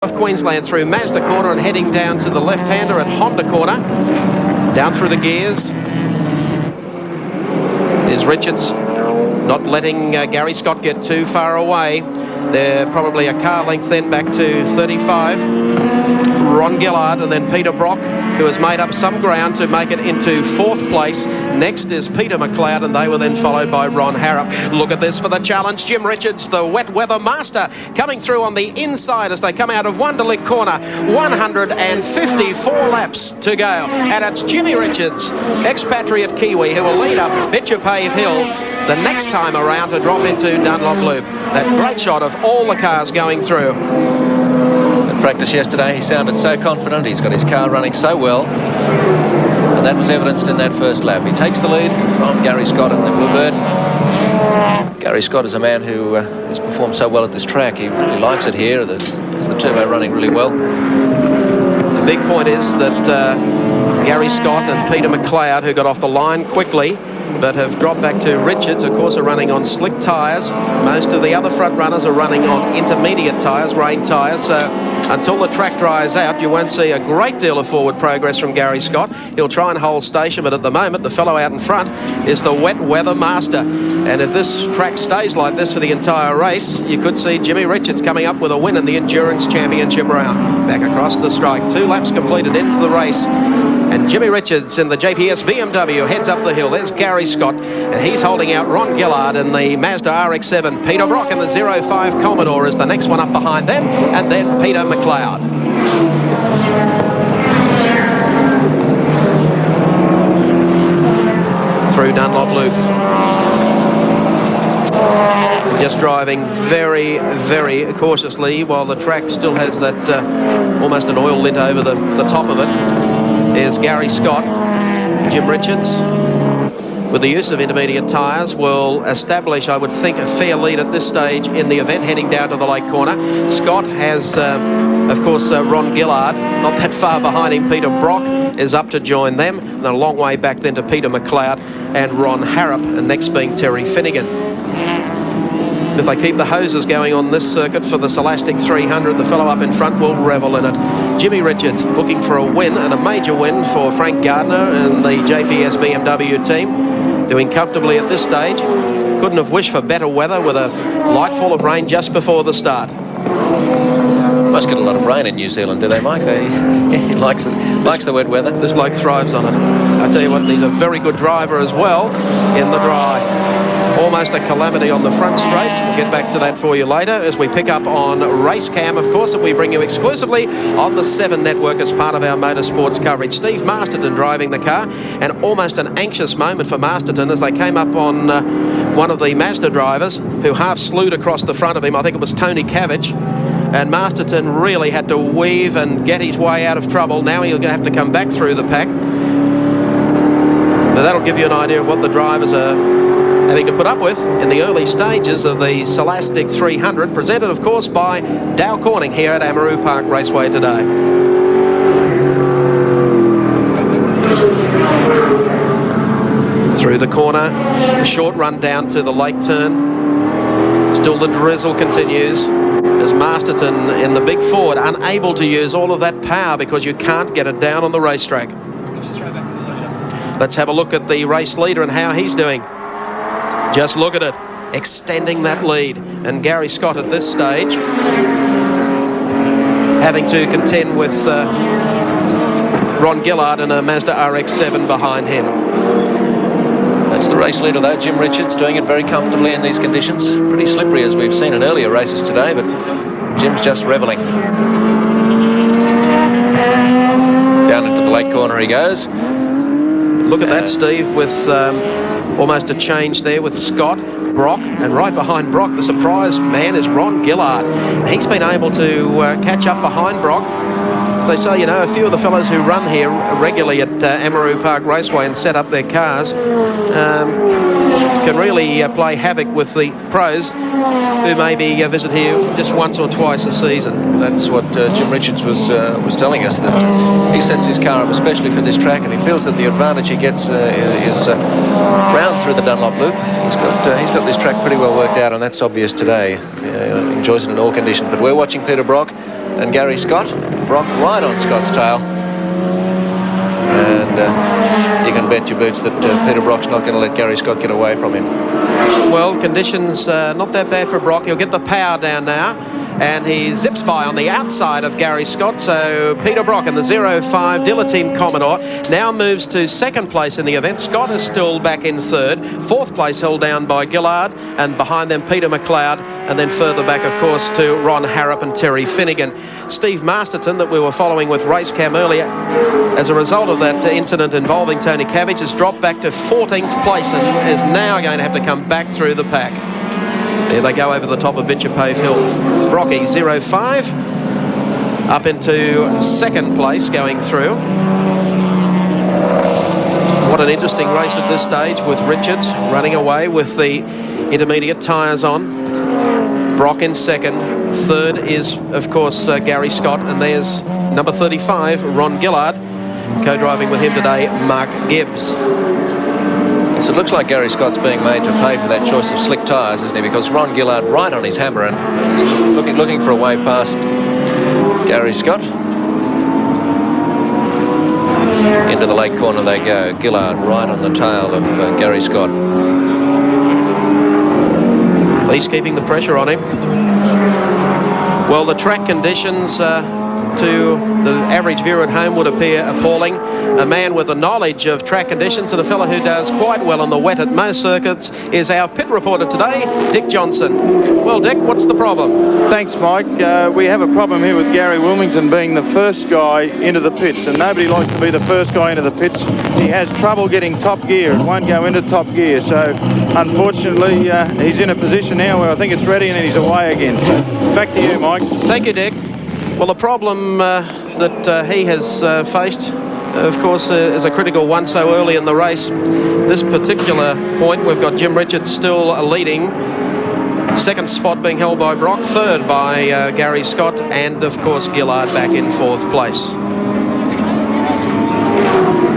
of Queensland through Mazda corner and heading down to the left-hander at Honda corner. Down through the gears is Richards, not letting Gary Scott get too far away. They're probably a car length then back to 35. Ron Gillard and then Peter Brock, who has made up some ground to make it into 4th place. Next is Peter McLeod, and they were then followed by Ron Harrop. Look at this for the challenge. Jim Richards, the wet weather master, coming through on the inside as they come out of Wonderlick corner. 154 laps to go. And it's Jimmy Richards, expatriate Kiwi, who will lead up Bitchapave Hill the next time around to drop into Dunlop Loop. That great shot of all the cars going through. In practice yesterday, he sounded so confident. He's got his car running so well. And that was evidenced in that first lap. He takes the lead from Gary Scott at the Bluebird. Gary Scott is a man who has performed so well at this track. He really likes it here. There's the turbo running really well. The big point is that Gary Scott and Peter McLeod, who got off the line quickly, but have dropped back to Richards, of course, are running on slick tyres. Most of the other front runners are running on intermediate tyres, rain tyres. So until the track dries out, you won't see a great deal of forward progress from Gary Scott. He'll try and hold station, but at the moment, the fellow out in front is the wet weather master. And if this track stays like this for the entire race, you could see Jimmy Richards coming up with a win in the Endurance Championship round. Back across the strike, 2 laps completed into the race. And Jimmy Richards in the JPS BMW heads up the hill. There's Gary Scott, and he's holding out Ron Gillard in the Mazda RX-7. Peter Brock in the 05 Commodore is the next one up behind them, and then Peter McLeod. Through Dunlop Loop. Just driving very, very cautiously while the track still has that almost an oil lint over the top of it. Is Gary Scott. Jim Richards, with the use of intermediate tyres, will establish, I would think, a fair lead at this stage in the event, heading down to the lake corner. Scott has, of course, Ron Gillard, not that far behind him. Peter Brock is up to join them, and a long way back then to Peter McLeod and Ron Harrop, and next being Terry Finnigan. If they keep the hoses going on this circuit for the Silastic 300, the fellow up in front will revel in it. Jimmy Richards looking for a win, and a major win for Frank Gardner and the JPS BMW team. Doing comfortably at this stage. Couldn't have wished for better weather with a light fall of rain just before the start. Must get a lot of rain in New Zealand, do they, Mike? He likes the wet weather. This bloke thrives on it. I tell you what, he's a very good driver as well in the dry. Almost a calamity on the front straight. We'll get back to that for you later as we pick up on Race Cam, of course, that we bring you exclusively on the 7 network as part of our motorsports coverage. Steve Masterton driving the car, and almost an anxious moment for Masterton as they came up on one of the Mazda drivers who half slewed across the front of him. I think it was Tony Cavic. And Masterton really had to weave and get his way out of trouble. Now he'll have to come back through the pack. But that'll give you an idea of what the drivers are having to put up with in the early stages of the Silastic 300, presented, of course, by Dow Corning here at Amaroo Park Raceway today. Through the corner, a short run down to the lake turn. Still the drizzle continues as Masterton in the big Ford unable to use all of that power because you can't get it down on the racetrack. Let's have a look at the race leader and how he's doing. Just look at it, extending that lead. And Gary Scott at this stage having to contend with Ron Gillard and a Mazda RX-7 behind him. That's the race leader though, Jim Richards, doing it very comfortably in these conditions. Pretty slippery as we've seen in earlier races today, but Jim's just reveling. Down into the lake corner he goes. Look at that, Steve, with almost a change there with Scott, Brock, and right behind Brock, the surprise man is Ron Gillard. He's been able to catch up behind Brock. As they say, you know, a few of the fellows who run here regularly at Amaroo Park Raceway and set up their cars can really play havoc with the pros who maybe visit here just once or twice a season. That's what Jim Richards was telling us, that he sets his car up especially for this track, and he feels that the advantage he gets is round through the Dunlop Loop. He's got this track pretty well worked out, and that's obvious today. Enjoys it in all conditions. But we're watching Peter Brock and Gary Scott. Brock right on Scott's tail. And you can bet your boots that Peter Brock's not going to let Gary Scott get away from him. Well, conditions not that bad for Brock. He'll get the power down now. And he zips by on the outside of Gary Scott. So Peter Brock in the 05 Diller Team Commodore now moves to second place in the event. Scott is still back in third. Fourth place held down by Gillard, and behind them Peter McLeod, and then further back, of course, to Ron Harrop and Terry Finnigan. Steve Masterton, that we were following with race cam earlier, as a result of that incident involving Tony Cabbage, has dropped back to 14th place and is now going to have to come back through the pack. There they go over the top of Binchapave Hill. Brocky 05 up into second place going through. What an interesting race at this stage with Richards running away with the intermediate tyres on. Brock in second. Third is, of course, Gary Scott. And there's number 35, Ron Gillard. Co-driving with him today, Mark Gibbs. So it looks like Gary Scott's being made to pay for that choice of slick tyres, isn't he? Because Ron Gillard right on his hammer and looking for a way past Gary Scott. Into the lake corner they go. Gillard right on the tail of Gary Scott. He's keeping the pressure on him. Well, the track conditions to the average viewer at home would appear appalling. A man with a knowledge of track conditions and a fellow who does quite well on the wet at most circuits is our pit reporter today, Dick Johnson. Well, Dick, what's the problem? Thanks, Mike. We have a problem here with Gary Wilmington being the first guy into the pits, and nobody likes to be the first guy into the pits. He has trouble getting top gear and won't go into top gear, so unfortunately he's in a position now where I think it's ready and he's away again. So back to you, Mike. Thank you, Dick. Well, the problem that he has faced, of course, is a critical one so early in the race. This particular point, we've got Jim Richards still leading. Second spot being held by Brock. Third by Gary Scott. And, of course, Gillard back in fourth place.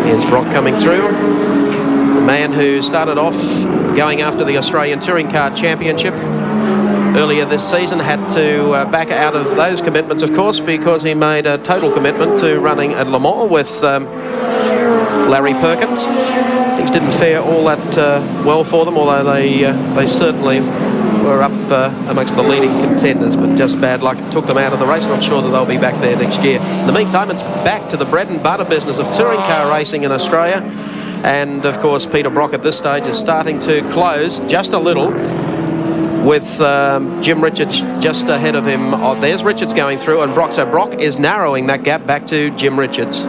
Here's Brock coming through. The man who started off going after the Australian Touring Car Championship earlier this season, had to back out of those commitments, of course, because he made a total commitment to running at Le Mans with Larry Perkins. Things didn't fare all that well for them, although they certainly were up amongst the leading contenders, but just bad luck took them out of the race, and I'm sure that they'll be back there next year. In the meantime, it's back to the bread and butter business of touring car racing in Australia, and of course Peter Brock at this stage is starting to close just a little, with Jim Richards just ahead of him. Oh, there's Richards going through, and Brock. So Brock is narrowing that gap back to Jim Richards.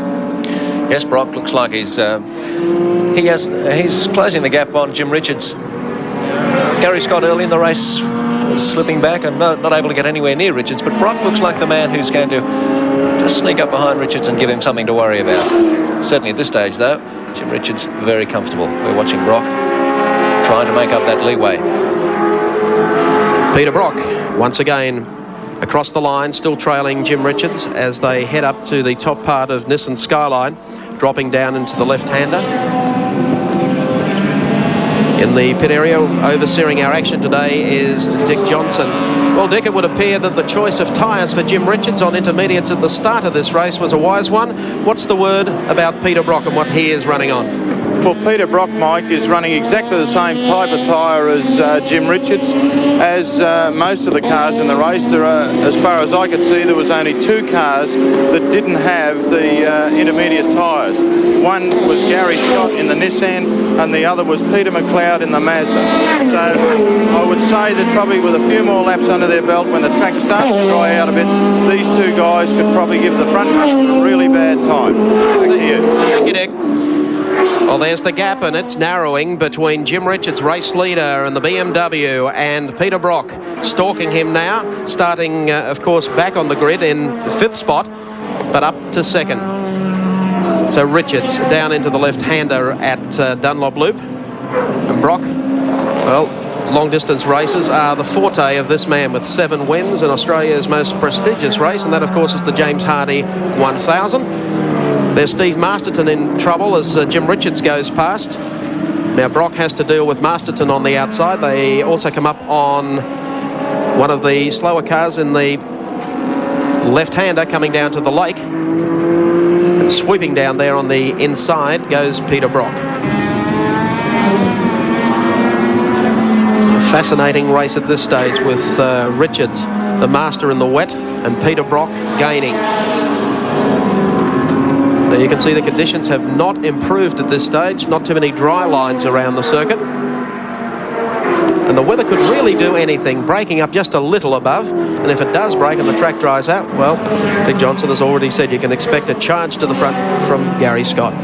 Yes, Brock looks like he's closing the gap on Jim Richards. Gary Scott early in the race was slipping back and not able to get anywhere near Richards, but Brock looks like the man who's going to just sneak up behind Richards and give him something to worry about. Certainly at this stage, though, Jim Richards very comfortable. We're watching Brock trying to make up that leeway. Peter Brock, once again, across the line, still trailing Jim Richards as they head up to the top part of Nissan Skyline, dropping down into the left-hander. In the pit area, overseeing our action today is Dick Johnson. Well, Dick, it would appear that the choice of tyres for Jim Richards on intermediates at the start of this race was a wise one. What's the word about Peter Brock and what he is running on? Well, Peter Brock, Mike, is running exactly the same type of tyre as Jim Richards. As most of the cars in the race, there are, as far as I could see, there was only two cars that didn't have the intermediate tyres. One was Gary Scott in the Nissan, and the other was Peter McLeod in the Mazda. So I would say that probably with a few more laps under their belt, when the track starts to dry out a bit, these two guys could probably give the front a really bad time. Back to you. Thank you, Dick. Well, there's the gap, and it's narrowing between Jim Richards, race leader, and the BMW, and Peter Brock stalking him now, starting, of course, back on the grid in the fifth spot, but up to second. So Richards down into the left-hander at Dunlop Loop. And Brock, well, long-distance races are the forte of this man, with 7 wins in Australia's most prestigious race, and that, of course, is the James Hardy 1000. There's Steve Masterton in trouble as Jim Richards goes past. Now Brock has to deal with Masterton on the outside. They also come up on one of the slower cars in the left-hander coming down to the lake. And sweeping down there on the inside goes Peter Brock. A fascinating race at this stage with Richards, the master in the wet, and Peter Brock gaining. There you can see the conditions have not improved at this stage. Not too many dry lines around the circuit. And the weather could really do anything, breaking up just a little above. And if it does break and the track dries out, well, Dick Johnson has already said you can expect a charge to the front from Gary Scott.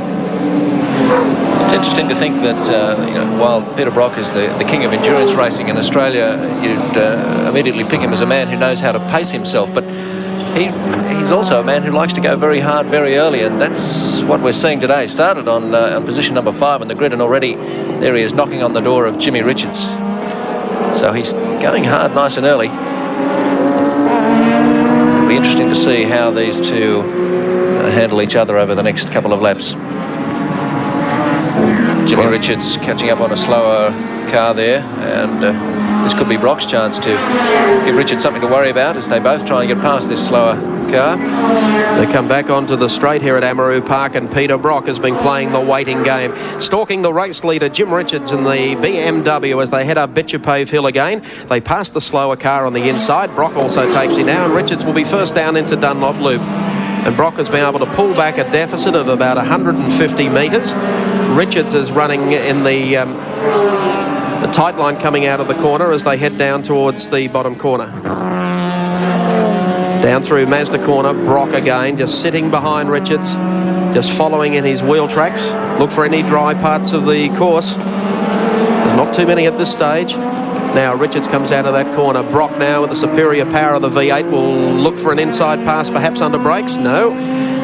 It's interesting to think that, you know, while Peter Brock is the king of endurance racing in Australia, you'd immediately pick him as a man who knows how to pace himself. But he's also a man who likes to go very hard very early, and that's what we're seeing today. Started on position number 5 on the grid, and already there he is knocking on the door of Jimmy Richards. So he's going hard nice and early. It'll be interesting to see how these two handle each other over the next couple of laps. Jimmy Richards catching up on a slower car there, and this could be Brock's chance to give Richards something to worry about as they both try and get past this slower car. They come back onto the straight here at Amaroo Park, and Peter Brock has been playing the waiting game, stalking the race leader Jim Richards in the BMW as they head up Bitchapave Hill again. They pass the slower car on the inside. Brock also takes him now, and Richards will be first down into Dunlop Loop. And Brock has been able to pull back a deficit of about 150 metres. Richards is running in the tight line coming out of the corner as they head down towards the bottom corner. Down through Mazda corner, Brock again, just sitting behind Richards, just following in his wheel tracks. Look for any dry parts of the course. There's not too many at this stage. Now Richards comes out of that corner. Brock now with the superior power of the V8 will look for an inside pass, perhaps under brakes. No,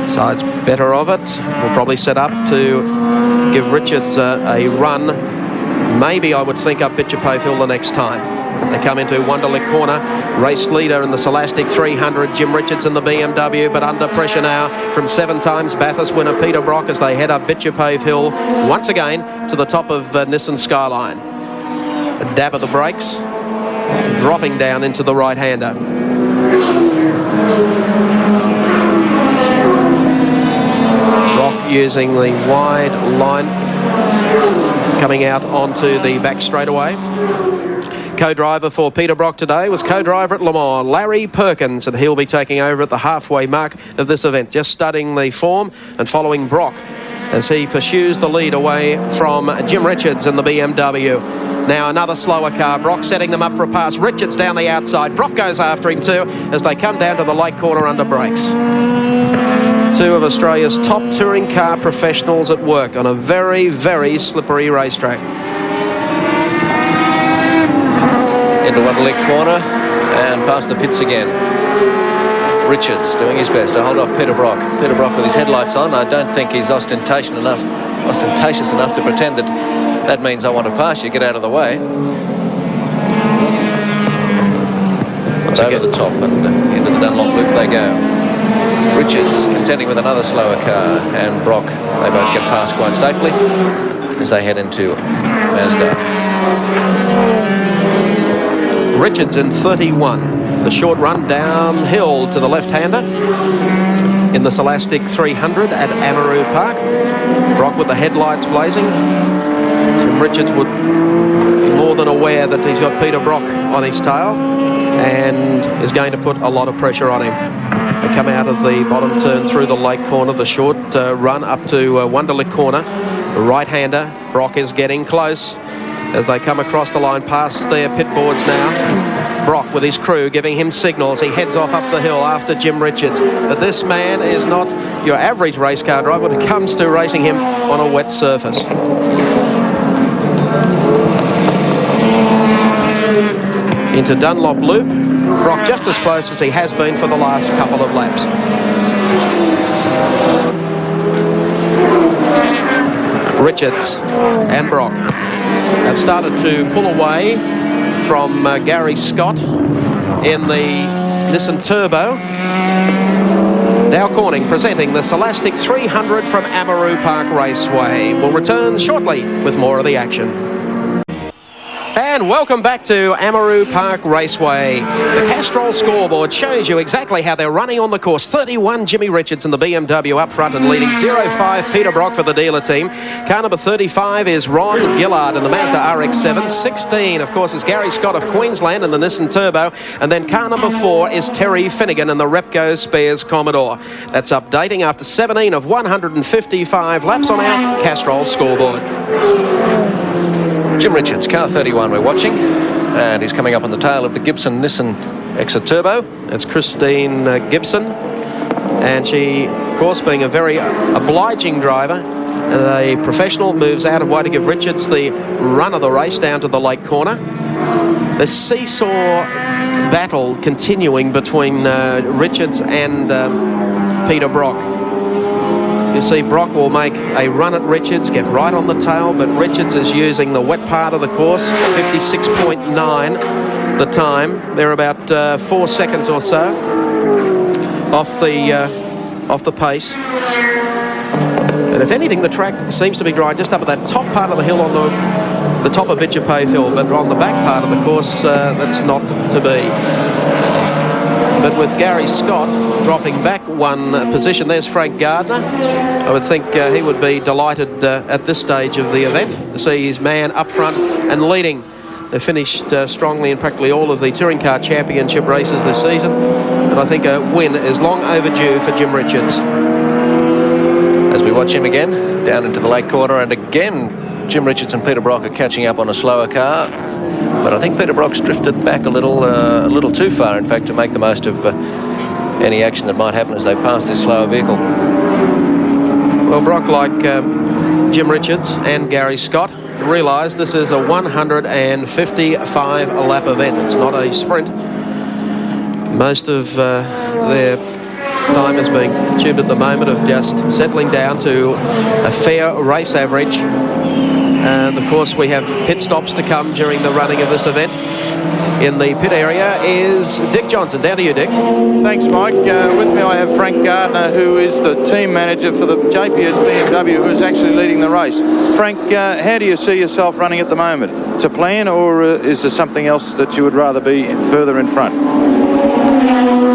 side's better of it. Will probably set up to give Richards a run. Maybe I would think up Bitchapave Hill the next time. They come into Wonderlick corner. Race leader in the Silastic 300, Jim Richards in the BMW, but under pressure now from 7 times Bathurst winner Peter Brock as they head up Bitchapave Hill once again to the top of Nissan Skyline. A dab of the brakes, dropping down into the right-hander. Brock using the wide line, coming out onto the back straightaway. Co-driver for Peter Brock today was co-driver at Le Mans, Larry Perkins, and he'll be taking over at the halfway mark of this event, just studying the form and following Brock as he pursues the lead away from Jim Richards in the BMW. Now another slower car, Brock setting them up for a pass. Richards down the outside. Brock goes after him too as they come down to the lake corner under brakes. Two of Australia's top touring car professionals at work on a very, very slippery racetrack. Into Wonderlick corner and past the pits again. Richards doing his best to hold off Peter Brock. Peter Brock with his headlights on. I don't think he's ostentatious enough to pretend that means I want to pass you, get out of the way. But over the top and into the Dunlop Loop they go. Richards contending with another slower car, and Brock, they both get past quite safely as they head into Mazda. Richards in 31. The short run downhill to the left-hander in the Silastic 300 at Amaroo Park. Brock with the headlights blazing. Jim Richards would be more than aware that he's got Peter Brock on his tail and is going to put a lot of pressure on him. They come out of the bottom turn through the lake corner, the short run up to Wonderlick corner. The right-hander, Brock is getting close as they come across the line past their pit boards now. Brock with his crew giving him signals. He heads off up the hill after Jim Richards. But this man is not your average race car driver when it comes to racing him on a wet surface. Into Dunlop Loop. Brock just as close as he has been for the last couple of laps. Richards and Brock have started to pull away from Gary Scott in the Nissan Turbo. Dow Corning presenting the Silastic 300 from Amaroo Park Raceway. We'll return shortly with more of the action. And welcome back to Amaroo Park Raceway. The Castrol scoreboard shows you exactly how they're running on the course. 31, Jimmy Richards in the BMW up front and leading. 05, Peter Brock for the dealer team. Car number 35 is Ron Gillard in the Mazda RX-7. 16, of course, is Gary Scott of Queensland in the Nissan Turbo. And then car number 4 is Terry Finnigan in the Repco Spares Commodore. That's updating after 17 of 155 laps on our Castrol scoreboard. Jim Richards, car 31 we're watching, and he's coming up on the tail of the Gibson Nissan Exit Turbo. That's Christine Gibson, and she, of course, being a very obliging driver, a professional, moves out of way to give Richards the run of the race down to the lake corner. The seesaw battle continuing between Richards and Peter Brock. You see Brock will make a run at Richards, get right on the tail, but Richards is using the wet part of the course, 56.9 the time. They're about 4 seconds or so off the pace. And if anything, the track seems to be dry just up at that top part of the hill on the top of Bitchapave Hill, but on the back part of the course, that's not to be. But with Gary Scott dropping back one position, there's Frank Gardner. I would think he would be delighted at this stage of the event to see his man up front and leading. They finished strongly in practically all of the Touring Car Championship races this season, and I think a win is long overdue for Jim Richards. As we watch him again, down into the lake corner, and again, Jim Richards and Peter Brock are catching up on a slower car. But I think Peter Brock's drifted back a little too far, in fact, to make the most of any action that might happen as they pass this slower vehicle. Well, Brock, like Jim Richards and Gary Scott, realise this is a 155-lap event. It's not a sprint. Most of their time is being tuned at the moment of just settling down to a fair race average. And of course we have pit stops to come during the running of this event. In the pit area is Dick Johnson. Down to you, Dick. Thanks, Mike. With me I have Frank Gardner, who is the team manager for the JPS BMW, who is actually leading the race. Frank, how do you see yourself running at the moment? To plan, or is there something else that you would rather be further in front?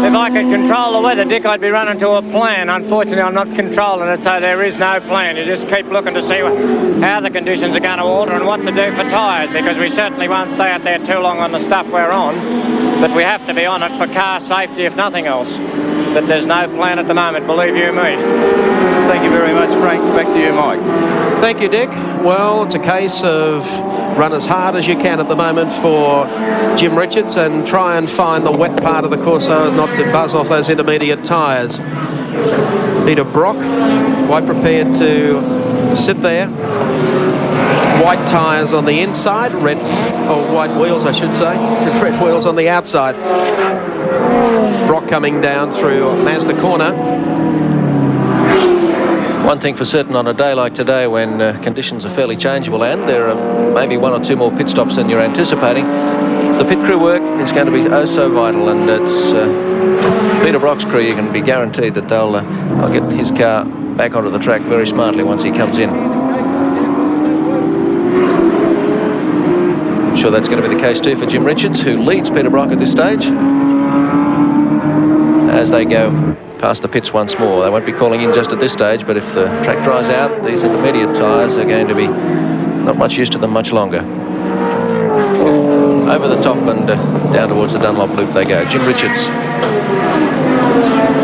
If I could control the weather, Dick, I'd be running to a plan. Unfortunately, I'm not controlling it, so there is no plan. You just keep looking to see how the conditions are going to alter and what to do for tyres, because we certainly won't stay out there too long on the stuff we're on, but we have to be on it for car safety, if nothing else. But there's no plan at the moment, believe you me. Thank you very much, Frank. Back to you, Mike. Thank you, Dick. Well, it's a case of run as hard as you can at the moment for Jim Richards and try and find the wet part of the course so as not to buzz off those intermediate tyres. Peter Brock, quite prepared to sit there. White tyres on the inside, white wheels, I should say, red wheels on the outside. Brock coming down through Mazda corner. One thing for certain, on a day like today when conditions are fairly changeable and there are maybe 1 or 2 more pit stops than you're anticipating, the pit crew work is going to be oh so vital, and it's Peter Brock's crew. You can be guaranteed that they'll get his car back onto the track very smartly once he comes in. I'm sure that's going to be the case too for Jim Richards, who leads Peter Brock at this stage as they go past the pits once more. They won't be calling in just at this stage, but if the track dries out, these intermediate tyres are going to be not much use to them much longer. Over the top and down towards the Dunlop loop they go. Jim Richards,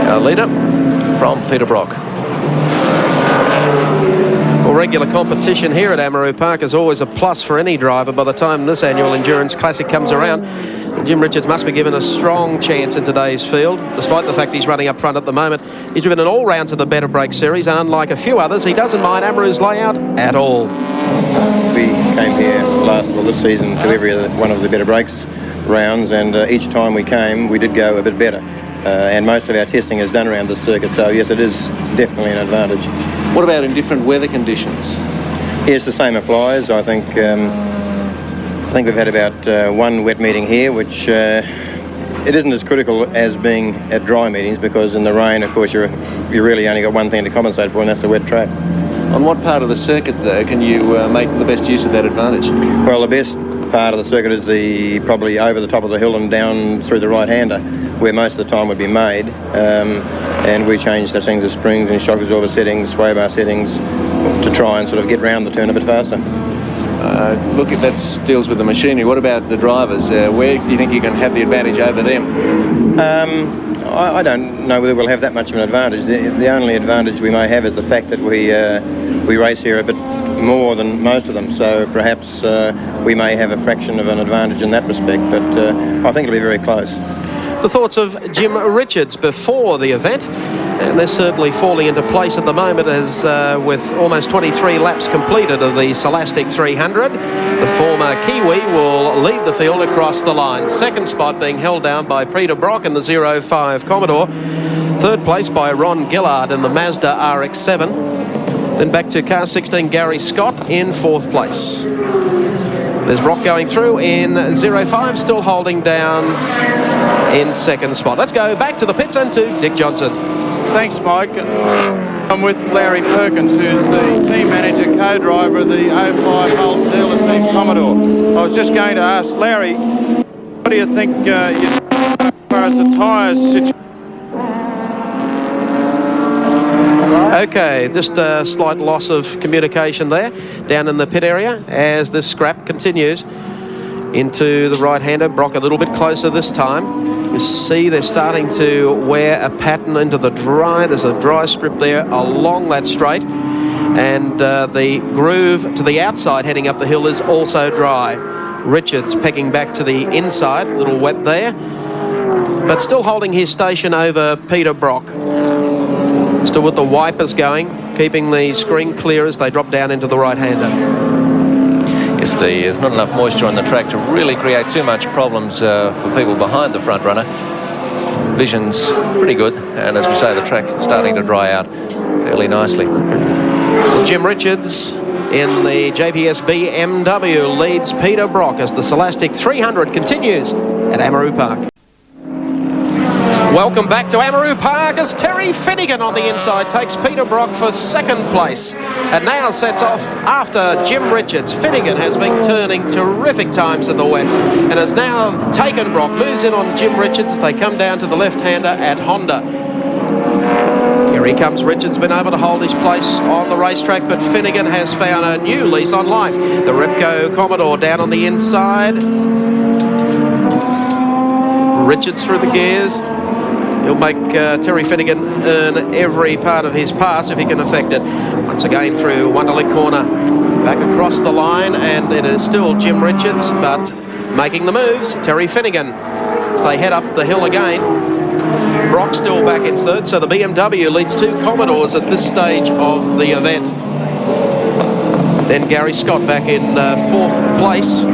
our leader, from Peter Brock. Well, regular competition here at Amaroo Park is always a plus for any driver. By the time this annual Endurance Classic comes around, Jim Richards must be given a strong chance in today's field, despite the fact he's running up front at the moment. He's driven in all rounds of the Better Break Series, and unlike a few others, he doesn't mind Amaroo's layout at all. We came here this season to every one of the Better Breaks rounds, and each time we came, we did go a bit better. And most of our testing is done around this circuit, so yes, it is definitely an advantage. What about in different weather conditions? Yes, the same applies. I think we've had about 1 wet meeting here, which it isn't as critical as being at dry meetings, because in the rain, of course, you really only got one thing to compensate for, and that's the wet track. On what part of the circuit, though, can you make the best use of that advantage? Well, the best part of the circuit is probably over the top of the hill and down through the right-hander, where most of the time would be made. And we changed the things, the springs and shock absorber settings, sway bar settings, to try and sort of get round the turn a bit faster. Look, if that deals with the machinery, what about the drivers? Where do you think you can have the advantage over them? I don't know whether we'll have that much of an advantage. The only advantage we may have is the fact that we race here a bit more than most of them, so perhaps we may have a fraction of an advantage in that respect, but I think it'll be very close. The thoughts of Jim Richards before the event, and they're certainly falling into place at the moment as with almost 23 laps completed of the Silastic 300. The former Kiwi will lead the field across the line. Second spot being held down by Peter Brock in the 05 Commodore. Third place by Ron Gillard in the Mazda RX-7. Then back to car 16, Gary Scott in fourth place. There's Brock going through in 05, still holding down in second spot. Let's go back to the pits and to Dick Johnson. Thanks, Mike. I'm with Larry Perkins, who's the team manager, co-driver of the 05 Holden Dealer Team Commodore. I was just going to ask Larry, what do you think as far as the tyres situation? Okay, just a slight loss of communication there down in the pit area as this scrap continues into the right-hander. Brock a little bit closer this time. You see they're starting to wear a pattern into the dry. There's a dry strip there along that straight, and the groove to the outside heading up the hill is also dry. Richards pegging back to the inside, a little wet there, but still holding his station over Peter Brock. Still with the wipers going, keeping the screen clear as they drop down into the right-hander. Yes, there's not enough moisture on the track to really create too much problems for people behind the front runner. Vision's pretty good, and as we say, the track starting to dry out fairly nicely. Jim Richards in the JPS BMW leads Peter Brock as the Silastic 300 continues at Amaroo Park. Welcome back to Amaroo Park as Terry Finnigan on the inside takes Peter Brock for second place and now sets off after Jim Richards. Finnigan has been turning terrific times in the wet and has now taken Brock, moves in on Jim Richards. They come down to the left-hander at Honda. Here he comes. Richards been able to hold his place on the racetrack, but Finnigan has found a new lease on life. The Repco Commodore down on the inside. Richards through the gears. He'll make Terry Finnigan earn every part of his pass if he can affect it. Once again through Wonderlick Corner, back across the line, and it is still Jim Richards, but making the moves, Terry Finnigan. They head up the hill again. Brock still back in third, so the BMW leads two Commodores at this stage of the event. Then Gary Scott back in fourth place.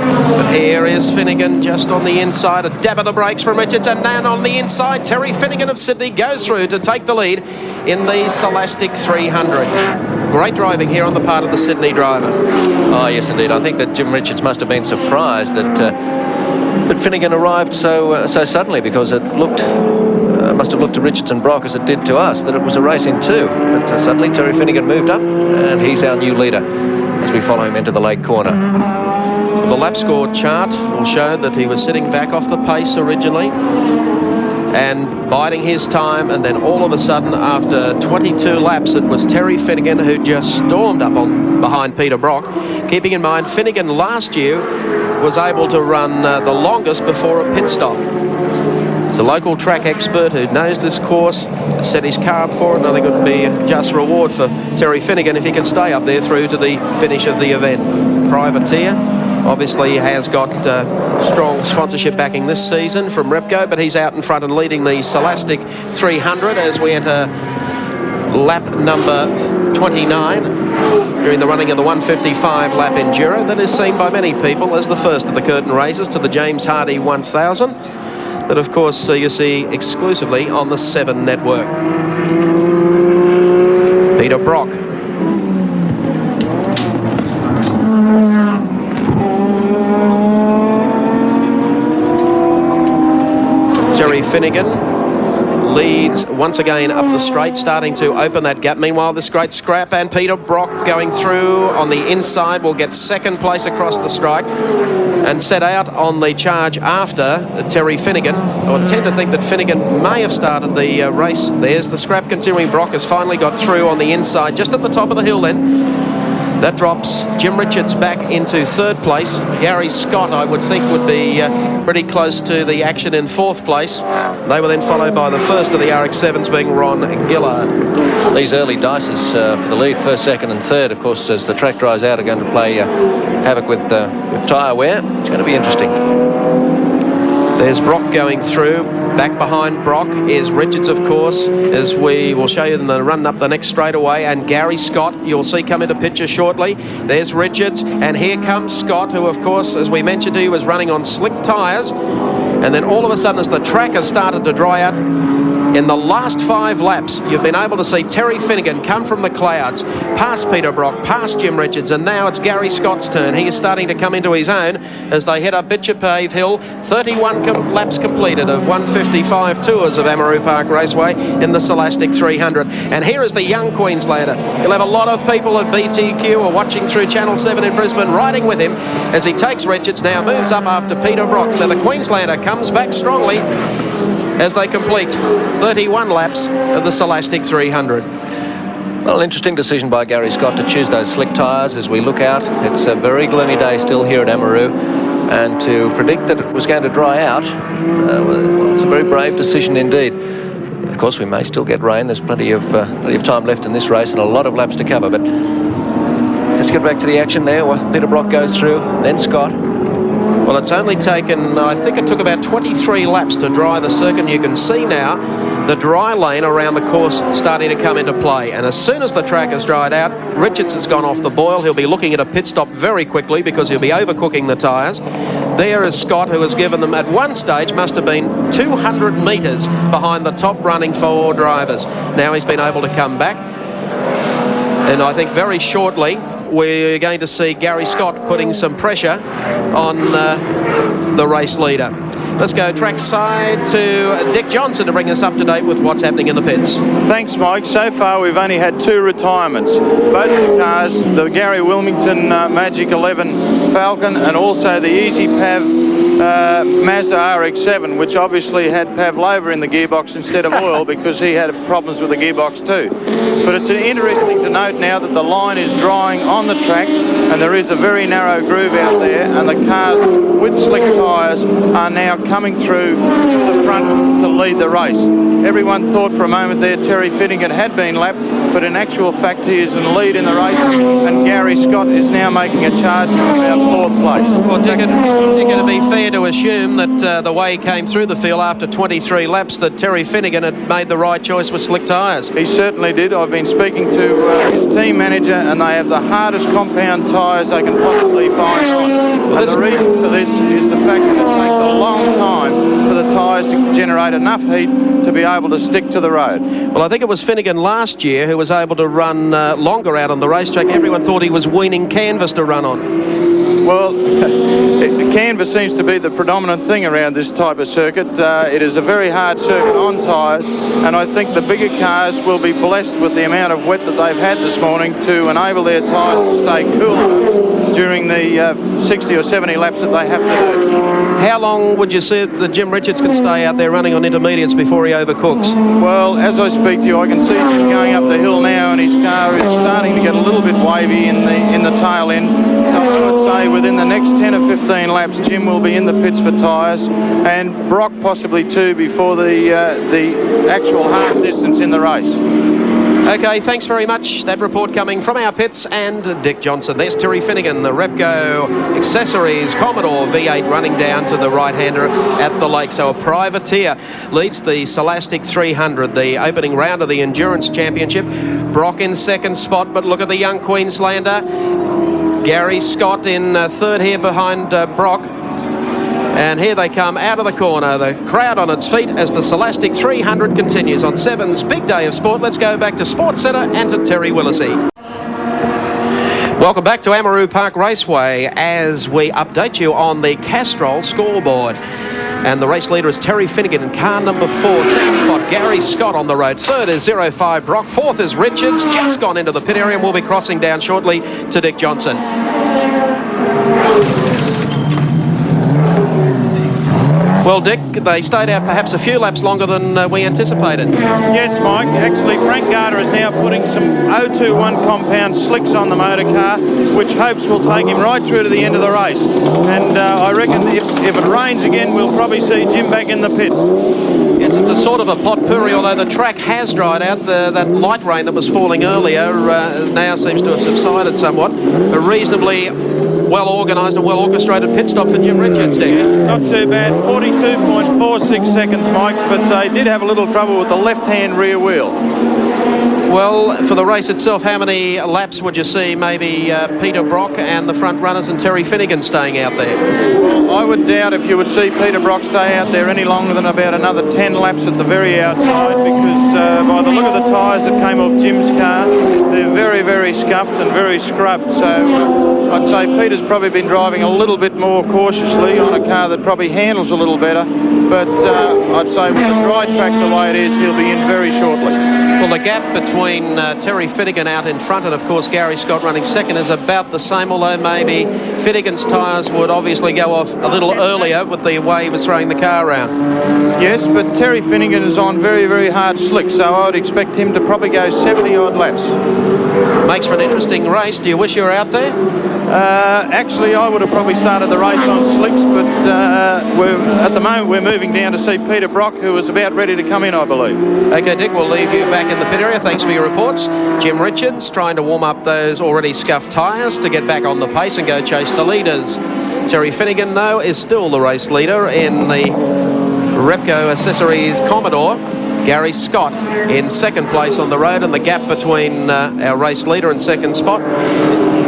But here is Finnigan just on the inside, a dab of the brakes from Richards, and then on the inside, Terry Finnigan of Sydney goes through to take the lead in the Silastic 300. Great driving here on the part of the Sydney driver. Oh, yes, indeed. I think that Jim Richards must have been surprised that Finnigan arrived so suddenly, because it must have looked to Richards and Brock as it did to us that it was a race in two. But suddenly Terry Finnigan moved up, and he's our new leader as we follow him into the late corner. The lap score chart will show that he was sitting back off the pace originally and biding his time, and then all of a sudden after 22 laps it was Terry Finnigan who just stormed up on behind Peter Brock. Keeping in mind Finnigan last year was able to run the longest before a pit stop. He's a local track expert who knows this course, set his car up for it, and I think it would be a just reward for Terry Finnigan if he can stay up there through to the finish of the event. Privateer obviously has got strong sponsorship backing this season from Repco, but he's out in front and leading the Silastic 300 as we enter lap number 29 during the running of the 155 lap Enduro that is seen by many people as the first of the curtain races to the James Hardy 1000 that of course you see exclusively on the 7 network. Peter Brock Terry Finnigan leads once again up the straight, starting to open that gap. Meanwhile, this great scrap, and Peter Brock going through on the inside will get second place across the strike and set out on the charge after Terry Finnigan. I tend to think that Finnigan may have started the race. There's the scrap continuing. Brock has finally got through on the inside, just at the top of the hill then. That drops Jim Richards back into third place. Gary Scott, I would think, would be pretty close to the action in fourth place. They were then followed by the first of the RX-7s, being Ron Gillard. These early dices for the lead, first, second and third, of course, as the track dries out, are going to play havoc with tyre wear. It's going to be interesting. There's Brock going through. Back behind Brock is Richards, of course, as we will show you in the run up the next straightaway. And Gary Scott, you'll see come into picture shortly. There's Richards, and here comes Scott, who, of course, as we mentioned to you, was running on slick tyres. And then all of a sudden, as the track has started to dry out, in the last 5 laps, you've been able to see Terry Finnigan come from the clouds, past Peter Brock, past Jim Richards, and now it's Gary Scott's turn. He is starting to come into his own as they head up Bitchapave Hill. 31 laps completed of 155 tours of Amaroo Park Raceway in the Silastic 300. And here is the young Queenslander. You'll have a lot of people at BTQ or watching through Channel 7 in Brisbane riding with him as he takes Richards, now moves up after Peter Brock. So the Queenslander comes back strongly as they complete 31 laps of the Silastic 300. Well, interesting decision by Gary Scott to choose those slick tyres as we look out. It's a very gloomy day still here at Amaroo, and to predict that it was going to dry out, well, it's a very brave decision indeed. Of course, we may still get rain. There's plenty of time left in this race and a lot of laps to cover, but let's get back to the action there. Well, Peter Brock goes through, then Scott. Well, it's only taken, I think it took about 23 laps to dry the circuit. You can see now the dry lane around the course starting to come into play. And as soon as the track has dried out, Richards has gone off the boil. He'll be looking at a pit stop very quickly because he'll be overcooking the tyres. There is Scott, who has given them, at one stage, must have been 200 metres behind the top running 4 drivers. Now he's been able to come back. And I think very shortly, we're going to see Gary Scott putting some pressure on the race leader. Let's go trackside to Dick Johnson to bring us up to date with what's happening in the pits. Thanks, Mike. So far, we've only had 2 retirements. Both the cars, the Gary Wilmington Magic 11 Falcon and also the Easy Pav Mazda RX-7, which obviously had Pavlova in the gearbox instead of oil because he had problems with the gearbox too. But it's interesting to note now that the line is drying on the track and there is a very narrow groove out there, and the cars with slick tyres are now coming through to the front to lead the race. Everyone thought for a moment there Terry Finnigan had been lapped, but in actual fact he is in the lead in the race, and Gary Scott is now making a charge from about 4th place. Well, Dick, it's going to be fair to assume that the way he came through the field after 23 laps that Terry Finnigan had made the right choice with slick tyres. He certainly did. I've been speaking to his team manager, and they have the hardest compound tyres they can possibly find on. Well, and the reason for this is the fact that it takes a long time for the tyres to generate enough heat to be able to stick to the road. Well, I think it was Finnigan last year who was able to run longer out on the racetrack. Everyone thought he was weaning canvas to run on. Well, the canvas seems to be the predominant thing around this type of circuit. It is a very hard circuit on tyres, and I think the bigger cars will be blessed with the amount of wet that they've had this morning to enable their tyres to stay cool during the 60 or 70 laps that they have to do. How long would you say that Jim Richards can stay out there running on intermediates before he overcooks? Well, as I speak to you, I can see him going up the hill now, and his car is starting to get a little bit wavy in the tail end. So I would say within the next 10 or 15 laps, Jim will be in the pits for tyres, and Brock possibly too before the actual half distance in the race. Okay, thanks very much. That report coming from our pits and Dick Johnson. There's Terry Finnigan, the Repco Accessories Commodore V8 running down to the right-hander at the lake. So a privateer leads the Silastic 300, the opening round of the Endurance Championship. Brock in second spot, but look at the young Queenslander. Gary Scott in third here behind Brock. And here they come out of the corner, the crowd on its feet as the Silastic 300 continues on 7's big day of sport. Let's go back to Sports Centre and to Terry Willisey. Welcome back to Amaroo Park Raceway as we update you on the Castrol scoreboard. And the race leader is Terry Finnigan in car number 4. Second spot, Gary Scott on the road. Third is 05 Brock. Fourth is Richards, just gone into the pit area and will be crossing down shortly to Dick Johnson. Well, Dick, they stayed out perhaps a few laps longer than we anticipated. Yes, Mike. Actually, Frank Garter is now putting some 021 compound slicks on the motor car, which hopes will take him right through to the end of the race. And I reckon if it rains again, we'll probably see Jim back in the pits. Yes, it's a sort of a potpourri, although the track has dried out. That light rain that was falling earlier now seems to have subsided somewhat. A reasonably well organised and well orchestrated pit stop for Jim Richards, Dick. Not too bad, 42.46 seconds, Mike, but they did have a little trouble with the left-hand rear wheel. Well, for the race itself, how many laps would you see maybe Peter Brock and the front runners and Terry Finnigan staying out there? Well, I would doubt if you would see Peter Brock stay out there any longer than about another 10 laps at the very outside, because by the look of the tyres that came off Jim's car, they're very, very scuffed and very scrubbed. So I'd say Peter's probably been driving a little bit more cautiously on a car that probably handles a little better. But I'd say with the dry track the way it is, he'll be in very shortly. Well, the gap between Terry Finnigan out in front and, of course, Gary Scott running second is about the same, although maybe Finnigan's tyres would obviously go off a little earlier with the way he was throwing the car around. Yes, but Terry Finnigan is on very, very hard slick, so I would expect him to probably go 70-odd laps. Makes for an interesting race. Do you wish you were out there? Actually, I would have probably started the race on slicks, but at the moment we're moving down to see Peter Brock, who is about ready to come in, I believe. OK, Dick, we'll leave you back in the pit area. Thanks for your reports. Jim Richards trying to warm up those already scuffed tyres to get back on the pace and go chase the leaders. Terry Finnigan, though, is still the race leader in the Repco Accessories Commodore. Gary Scott in second place on the road, and the gap between our race leader and second spot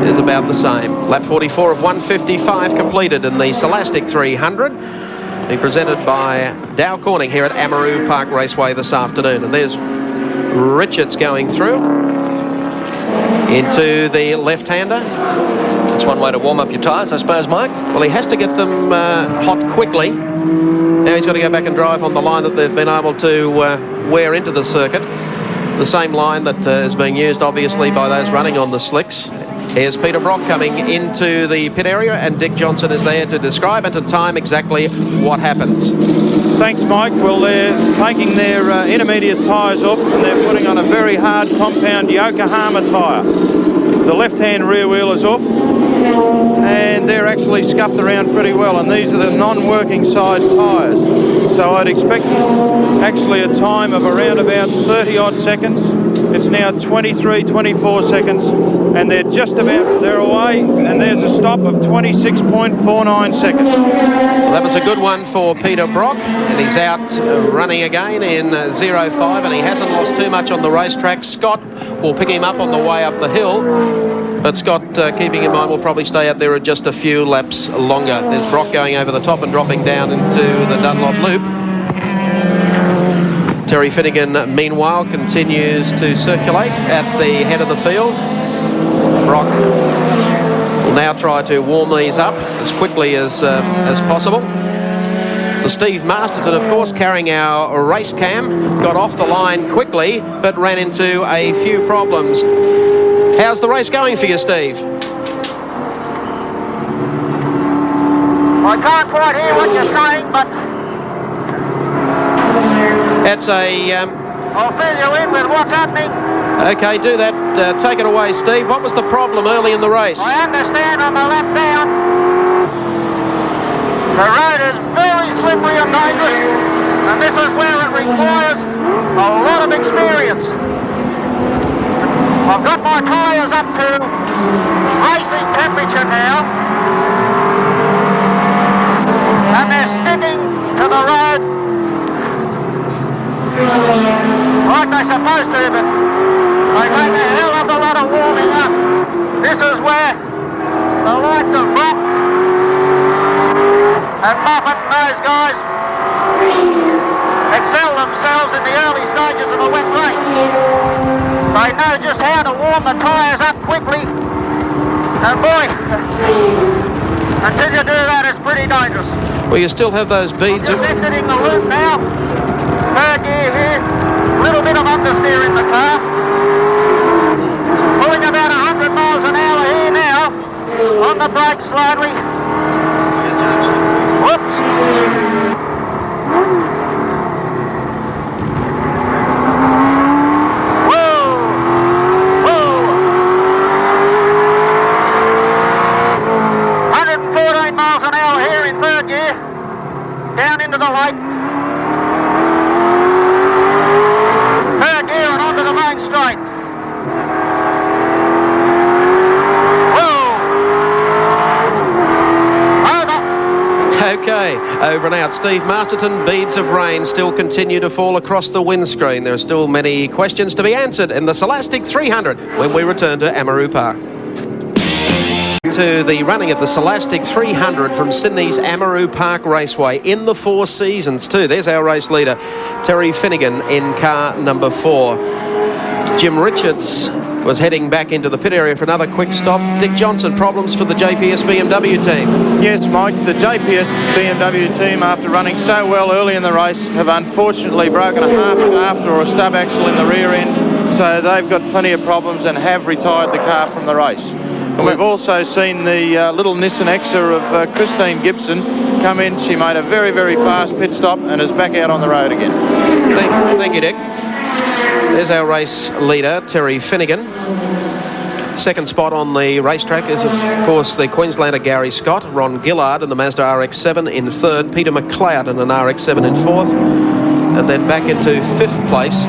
is about the same. Lap 44 of 155 completed in the Silastic 300, being presented by Dow Corning here at Amaroo Park Raceway this afternoon. And there's Richards going through into the left-hander. That's one way to warm up your tyres, I suppose, Mike. Well, he has to get them hot quickly. Now he's got to go back and drive on the line that they've been able to wear into the circuit. The same line that is being used, obviously, by those running on the slicks. Here's Peter Brock coming into the pit area, and Dick Johnson is there to describe and to time exactly what happens. Thanks, Mike. Well, they're taking their intermediate tyres off, and they're putting on a very hard compound Yokohama tyre. The left-hand rear wheel is off, and they're actually scuffed around pretty well, and these are the non-working side tyres. So I'd expect actually a time of around about 30-odd seconds. It's now 23, 24 seconds, and they're away, and there's a stop of 26.49 seconds. Well, that was a good one for Peter Brock, and he's out running again in 05, and he hasn't lost too much on the racetrack. Scott will pick him up on the way up the hill, but Scott, keeping in mind, will probably stay out there at just a few laps longer. There's Brock going over the top and dropping down into the Dunlop loop. Terry Finnigan, meanwhile, continues to circulate at the head of the field. Brock will now try to warm these up as quickly as possible. The Steve Masterton, of course, carrying our race cam, got off the line quickly, but ran into a few problems. How's the race going for you, Steve? I can't quite hear what you're saying, but That's a... I'll fill you in with what's happening. OK, do that. Take it away, Steve. What was the problem early in the race? I understand on the left down, the road is very slippery and dangerous, and this is where it requires a lot of experience. I've got my tyres up to racing temperature now, and they're sticking to the road like they're supposed to, but they take a hell of a lot of warming up. This is where the likes of Brock and Moffat and those guys excel themselves in the early stages of a wet race. They know just how to warm the tyres up quickly, and boy, until you do that, it's pretty dangerous. Well, you still have those beads Just of... exiting the loop now. Third gear here. Little bit of understeer in the car. Pulling about 100 miles an hour here now. On the brakes slightly. Whoops. Whoa. Whoa. 114 miles an hour here in third gear. Down into the light. Third gear and onto the main straight. Okay, over and out. Steve Masterton, beads of rain still continue to fall across the windscreen. There are still many questions to be answered in the Silastic 300 when we return to Amaroo Park. To the running at the Silastic 300 from Sydney's Amaroo Park Raceway in the Four Seasons too. There's our race leader, Terry Finnigan, in car number 4. Jim Richards was heading back into the pit area for another quick stop. Dick Johnson, problems for the JPS BMW team. Yes, Mike, the JPS BMW team, after running so well early in the race, have unfortunately broken a half after or a stub axle in the rear end, so they've got plenty of problems and have retired the car from the race. And we've also seen the little Nissan Exa of Christine Gibson come in. She made a very, very fast pit stop and is back out on the road again. Thank you, Dick. There's our race leader, Terry Finnigan. Second spot on the racetrack is, of course, the Queenslander Gary Scott, Ron Gillard in the Mazda RX-7 in third, Peter McLeod in an RX-7 in fourth, and then back into fifth place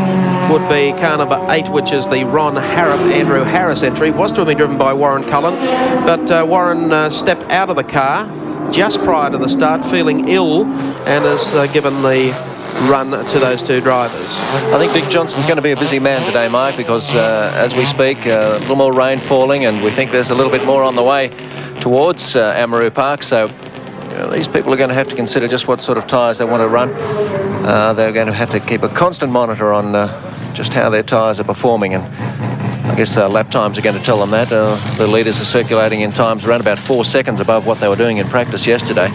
would be car number 8, which is the Ron Andrew Harris entry. Was to have been driven by Warren Cullen, but Warren stepped out of the car just prior to the start, feeling ill, and has given the run to those two drivers. I think Dick Johnson's going to be a busy man today, Mike, because as we speak, a little more rain falling, and we think there's a little bit more on the way towards Amaroo Park. So these people are going to have to consider just what sort of tyres they want to run. They're going to have to keep a constant monitor on just how their tyres are performing, and I guess lap times are going to tell them that. The leaders are circulating in times around about 4 seconds above what they were doing in practice yesterday.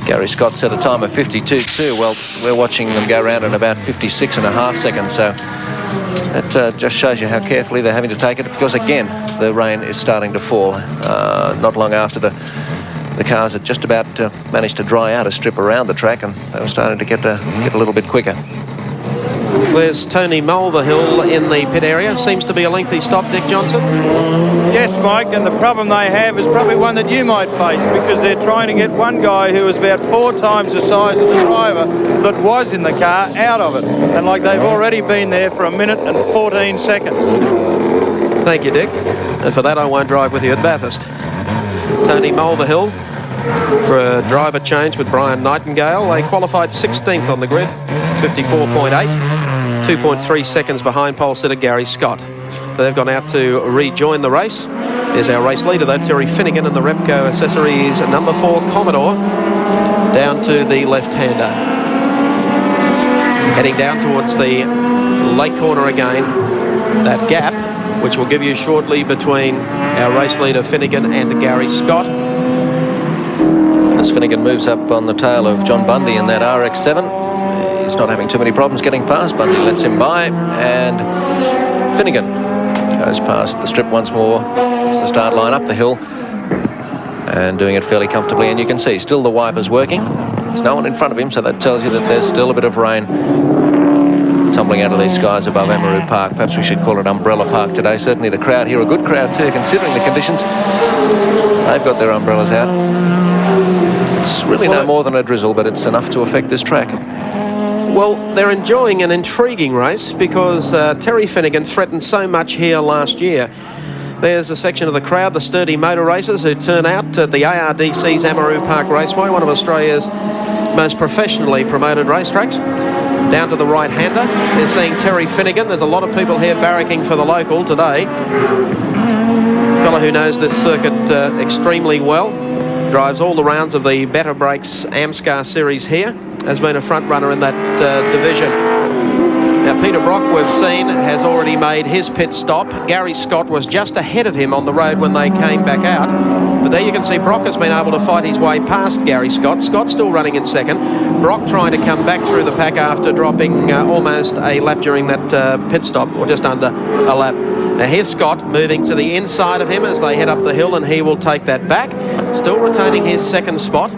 Gary Scott set a time of 52.2. Well, we're watching them go around in about 56.5 seconds. So that just shows you how carefully they're having to take it, because, again, the rain is starting to fall. Not long after the cars had just about managed to dry out a strip around the track, and they were starting to get a little bit quicker. There's Tony Mulvihill in the pit area. Seems to be a lengthy stop, Dick Johnson. Yes, Mike, and the problem they have is probably one that you might face, because they're trying to get one guy who is about 4 times the size of the driver that was in the car out of it. And like they've already been there for 1 minute and 14 seconds. Thank you, Dick. And for that, I won't drive with you at Bathurst. Tony Mulvihill for a driver change with Brian Nightingale. They qualified 16th on the grid, 54.8. 2.3 seconds behind pole sitter Gary Scott. So they've gone out to rejoin the race. There's our race leader, though, Terry Finnigan, and the Repco Accessories number 4 Commodore down to the left-hander. Heading down towards the late corner again. That gap, which we'll give you shortly, between our race leader Finnigan and Gary Scott. As Finnigan moves up on the tail of John Bundy in that RX-7. He's not having too many problems getting past. Bundy lets him by, and Finnigan goes past the strip once more. It's the start line up the hill and doing it fairly comfortably, and you can see still the wipers working. There's no one in front of him, so that tells you that there's still a bit of rain tumbling out of these skies above Amaroo Park. Perhaps we should call it Umbrella Park today. Certainly the crowd here, a good crowd too, considering the conditions. They've got their umbrellas out. It's really no more than a drizzle, but it's enough to affect this track. Well, they're enjoying an intriguing race, because Terry Finnigan threatened so much here last year. There's a section of the crowd, the sturdy motor racers who turn out at the ARDC's Amaroo Park Raceway, one of Australia's most professionally promoted racetracks. Down to the right-hander, they're seeing Terry Finnigan. There's a lot of people here barracking for the local today. A fellow who knows this circuit extremely well, drives all the rounds of the Better Brakes AMSCAR series here, has been a front runner in that division. Now, Peter Brock, we've seen, has already made his pit stop. Gary Scott was just ahead of him on the road when they came back out, but there you can see Brock has been able to fight his way past Gary Scott. Scott's still running in second. Brock trying to come back through the pack after dropping almost a lap during that pit stop, or just under a lap. Now here's Scott moving to the inside of him as they head up the hill, and he will take that back, still retaining his second spot.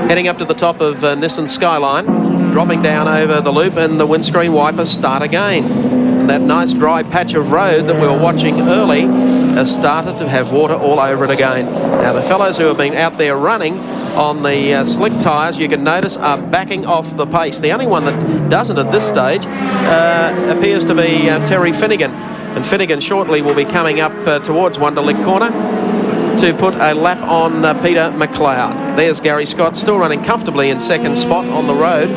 Heading up to the top of Nissan Skyline, dropping down over the loop, and the windscreen wipers start again. And that nice dry patch of road that we were watching early has started to have water all over it again. Now the fellows who have been out there running on the slick tyres, you can notice, are backing off the pace. The only one that doesn't at this stage appears to be Terry Finnigan. And Finnigan shortly will be coming up towards Wonderlick Corner to put a lap on Peter McLeod. There's Gary Scott still running comfortably in second spot on the road.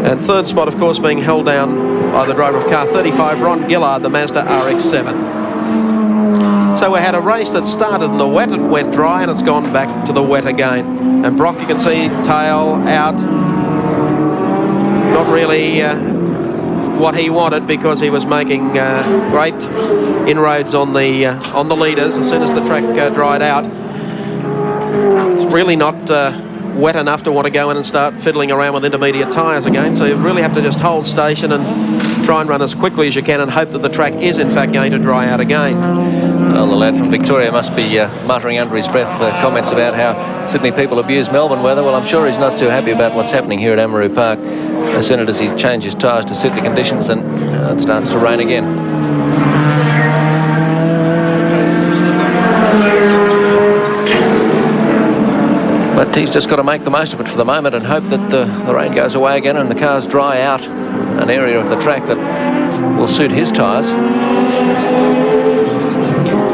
And third spot, of course, being held down by the driver of car 35, Ron Gillard, the Mazda RX-7. So we had a race that started in the wet, it went dry, and it's gone back to the wet again. And Brock, you can see, tail out. Not really what he wanted, because he was making great inroads on the leaders as soon as the track dried out. It's really not wet enough to want to go in and start fiddling around with intermediate tyres again, so you really have to just hold station and try and run as quickly as you can and hope that the track is in fact going to dry out again. Well, the lad from Victoria must be muttering under his breath comments about how Sydney people abuse Melbourne weather. Well, I'm sure he's not too happy about what's happening here at Amaroo Park. As soon as he changes tyres to suit the conditions, then it starts to rain again. But he's just got to make the most of it for the moment and hope that the rain goes away again and the cars dry out an area of the track that will suit his tyres.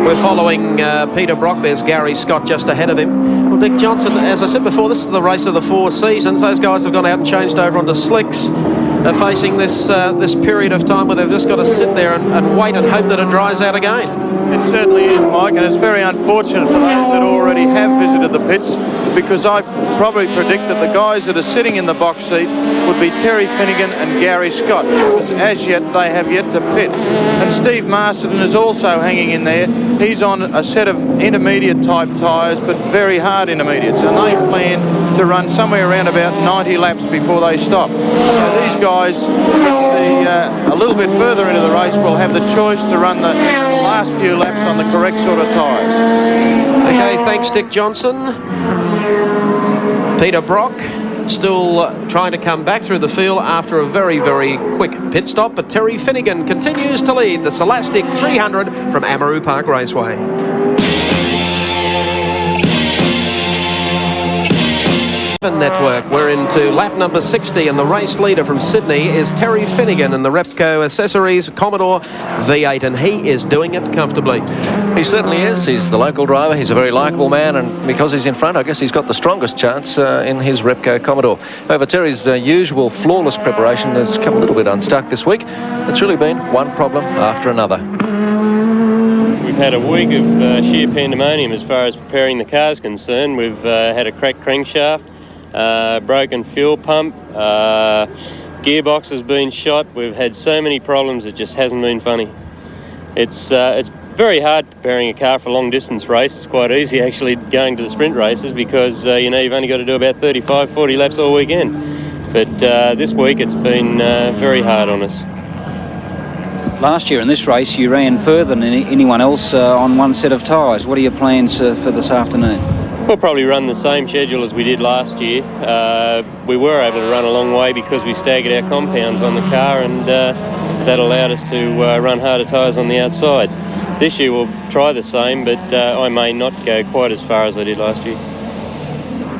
We're following Peter Brock. There's Gary Scott just ahead of him. Well, Dick Johnson, as I said before, this is the race of the 4 seasons. Those guys have gone out and changed over onto slicks. They're facing this period of time where they've just got to sit there and wait and hope that it dries out again. It certainly is, Mike, and it's very unfortunate for those that already have visited the pits, because I probably predict that the guys that are sitting in the box seat would be Terry Finnigan and Gary Scott, because as yet they have yet to pit. And Steve Masterton is also hanging in there. He's on a set of intermediate type tyres, but very hard intermediates, and they plan to run somewhere around about 90 laps before they stop. So these guys, a little bit further into the race, will have the choice to run the last few laps on the correct sort of tyres. Okay, thanks Dick Johnson. Peter Brock still trying to come back through the field after a very, very quick pit stop, but Terry Finnigan continues to lead the Silastic 300 from Amaroo Park Raceway. Network. We're into lap number 60, and the race leader from Sydney is Terry Finnigan in the Repco Accessories Commodore V8, and he is doing it comfortably. He certainly is. He's the local driver. He's a very likeable man, and because he's in front, I guess he's got the strongest chance in his Repco Commodore. However, Terry's usual flawless preparation has come a little bit unstuck this week. It's really been one problem after another. We've had a week of sheer pandemonium as far as preparing the car's concerned. We've had a cracked crankshaft, broken fuel pump, gearbox has been shot. We've had so many problems, it just hasn't been funny. It's very hard preparing a car for a long distance race. It's quite easy actually going to the sprint races, because you know, you've only got to do about 35-40 laps all weekend. But this week it's been very hard on us. Last year in this race you ran further than anyone else on one set of tyres. What are your plans for this afternoon? We'll probably run the same schedule as we did last year. We were able to run a long way because we staggered our compounds on the car, and that allowed us to run harder tyres on the outside. This year we'll try the same, but I may not go quite as far as I did last year.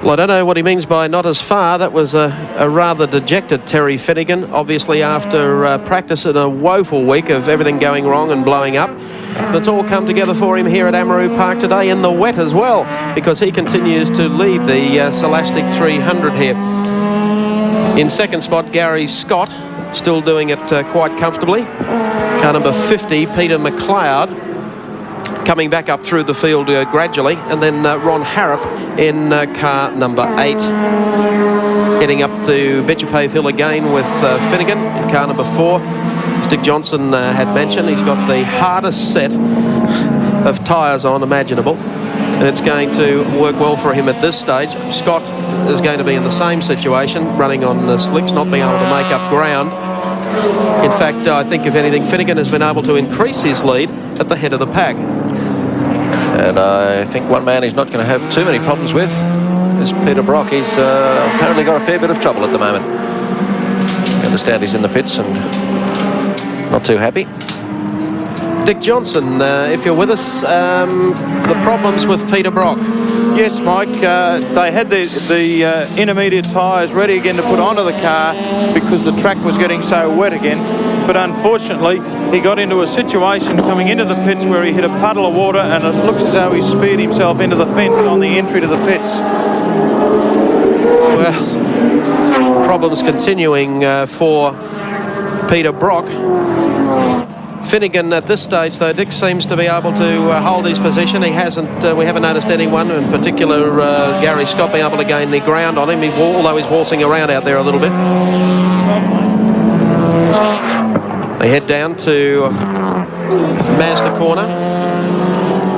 Well, I don't know what he means by not as far. That was a rather dejected Terry Finnigan, obviously after practice in a woeful week of everything going wrong and blowing up. And it's all come together for him here at Amaroo Park today in the wet as well, because he continues to lead the Silastic 300 here. In second spot, Gary Scott, still doing it quite comfortably. Car number 50, Peter McLeod, coming back up through the field gradually, and then Ron Harrop in car number 8. Heading up to Betchapave Hill again with Finnigan in car number 4. As Dick Johnson had mentioned, he's got the hardest set of tyres on imaginable. And it's going to work well for him at this stage. Scott is going to be in the same situation, running on slicks, not being able to make up ground. In fact, I think, if anything, Finnigan has been able to increase his lead at the head of the pack. And I think one man he's not going to have too many problems with is Peter Brock. He's apparently got a fair bit of trouble at the moment. I understand he's in the pits and not too happy. Dick Johnson, if you're with us, the problems with Peter Brock. Yes, Mike, they had the intermediate tyres ready again to put onto the car because the track was getting so wet again. But unfortunately, he got into a situation coming into the pits where he hit a puddle of water, and it looks as though he speared himself into the fence on the entry to the pits. Well, problems continuing for Peter Brock. Finnigan at this stage, though, Dick seems to be able to hold his position. He hasn't. We haven't noticed anyone, in particular Gary Scott, being able to gain the ground on him, although he's waltzing around out there a little bit. They head down to Mazda corner,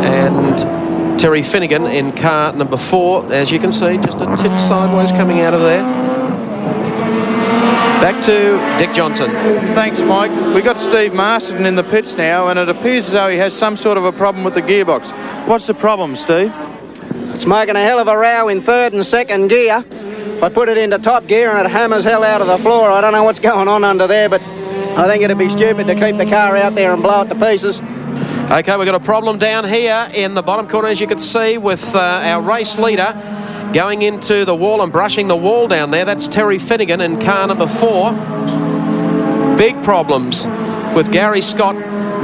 and Terry Finnigan in car number 4, as you can see, just a tip sideways coming out of there. Back to Dick Johnson. Thanks, Mike. We got Steve Marston in the pits now, and it appears as though he has some sort of a problem with the gearbox. What's the problem, Steve? It's making a hell of a row in third and second gear. I put it into top gear and it hammers hell out of the floor. I don't know what's going on under there, but I think it'd be stupid to keep the car out there and blow it to pieces. Okay, we've got a problem down here in the bottom corner, as you can see, with our race leader going into the wall and brushing the wall down there. That's Terry Finnigan in car number 4. Big problems with Gary Scott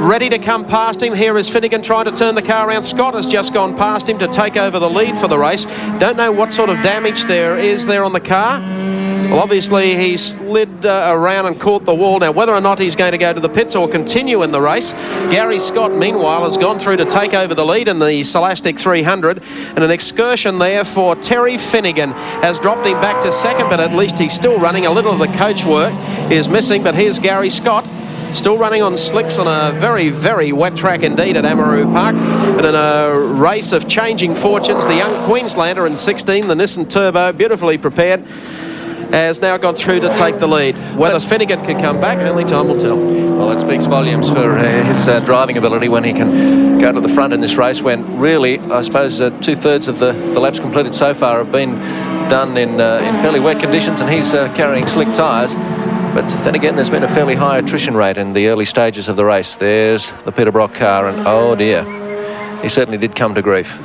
ready to come past him. Here is Finnigan trying to turn the car around. Scott has just gone past him to take over the lead for the race. Don't know what sort of damage there is there on the car. Well, obviously he slid around and caught the wall. Now, whether or not he's going to go to the pits or continue in the race, Gary Scott, meanwhile, has gone through to take over the lead in the Silastic 300. And an excursion there for Terry Finnigan has dropped him back to second, but at least he's still running. A little of the coach work is missing, but here's Gary Scott, still running on slicks on a very, very wet track indeed at Amaroo Park. And in a race of changing fortunes, the young Queenslander in 16, the Nissan Turbo, beautifully prepared, has now gone through to take the lead. Whether Finnigan can come back, only time will tell. Well, that speaks volumes for his driving ability when he can go to the front in this race, when really, I suppose, 2/3 of the laps completed so far have been done in fairly wet conditions, and he's carrying slick tyres. But then again, there's been a fairly high attrition rate in the early stages of the race. There's the Peter Brock car, and oh dear, he certainly did come to grief.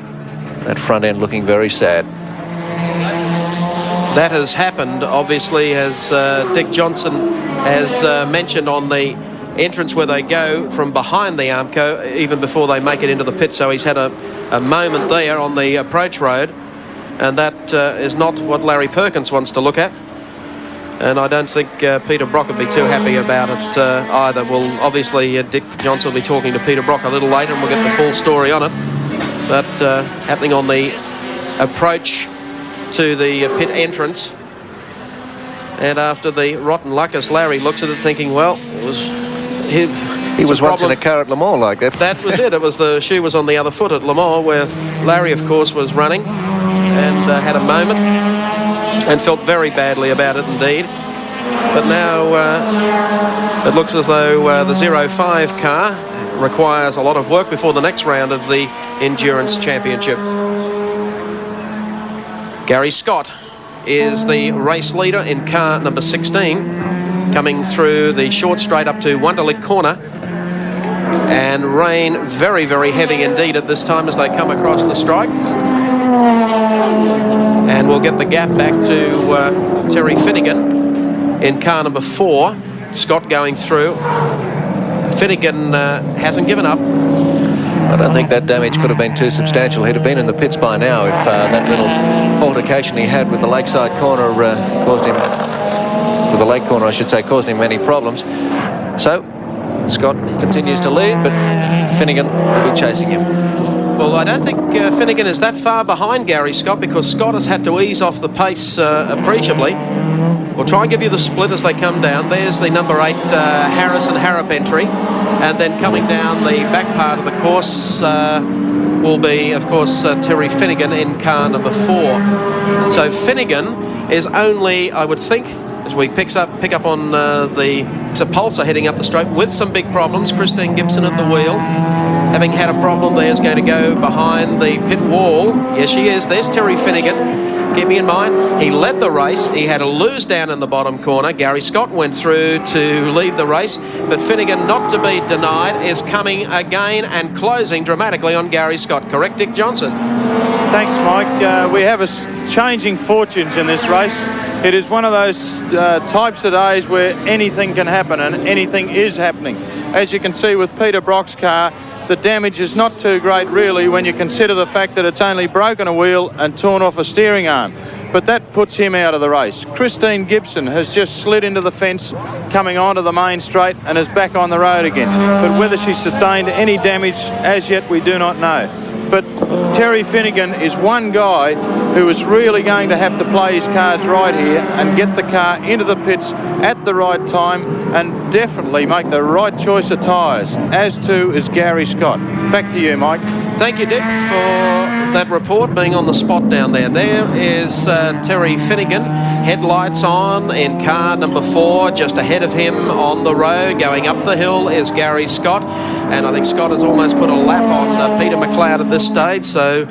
That front end looking very sad. That has happened, obviously, as Dick Johnson has mentioned, on the entrance where they go from behind the Armco, even before they make it into the pit. So he's had a moment there on the approach road, and that is not what Larry Perkins wants to look at. And I don't think Peter Brock would be too happy about it either. Well, obviously, Dick Johnson will be talking to Peter Brock a little later, and we'll get the full story on it. But happening on the approach to the pit entrance, and after the rotten luck, as Larry looks at it thinking, well, it was he was once in a car at Le Mans like that. That was it. It was the shoe was on the other foot at Le Mans, where Larry, of course, was running and had a moment and felt very badly about it indeed. But now it looks as though the 05 car requires a lot of work before the next round of the Endurance Championship. Gary Scott is the race leader in car number 16, coming through the short straight up to Wunderlich corner. And rain very, very heavy indeed at this time as they come across the strike. And we'll get the gap back to Terry Finnigan in car number 4. Scott going through. Finnigan hasn't given up. I don't think that damage could have been too substantial. He'd have been in the pits by now if that little altercation he had with the lakeside corner caused him, with the lake corner I should say, caused him many problems. So Scott continues to lead, but Finnigan will be chasing him. Well, I don't think Finnigan is that far behind Gary Scott, because Scott has had to ease off the pace appreciably. We'll try and give you the split as they come down. There's the number 8 Harris and Harrop entry, and then coming down the back part of the course, will be, of course, Terry Finnigan in car number 4. So Finnigan is only, I would think, as we pick up on the Sepulsa heading up the straight with some big problems. Christine Gibson at the wheel, having had a problem there, is going to go behind the pit wall. Yes, she is. There's Terry Finnigan. Keep in mind, he led the race. He had a lose down in the bottom corner. Gary Scott went through to lead the race, but Finnigan, not to be denied, is coming again and closing dramatically on Gary Scott. Correct, Dick Johnson? Thanks, Mike. We have changing fortunes in this race. It is one of those types of days where anything can happen, and anything is happening. As you can see with Peter Brock's car, the damage is not too great really when you consider the fact that it's only broken a wheel and torn off a steering arm. But that puts him out of the race. Christine Gibson has just slid into the fence coming onto the main straight and is back on the road again. But whether she sustained any damage as yet, we do not know. But Terry Finnigan is one guy who is really going to have to play his cards right here and get the car into the pits at the right time and definitely make the right choice of tyres, as too is Gary Scott. Back to you, Mike. Thank you, Dick, for that report, being on the spot down there. There is Terry Finnigan, headlights on in car number 4. Just ahead of him on the road, going up the hill, is Gary Scott. And I think Scott has almost put a lap on Peter McLeod at this stage, so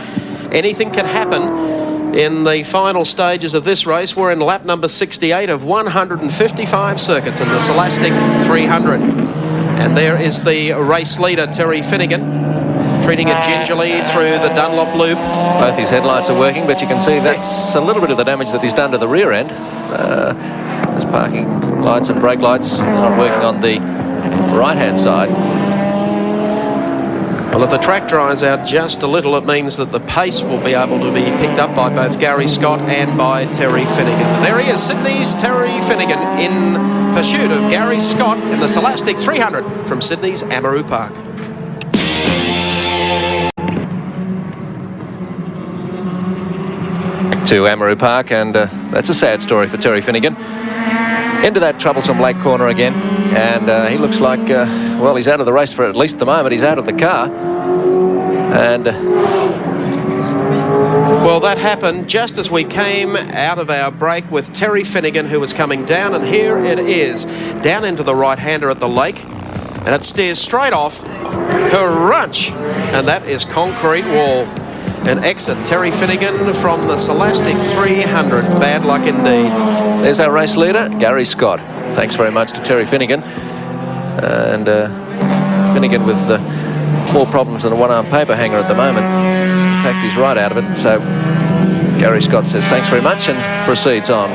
anything can happen in the final stages of this race. We're in lap number 68 of 155 circuits in the Silastic 300. And there is the race leader, Terry Finnigan, treating it gingerly through the Dunlop loop. Both his headlights are working, but you can see that's a little bit of the damage that he's done to the rear end. His parking lights and brake lights not working on the right-hand side. Well, if the track dries out just a little, it means that the pace will be able to be picked up by both Gary Scott and by Terry Finnigan. There he is, Sydney's Terry Finnigan in pursuit of Gary Scott in the Silastic 300 from Sydney's Amaroo Park. To Amaroo Park, and that's a sad story for Terry Finnigan. Into that troublesome lake corner again, and he looks like, well, he's out of the race for at least the moment. He's out of the car, and well, that happened just as we came out of our break with Terry Finnigan, who was coming down, and here it is, down into the right-hander at the lake, and it steers straight off, crunch, and that is concrete wall. An exit, Terry Finnigan from the Silastic 300. Bad luck indeed. There's our race leader, Gary Scott. Thanks very much to Terry Finnigan. And Finnigan with more problems than a one-arm paper hanger at the moment. In fact, he's right out of it. So Gary Scott says thanks very much and proceeds on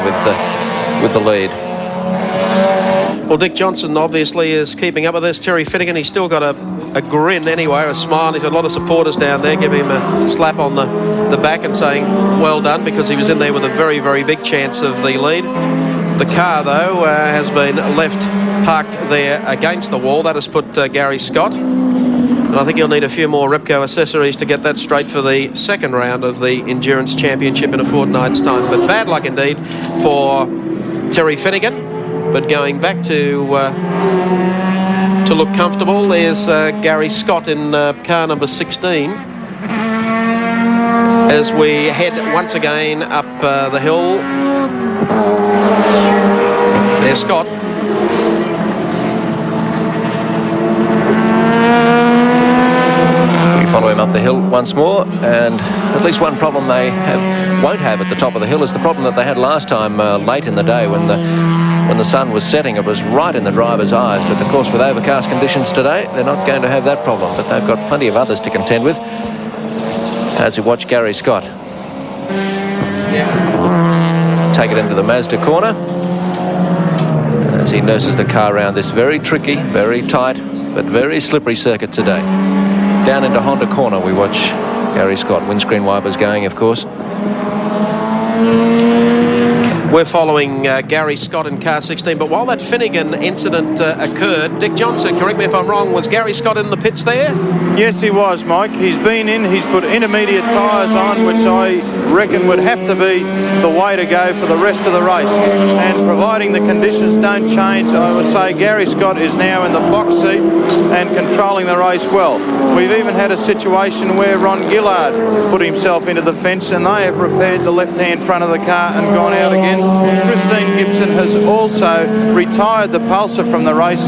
with the lead. Well, Dick Johnson obviously is keeping up with this. Terry Finnigan, he's still got a grin anyway, a smile. He's got a lot of supporters down there giving him a slap on the back and saying well done, because he was in there with a very, very big chance of the lead. The car, though, has been left parked there against the wall. That has put Gary Scott. And I think he'll need a few more Repco accessories to get that straight for the second round of the Endurance Championship in a fortnight's time. But bad luck indeed for Terry Finnigan. But going back to look comfortable, there's Gary Scott in car number 16. As we head once again up the hill. There's Scott. We follow him up the hill once more, and at least one problem they won't have at the top of the hill is the problem that they had last time late in the day when the sun was setting. It was right in the driver's eyes, but of course with overcast conditions today they're not going to have that problem, but they've got plenty of others to contend with as we watch Gary Scott take it into the Mazda corner as he nurses the car around this very tricky, very tight but very slippery circuit today. Down into Honda corner we watch Gary Scott, windscreen wipers going of course. We're following Gary Scott in car 16, but while that Finnigan incident occurred, Dick Johnson, correct me if I'm wrong, was Gary Scott in the pits there? Yes, he was, Mike. He's been in, he's put intermediate tyres on, which I reckon would have to be the way to go for the rest of the race. And providing the conditions don't change, I would say Gary Scott is now in the box seat and controlling the race well. We've even had a situation where Ron Gillard put himself into the fence, and they have repaired the left-hand front of the car and gone out again. Christine Gibson has also retired the Pulsar from the race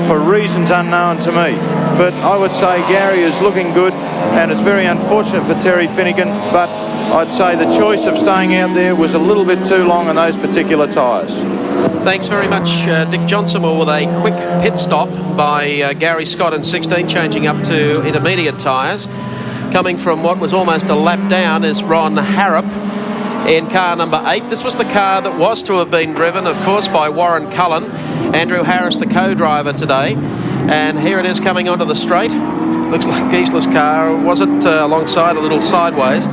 for reasons unknown to me. But I would say Gary is looking good, and it's very unfortunate for Terry Finnigan, but I'd say the choice of staying out there was a little bit too long on those particular tyres. Thanks very much, Dick Johnson, with a quick pit stop by Gary Scott in 16, changing up to intermediate tyres. Coming from what was almost a lap down is Ron Harrop in car number 8. This was the car that was to have been driven, of course, by Warren Cullen. Andrew Harris, the co-driver today. And here it is coming onto the straight. Looks like Giesler's car, was it alongside, a little sideways.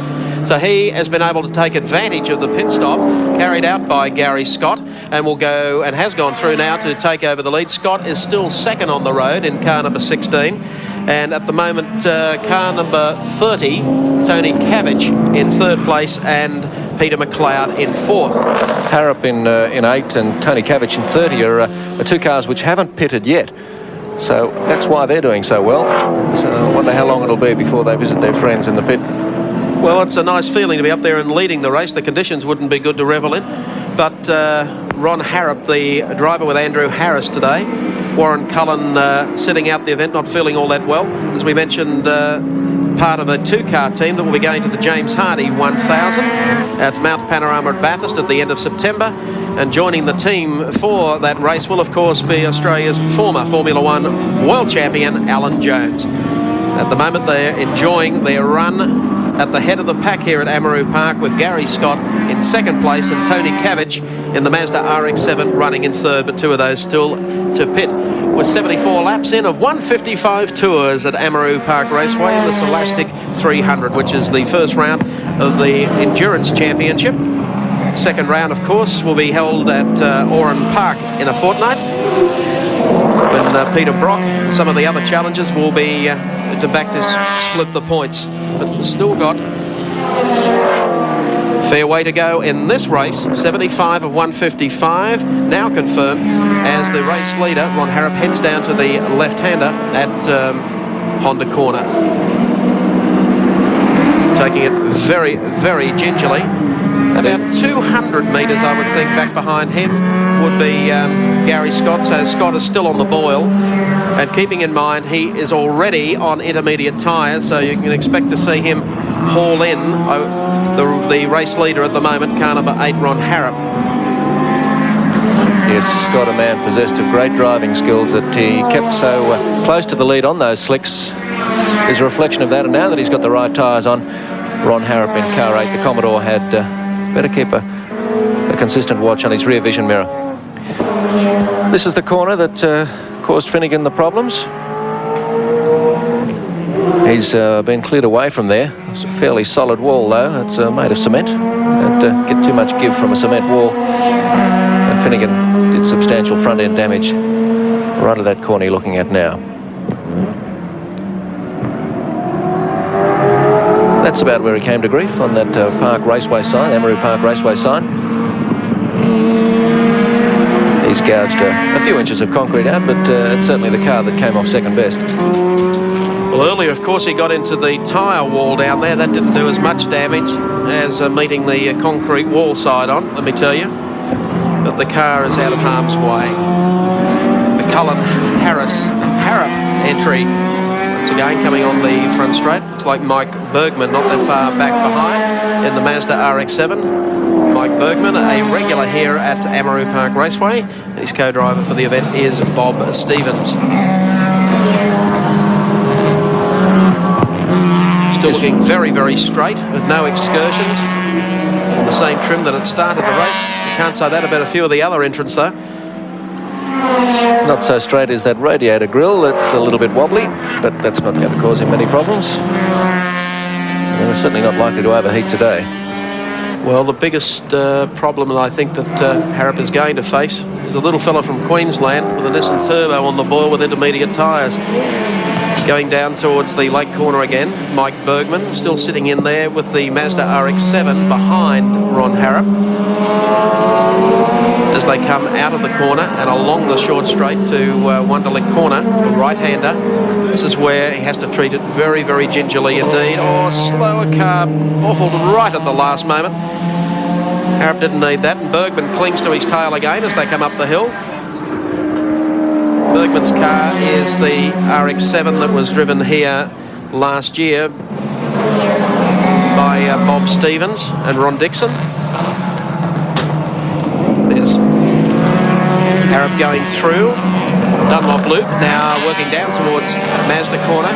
So he has been able to take advantage of the pit stop carried out by Gary Scott, and will go and has gone through now to take over the lead. Scott is still second on the road in car number 16. And at the moment, car number 30, Tony Cabbage in third place, and Peter McLeod in fourth. Harrop in 8 and Tony Cabbage in 30 are two cars which haven't pitted yet. So that's why they're doing so well. So I wonder how long it'll be before they visit their friends in the pit. Well, it's a nice feeling to be up there and leading the race. The conditions wouldn't be good to revel in. But Ron Harrop, the driver with Andrew Harris today. Warren Cullen sitting out the event, not feeling all that well. As we mentioned, part of a two-car team that will be going to the James Hardy 1000 at Mount Panorama at Bathurst at the end of September. And joining the team for that race will, of course, be Australia's former Formula One world champion, Alan Jones. At the moment, they're enjoying their run at the head of the pack here at Amaroo Park, with Gary Scott in second place and Tony Cabbage in the Mazda RX-7 running in third, but two of those still to pit. With 74 laps in of 155 tours at Amaroo Park Raceway in the Silastic 300, which is the first round of the Endurance Championship. Second round, of course, will be held at Oran Park in a fortnight, when Peter Brock and some of the other challengers will be to back to split the points. But we've still got fair way to go in this race. 75 of 155 now confirmed as the race leader. Ron Harrop heads down to the left-hander at Honda Corner, taking it very, very gingerly. About 200 metres, I would think, back behind him would be Gary Scott. So Scott is still on the boil. And keeping in mind, he is already on intermediate tyres, so you can expect to see him haul in the race leader at the moment, car number 8, Ron Harrop. Yes, Scott, a man possessed of great driving skills that he kept so close to the lead on those slicks. There's a reflection of that, and now that he's got the right tyres on, Ron Harrop in car 8, the Commodore, had better keep a consistent watch on his rear vision mirror. This is the corner that caused Finnigan the problems. He's been cleared away from there. It's a fairly solid wall, though. It's made of cement. Don't get too much give from a cement wall. And Finnigan did substantial front-end damage right at that corner you're looking at now. That's about where he came to grief, on that Park Raceway sign, Amaroo Park Raceway sign. He's gouged a few inches of concrete out, but it's certainly the car that came off second best. Well, earlier, of course, he got into the tyre wall down there. That didn't do as much damage as meeting the concrete wall side on, let me tell you. But the car is out of harm's way. The Cullen-Harris-Harrop entry. Once again, coming on the front straight. Looks like Mike Burgmann not that far back behind in the Mazda RX-7. Mike Burgmann, a regular here at Amaroo Park Raceway. His co-driver for the event is Bob Stevens. Still looking very, very straight with no excursions. On the same trim that it started the race. You can't say that about a few of the other entrants, though. Not so straight as that radiator grille. It's a little bit wobbly, but that's not going to cause him many problems. And they're certainly not likely to overheat today. Well, the biggest problem that I think that Harrop is going to face is a little fella from Queensland with a Nissan Turbo on the boil with intermediate tyres. Going down towards the lake corner again, Mike Burgmann still sitting in there with the Mazda RX-7 behind Ron Harrop. As they come out of the corner and along the short straight to Wonderlick corner, the right-hander. This is where he has to treat it very, very gingerly indeed. Oh, slower car, awful right at the last moment. Harrop didn't need that, and Burgmann clings to his tail again as they come up the hill. Burgmann's car is the RX-7 that was driven here last year by Bob Stevens and Ron Dixon. There's Harrop going through Dunlop Loop, now working down towards Mazda corner.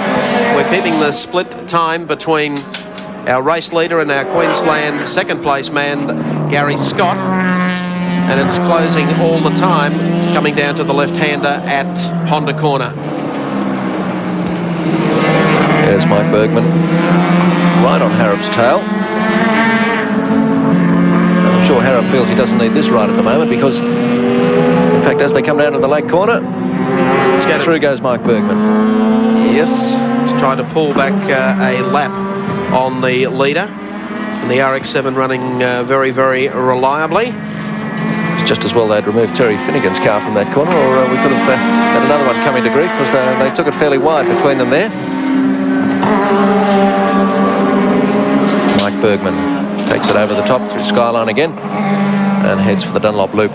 We're keeping the split time between our race leader and our Queensland second place man, Gary Scott. And it's closing all the time, coming down to the left-hander at Honda corner. There's Mike Burgmann, right on Harrop's tail. I'm sure Harrop feels he doesn't need this right at the moment because, in fact, as they come down to the lake corner, through goes Mike Burgmann. Yes, he's trying to pull back a lap on the leader. And the RX-7 running very, very reliably. Just as well they'd removed Terry Finnigan's car from that corner, or we could have had another one coming to grief because they took it fairly wide between them there. Mike Burgmann takes it over the top through Skyline again and heads for the Dunlop Loop.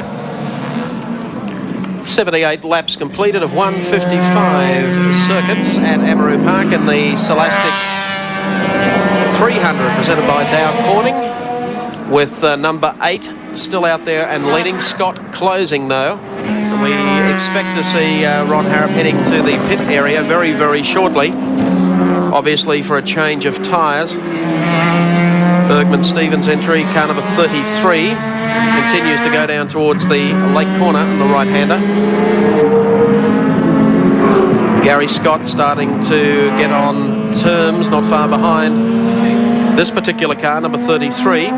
78 laps completed of 155 circuits at Amaroo Park in the Silastic 300 presented by Dow Corning, with number 8 still out there and leading. Scott closing though. We expect to see Ron Harrop heading to the pit area very, very shortly, obviously for a change of tyres. Burgmann Stevens entry, car number 33, continues to go down towards the lake corner and the right-hander. Gary Scott starting to get on terms, not far behind this particular car, number 33.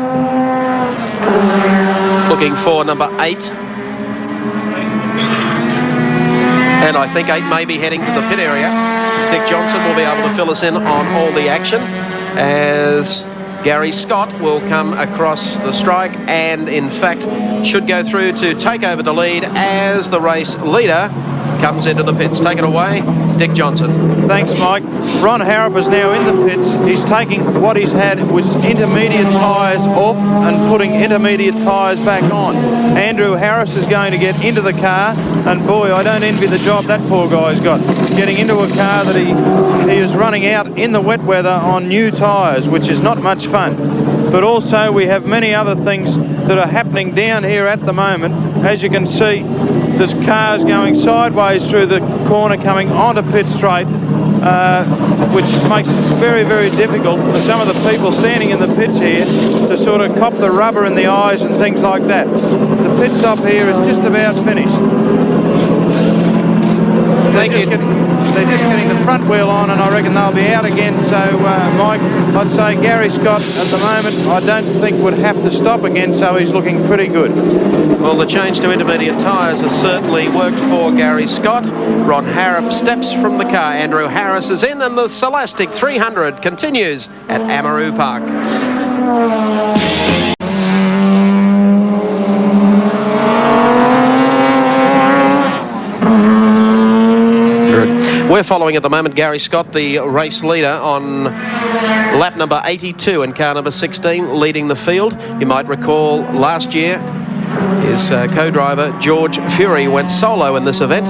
Looking for number 8. And I think 8 may be heading to the pit area. Dick Johnson will be able to fill us in on all the action as Gary Scott will come across the strike and in fact should go through to take over the lead as the race leader comes into the pits. Take it away, Dick Johnson. Thanks, Mike. Ron Harrop is now in the pits. He's taking what he's had with intermediate tyres off and putting intermediate tyres back on. Andrew Harris is going to get into the car, and boy, I don't envy the job that poor guy's got. Getting into a car that he is running out in the wet weather on new tyres, which is not much fun. But also we have many other things that are happening down here at the moment. As you can see, there's cars going sideways through the corner coming onto pit straight, which makes it very, very difficult for some of the people standing in the pits here to sort of cop the rubber in the eyes and things like that. The pit stop here is just about finished. Thank you. They're just getting the front wheel on, and I reckon they'll be out again. So, Mike, I'd say Gary Scott at the moment I don't think would have to stop again, so he's looking pretty good. Well, the change to intermediate tyres has certainly worked for Gary Scott. Ron Harrop steps from the car. Andrew Harris is in, and the Silastic 300 continues at Amaroo Park. We're following at the moment Gary Scott, the race leader, on lap number 82 and car number 16, leading the field. You might recall last year his co-driver George Fury went solo in this event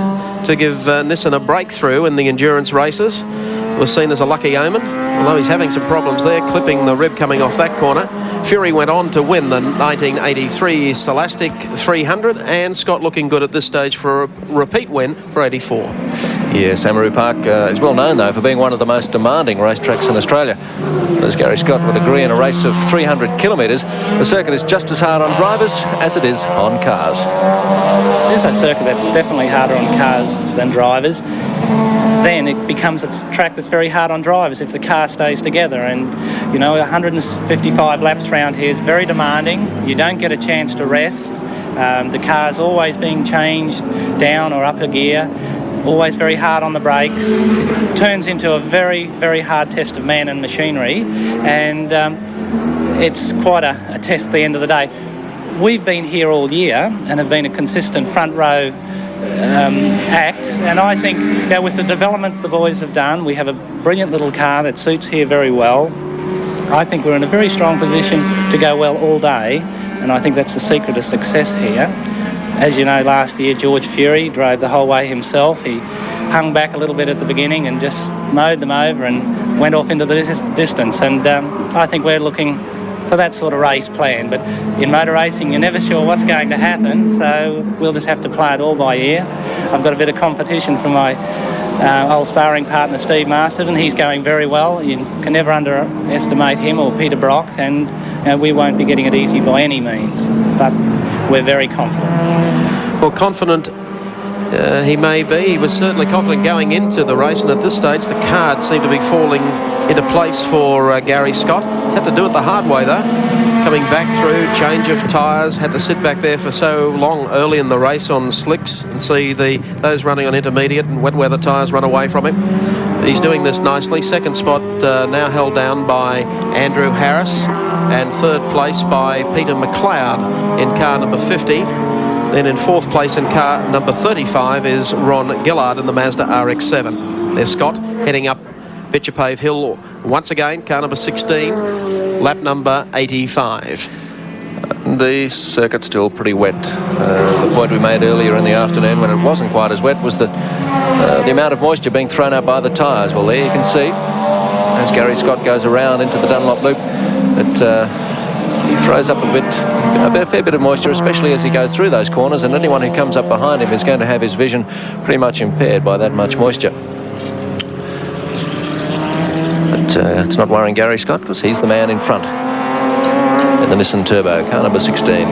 to give Nissan a breakthrough in the endurance races. It was seen as a lucky omen, although he's having some problems there, clipping the rib coming off that corner. Fury went on to win the 1983 Silastic 300, and Scott looking good at this stage for a repeat win for 84. Yes, Amaroo Park is well known, though, for being one of the most demanding racetracks in Australia. As Gary Scott would agree, in a race of 300 kilometres, the circuit is just as hard on drivers as it is on cars. It is a circuit that's definitely harder on cars than drivers. Then it becomes a track that's very hard on drivers if the car stays together. And, you know, 155 laps round here is very demanding. You don't get a chance to rest. The car's always being changed down or up a gear. always very hard on the brakes. Turns into a very, very hard test of man and machinery, and it's quite a test at the end of the day. We've been here all year and have been a consistent front row act, and I think with the development the boys have done, we have a brilliant little car that suits here very well. I think we're in a very strong position to go well all day, and I think that's the secret of success here. As you know, last year George Fury drove the whole way himself. He hung back a little bit at the beginning and just mowed them over and went off into the distance, and I think we're looking for that sort of race plan. But in motor racing, you're never sure what's going to happen, so we'll just have to play it all by ear. I've got a bit of competition from my old sparring partner Steve Masterton. He's going very well. You can never underestimate him or Peter Brock, and we won't be getting it easy by any means, but we're very confident. Well, confident he may be. He was certainly confident going into the race, and at this stage the cards seem to be falling into place for Gary Scott. He's had to do it the hard way though, coming back through, change of tyres, had to sit back there for so long early in the race on slicks and see those running on intermediate and wet weather tyres run away from him. He's doing this nicely. Second spot now held down by Andrew Harris, and third place by Peter McLeod in car number 50. Then in fourth place in car number 35 is Ron Gillard in the Mazda RX-7. There's Scott heading up Bitchapave Hill once again, car number 16, lap number 85. The circuit's still pretty wet. The point we made earlier in the afternoon when it wasn't quite as wet was that the amount of moisture being thrown out by the tyres. Well, there you can see, as Gary Scott goes around into the Dunlop loop, that he throws up a fair bit of moisture, especially as he goes through those corners, and anyone who comes up behind him is going to have his vision pretty much impaired by that much moisture. But it's not worrying Gary Scott, because he's the man in front in the Nissan Turbo, car number 16.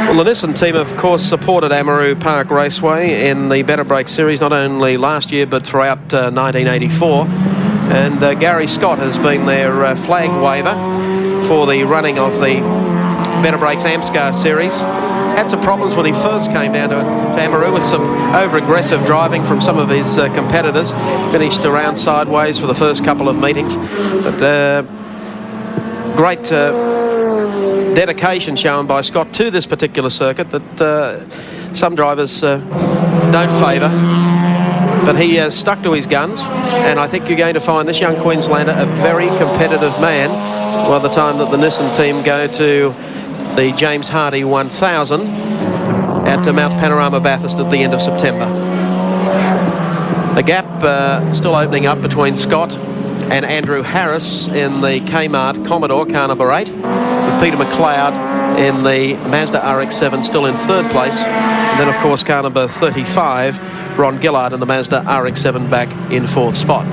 Well, the Nissan team, of course, supported Amaroo Park Raceway in the Better Break Series, not only last year but throughout 1984. And Gary Scott has been their flag waver for the running of the Better Breaks Amscar Series. Had some problems when he first came down to Amaroo with some over-aggressive driving from some of his competitors. Finished around sideways for the first couple of meetings. But great dedication shown by Scott to this particular circuit that some drivers don't favour. But he has stuck to his guns, and I think you're going to find this young Queenslander a very competitive man by the time that the Nissan team go to the James Hardy 1000 at Mount Panorama Bathurst at the end of September. The gap still opening up between Scott and Andrew Harris in the Kmart Commodore, car number 8, with Peter McLeod in the Mazda RX-7 still in third place, and then of course car number 35, Ron Gillard in the Mazda RX-7 back in fourth spot.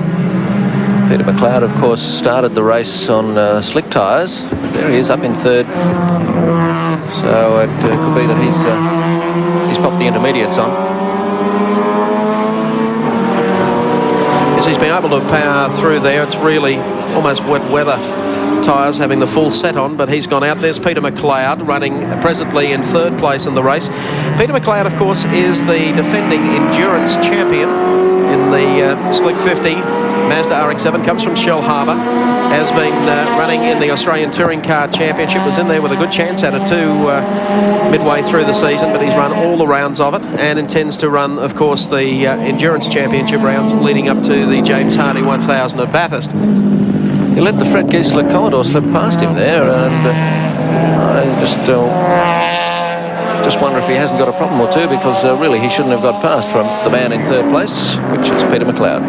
Peter McLeod, of course, started the race on slick tyres. There he is up in third. So it could be that he's popped the intermediates on. Yes, he's been able to power through there. It's really almost wet weather tyres having the full set on, but he's gone out. There's Peter McLeod running presently in third place in the race. Peter McLeod, of course, is the defending endurance champion in the Slick 50 Mazda RX-7, comes from Shell Harbour, has been running in the Australian Touring Car Championship, was in there with a good chance at it too midway through the season, but he's run all the rounds of it and intends to run, of course, the endurance championship rounds leading up to the James Hardy 1000 at Bathurst. He let the Fred Giesler Commodore slip past him there, and I just wonder if he hasn't got a problem or two, because really he shouldn't have got past from the man in third place, which is Peter McLeod.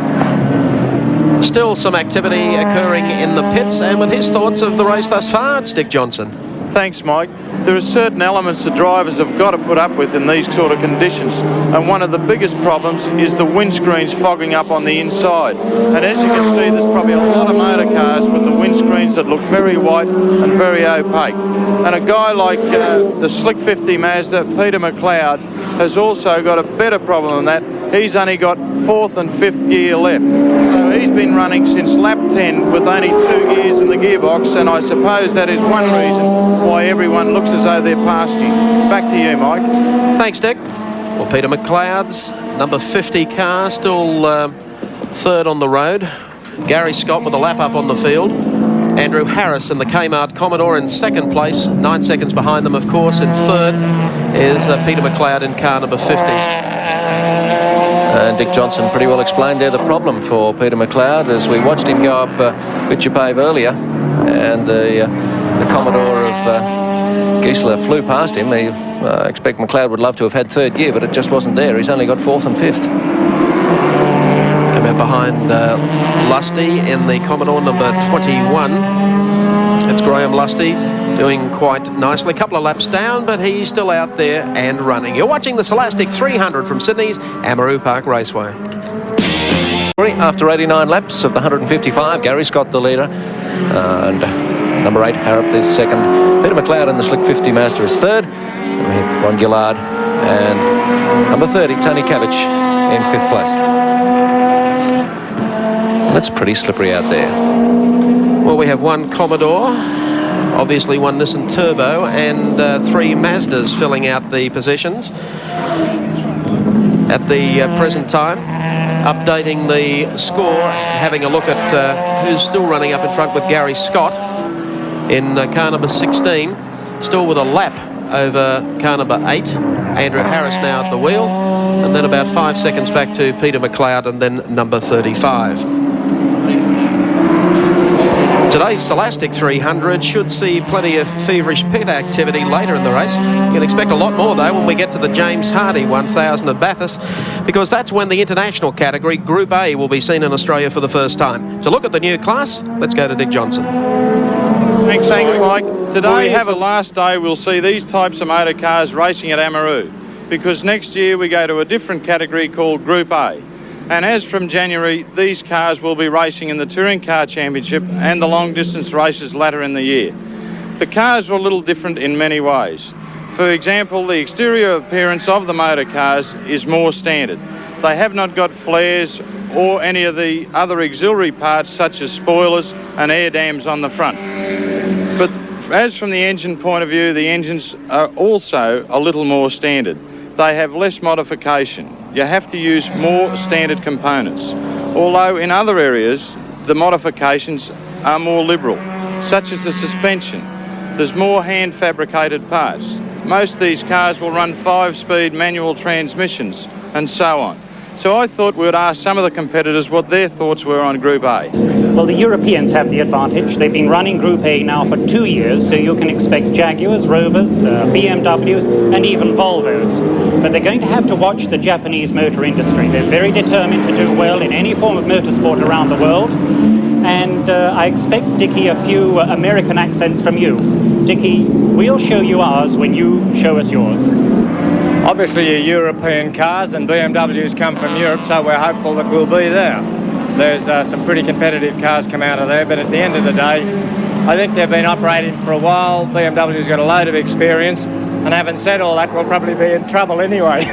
Still some activity occurring in the pits, and with his thoughts of the race thus far, it's Dick Johnson. Thanks, Mike. There are certain elements the drivers have got to put up with in these sort of conditions, and one of the biggest problems is the windscreens fogging up on the inside. And as you can see, there's probably a lot of motor cars with the windscreens that look very white and very opaque. And a guy like the Slick 50 Mazda, Peter McLeod, has also got a better problem than that. He's only got fourth and fifth gear left. So he's been running since lap 10 with only 2 gears in the gearbox, and I suppose that is one reason why everyone looks as though they're past him. Back to you, Mike. Thanks, Dick. Well, Peter McLeod's number 50 car still third on the road. Gary Scott with a lap up on the field. Andrew Harris in the Kmart Commodore in second place, 9 seconds behind them, of course. In third is Peter McLeod in car number 50. And Dick Johnson pretty well explained there the problem for Peter McLeod as we watched him go up Bitchapave earlier, and the Commodore of Giesler flew past him. I expect McLeod would love to have had third gear, but it just wasn't there. He's only got fourth and fifth. Come out behind Lusty in the Commodore number 21. It's Graham Lusty doing quite nicely. A couple of laps down, but he's still out there and running. You're watching the Silastic 300 from Sydney's Amaroo Park Raceway. After 89 laps of the 155, Gary Scott the leader, and number 8 Harrop is second. Peter McLeod in the Slick 50 Master is third. And we have Ron Gillard and number 30 Tony Cabbage in fifth place. That's pretty slippery out there. Well, we have one Commodore, obviously one Nissan Turbo, and 3 Mazdas filling out the positions at the present time. Updating the score, having a look at who's still running up in front with Gary Scott in car number 16, still with a lap over car number 8. Andrew Harris now at the wheel, and then about 5 seconds back to Peter McLeod, and then number 35. Today's Silastic 300 should see plenty of feverish pit activity later in the race. You can expect a lot more, though, when we get to the James Hardy 1000 at Bathurst, because that's when the international category, Group A, will be seen in Australia for the first time. To look at the new class, let's go to Dick Johnson. Thanks, Mike. Today is the last day we'll see these types of motor cars racing at Amaroo, because next year we go to a different category called Group A. And as from January, these cars will be racing in the Touring Car Championship and the long distance races later in the year. The cars are a little different in many ways. For example, the exterior appearance of the motor cars is more standard. They have not got flares or any of the other auxiliary parts such as spoilers and air dams on the front. But as from the engine point of view, the engines are also a little more standard. They have less modification. You have to use more standard components. Although in other areas, the modifications are more liberal, such as the suspension. There's more hand-fabricated parts. Most of these cars will run 5-speed manual transmissions and so on. So I thought we would ask some of the competitors what their thoughts were on Group A. Well, the Europeans have the advantage. They've been running Group A now for 2 years, so you can expect Jaguars, Rovers, BMWs, and even Volvos. But they're going to have to watch the Japanese motor industry. They're very determined to do well in any form of motorsport around the world. And I expect, Dickie, a few American accents from you. Dickie, we'll show you ours when you show us yours. Obviously, your European cars and BMWs come from Europe, so we're hopeful that we'll be there. There's some pretty competitive cars come out of there, but at the end of the day, I think they've been operating for a while. BMW's got a load of experience, and having said all that, we'll probably be in trouble anyway.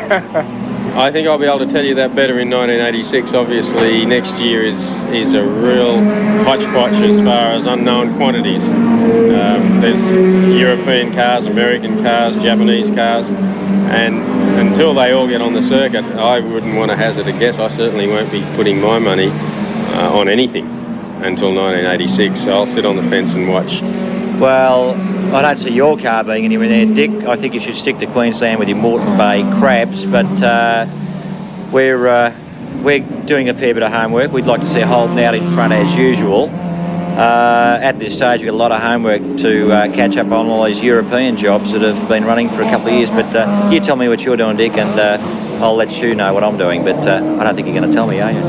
I think I'll be able to tell you that better in 1986. Obviously, next year is a real hodgepodge as far as unknown quantities. There's European cars, American cars, Japanese cars, and until they all get on the circuit, I wouldn't want to hazard a guess. I certainly won't be putting my money on anything until 1986. So I'll sit on the fence and watch. Well, I don't see your car being anywhere there, Dick. I think you should stick to Queensland with your Moreton Bay Crabs, but we're doing a fair bit of homework. We'd like to see Holden out in front as usual. At this stage, we've got a lot of homework to catch up on all these European jobs that have been running for a couple of years. But you tell me what you're doing, Dick, and I'll let you know what I'm doing. But I don't think you're going to tell me, are you?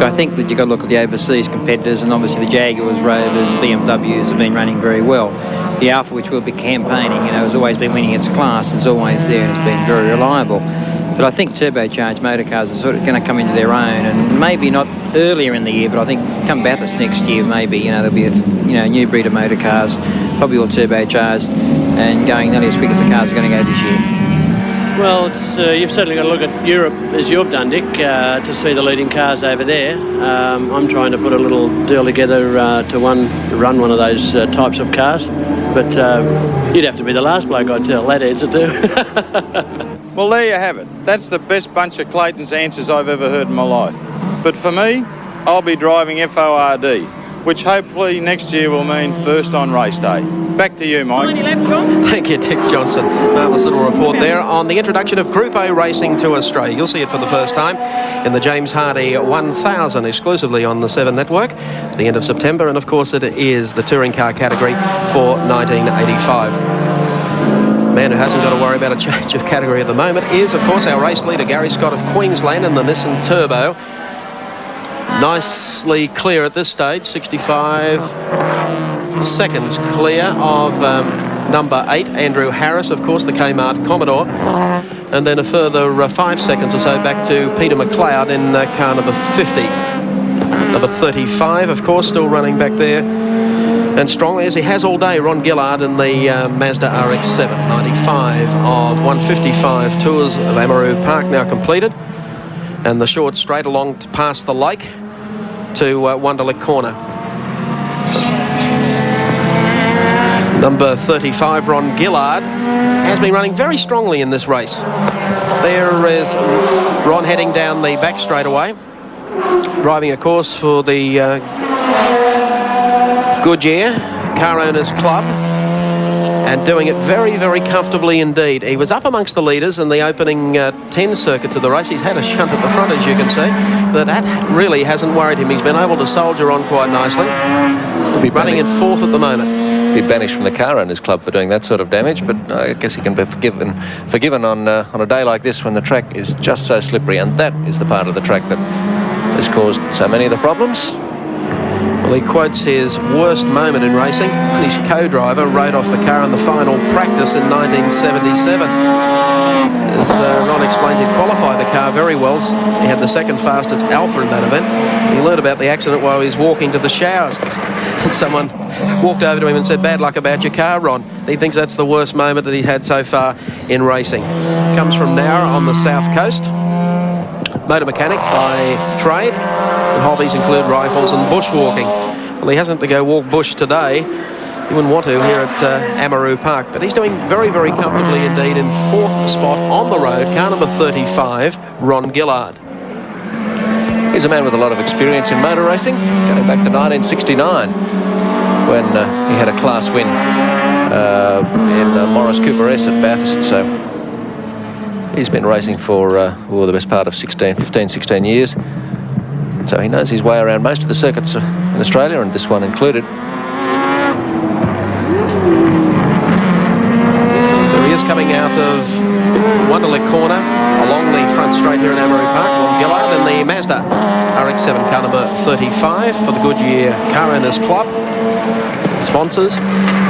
I think that you've got to look at the overseas competitors, and obviously the Jaguars, Rovers, BMWs have been running very well. The Alpha, which will be campaigning, has always been winning its class, is always there and has been very reliable. But I think turbocharged motor cars are sort of going to come into their own, and maybe not earlier in the year, but I think come Bathurst next year, maybe, there'll be a new breed of motor cars, probably all turbocharged, and going nearly as quick as the cars are going to go this year. Well, you've certainly got to look at Europe, as you've done, Dick, to see the leading cars over there. I'm trying to put a little deal together to run one of those types of cars, but you'd have to be the last bloke I'd tell that answer to. Well, there you have it. That's the best bunch of Clayton's answers I've ever heard in my life. But for me, I'll be driving FORD, which hopefully next year will mean first on race day. Back to you, Mike. Thank you, Dick Johnson. Marvellous little report there on the introduction of Group A racing to Australia. You'll see it for the first time in the James Hardy 1000 exclusively on the 7 network at the end of September. And of course it is the touring car category for 1985. Man who hasn't got to worry about a change of category at the moment is, of course, our race leader, Gary Scott of Queensland in the Nissan Turbo. Nicely clear at this stage, 65 seconds clear of number 8, Andrew Harris, of course, the Kmart Commodore. And then a further 5 seconds or so back to Peter McLeod in car number 50. Number 35, of course, still running back there. And strongly as he has all day, Ron Gillard in the Mazda RX-7. 95 of 155 tours of Amaroo Park now completed. And the short straight along past the lake to Wonderlick Corner. Number 35, Ron Gillard, has been running very strongly in this race. There is Ron heading down the back straightaway, driving a course for the Goodyear Car Owners Club, and doing it very, very comfortably indeed. He was up amongst the leaders in the opening 10 circuits of the race. He's had a shunt at the front, as you can see, but that really hasn't worried him. He's been able to soldier on quite nicely. He'll be running in 4th at the moment. Be banished from the Car Owners Club for doing that sort of damage, but I guess he can be forgiven on a day like this when the track is just so slippery, and that is the part of the track that has caused so many of the problems. Well, he quotes his worst moment in racing. His co-driver rode off the car in the final practice in 1977. As Ron explained, he'd qualified the car very well. He had the second fastest Alpha in that event. He learned about the accident while he was walking to the showers. And someone walked over to him and said, "Bad luck about your car, Ron." He thinks that's the worst moment that he's had so far in racing. Comes from Nowra on the south coast. Motor mechanic by trade. And hobbies include rifles and bushwalking. Well, he hasn't to go walk bush today. He wouldn't want to here at Amaroo Park, but he's doing very, very comfortably indeed in 4th spot on the road, car number 35, Ron Gillard. He's a man with a lot of experience in motor racing, going back to 1969, when he had a class win in Morris Cooper S at Bathurst. So he's been racing for the best part of 15, 16 years. So he knows his way around most of the circuits in Australia, and this one included. There he is coming out of Wonderlick Corner along the front straight here in Amaroo Park. Ron Gillard in the Mazda RX-7 car number 35 for the Goodyear Car Owners Club. Sponsors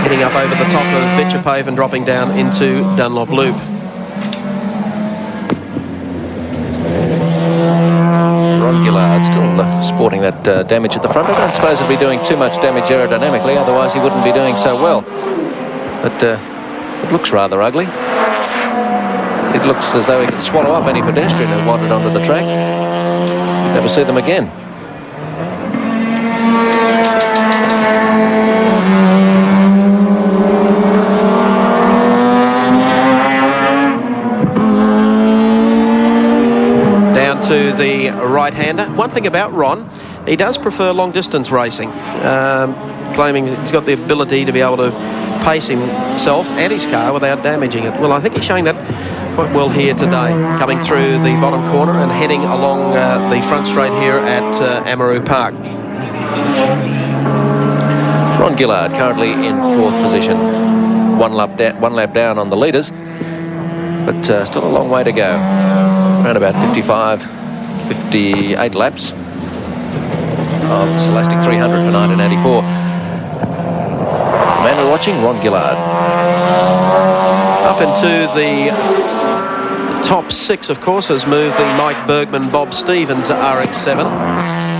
heading up over the top of Bitcher Pave and dropping down into Dunlop Loop. Ron Gillard still sporting that damage at the front. I don't suppose he'll be doing too much damage aerodynamically, otherwise he wouldn't be doing so well. But it looks rather ugly. It looks as though he could swallow up any pedestrian who wandered onto the track. Never see them again. To the right-hander. One thing about Ron, he does prefer long-distance racing, claiming he's got the ability to be able to pace himself and his car without damaging it. Well, I think he's showing that quite well here today, coming through the bottom corner and heading along the front straight here at Amaroo Park. Ron Gillard currently in 4th position, one lap down on the leaders, but still a long way to go. Around about 58 laps of the Silastic 300 for 1984. The man we're watching, Ron Gillard. Up into the top 6, of course, has moved the Mike Burgmann, Bob Stevens RX-7.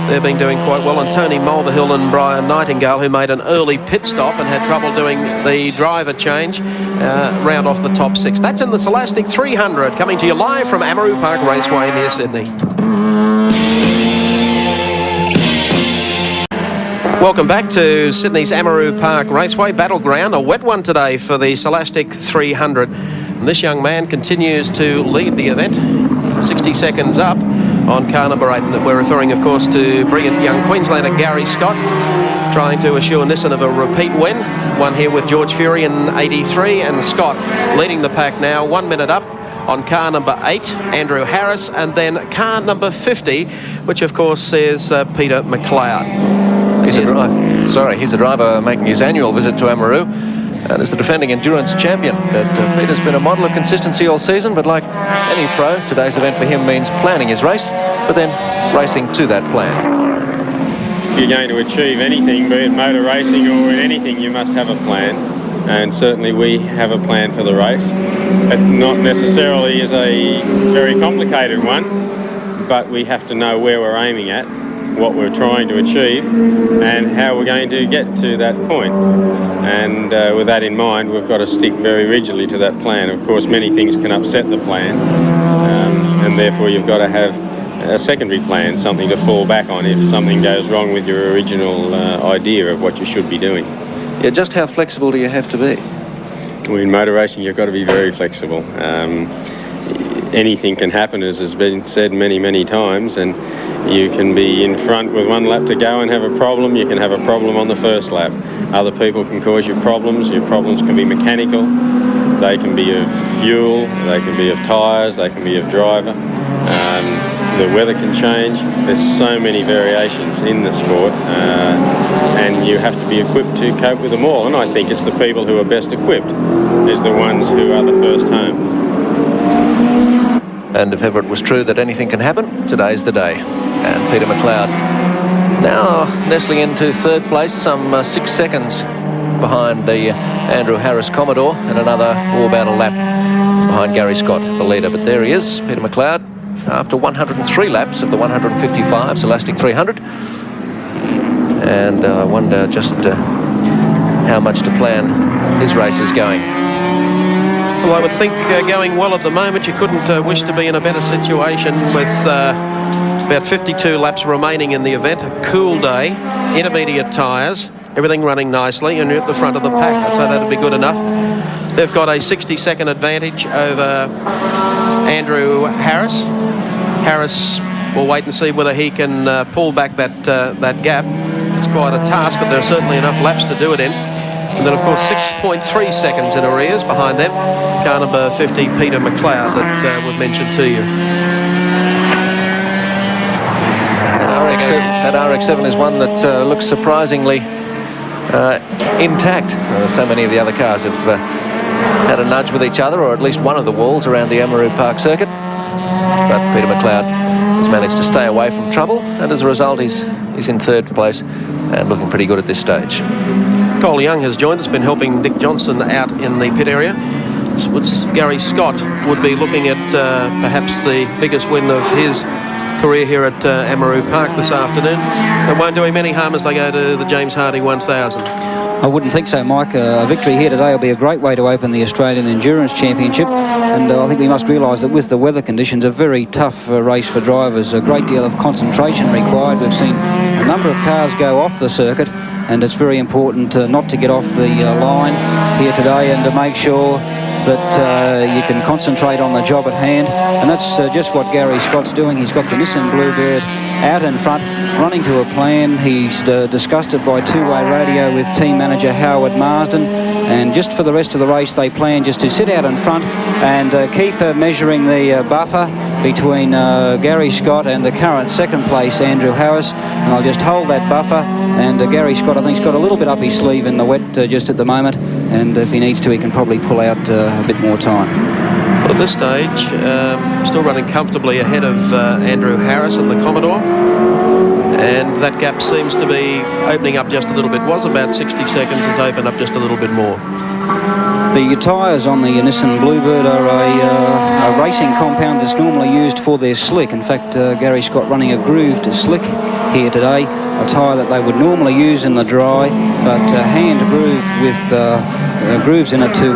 They've been doing quite well, and Tony Mulvihill and Brian Nightingale, who made an early pit stop and had trouble doing the driver change, round off the top 6. That's in the Silastic 300, coming to you live from Amaroo Park Raceway near Sydney. Welcome back to Sydney's Amaroo Park Raceway Battleground. A wet one today for the Silastic 300. And this young man continues to lead the event. 60 seconds up on car number 8. And we're referring, of course, to brilliant young Queenslander Gary Scott, trying to assure Nissan of a repeat win. One here with George Fury in 83, and Scott leading the pack now, 1 minute up on car number 8, Andrew Harris, and then car number 50, which of course is Peter McLeod. He's a driver making his annual visit to Amaroo, and is the defending endurance champion. But Peter's been a model of consistency all season, but like any pro, today's event for him means planning his race, but then racing to that plan. If you're going to achieve anything, be it motor racing or in anything, you must have a plan. And certainly we have a plan for the race. It not necessarily is a very complicated one, but we have to know where we're aiming at, what we're trying to achieve, and how we're going to get to that point. And with that in mind, we've got to stick very rigidly to that plan. Of course, many things can upset the plan, and therefore you've got to have a secondary plan, something to fall back on if something goes wrong with your original idea of what you should be doing. Yeah, just how flexible do you have to be? Well, in motor racing, you've got to be very flexible. Anything can happen, as has been said many, many times, and you can be in front with 1 lap to go and have a problem. You can have a problem on the first lap. Other people can cause you problems. Your problems can be mechanical. They can be of fuel. They can be of tyres. They can be of driver. The weather can change. There's so many variations in the sport, and you have to be equipped to cope with them all. And I think it's the people who are best equipped is the ones who are the first home. And if ever it was true that anything can happen, today's the day. And Peter McLeod now nestling into 3rd place, some 6 seconds behind the Andrew Harris Commodore, and another about a lap behind Gary Scott, the leader. But there he is, Peter McLeod, after 103 laps of the 155 Silastic 300. And I wonder just how much to plan his race is going. Well, I would think going well at the moment, you couldn't wish to be in a better situation with about 52 laps remaining in the event. A cool day, intermediate tyres, everything running nicely, and you're at the front of the pack. I'd say that'd be good enough. They've got a 60-second advantage over Andrew Harris. Harris will wait and see whether he can pull back that gap. It's quite a task, but there are certainly enough laps to do it in. And then, of course, 6.3 seconds in arrears behind them, car number 50, Peter McLeod, that was mentioned to you. That RX-7 is one that looks surprisingly intact. So many of the other cars have had a nudge with each other, or at least one of the walls around the Amaroo Park circuit. But Peter McLeod has managed to stay away from trouble, and as a result he's in 3rd place and looking pretty good at this stage. Cole Young has joined us, been helping Dick Johnson out in the pit area. Gary Scott would be looking at perhaps the biggest win of his career here at Amaroo Park this afternoon. It won't do him any harm as they go to the James Hardy 1000. I wouldn't think so, Mike. A victory here today will be a great way to open the Australian Endurance Championship, and I think we must realise that with the weather conditions, a very tough race for drivers, a great deal of concentration required. We've seen a number of cars go off the circuit, and it's very important not to get off the line here today, and to make sure that you can concentrate on the job at hand, and that's just what Gary Scott's doing. He's got the Nissan Bluebird out in front, running to a plan. He's discussed it by two-way radio with team manager Howard Marsden, and just for the rest of the race they plan just to sit out in front and keep measuring the buffer between Gary Scott and the current 2nd place Andrew Harris, and I'll just hold that buffer. And Gary Scott, I think, has got a little bit up his sleeve in the wet just at the moment, and if he needs to, he can probably pull out a bit more time. Well, at this stage, still running comfortably ahead of Andrew Harris and the Commodore, and that gap seems to be opening up just a little bit. Was about 60 seconds, has opened up just a little bit more. The tyres on the Nissan Bluebird are a racing compound that's normally used for their slick. In fact, Gary Scott running a grooved slick here today, a tyre that they would normally use in the dry, but hand grooved with grooves in it to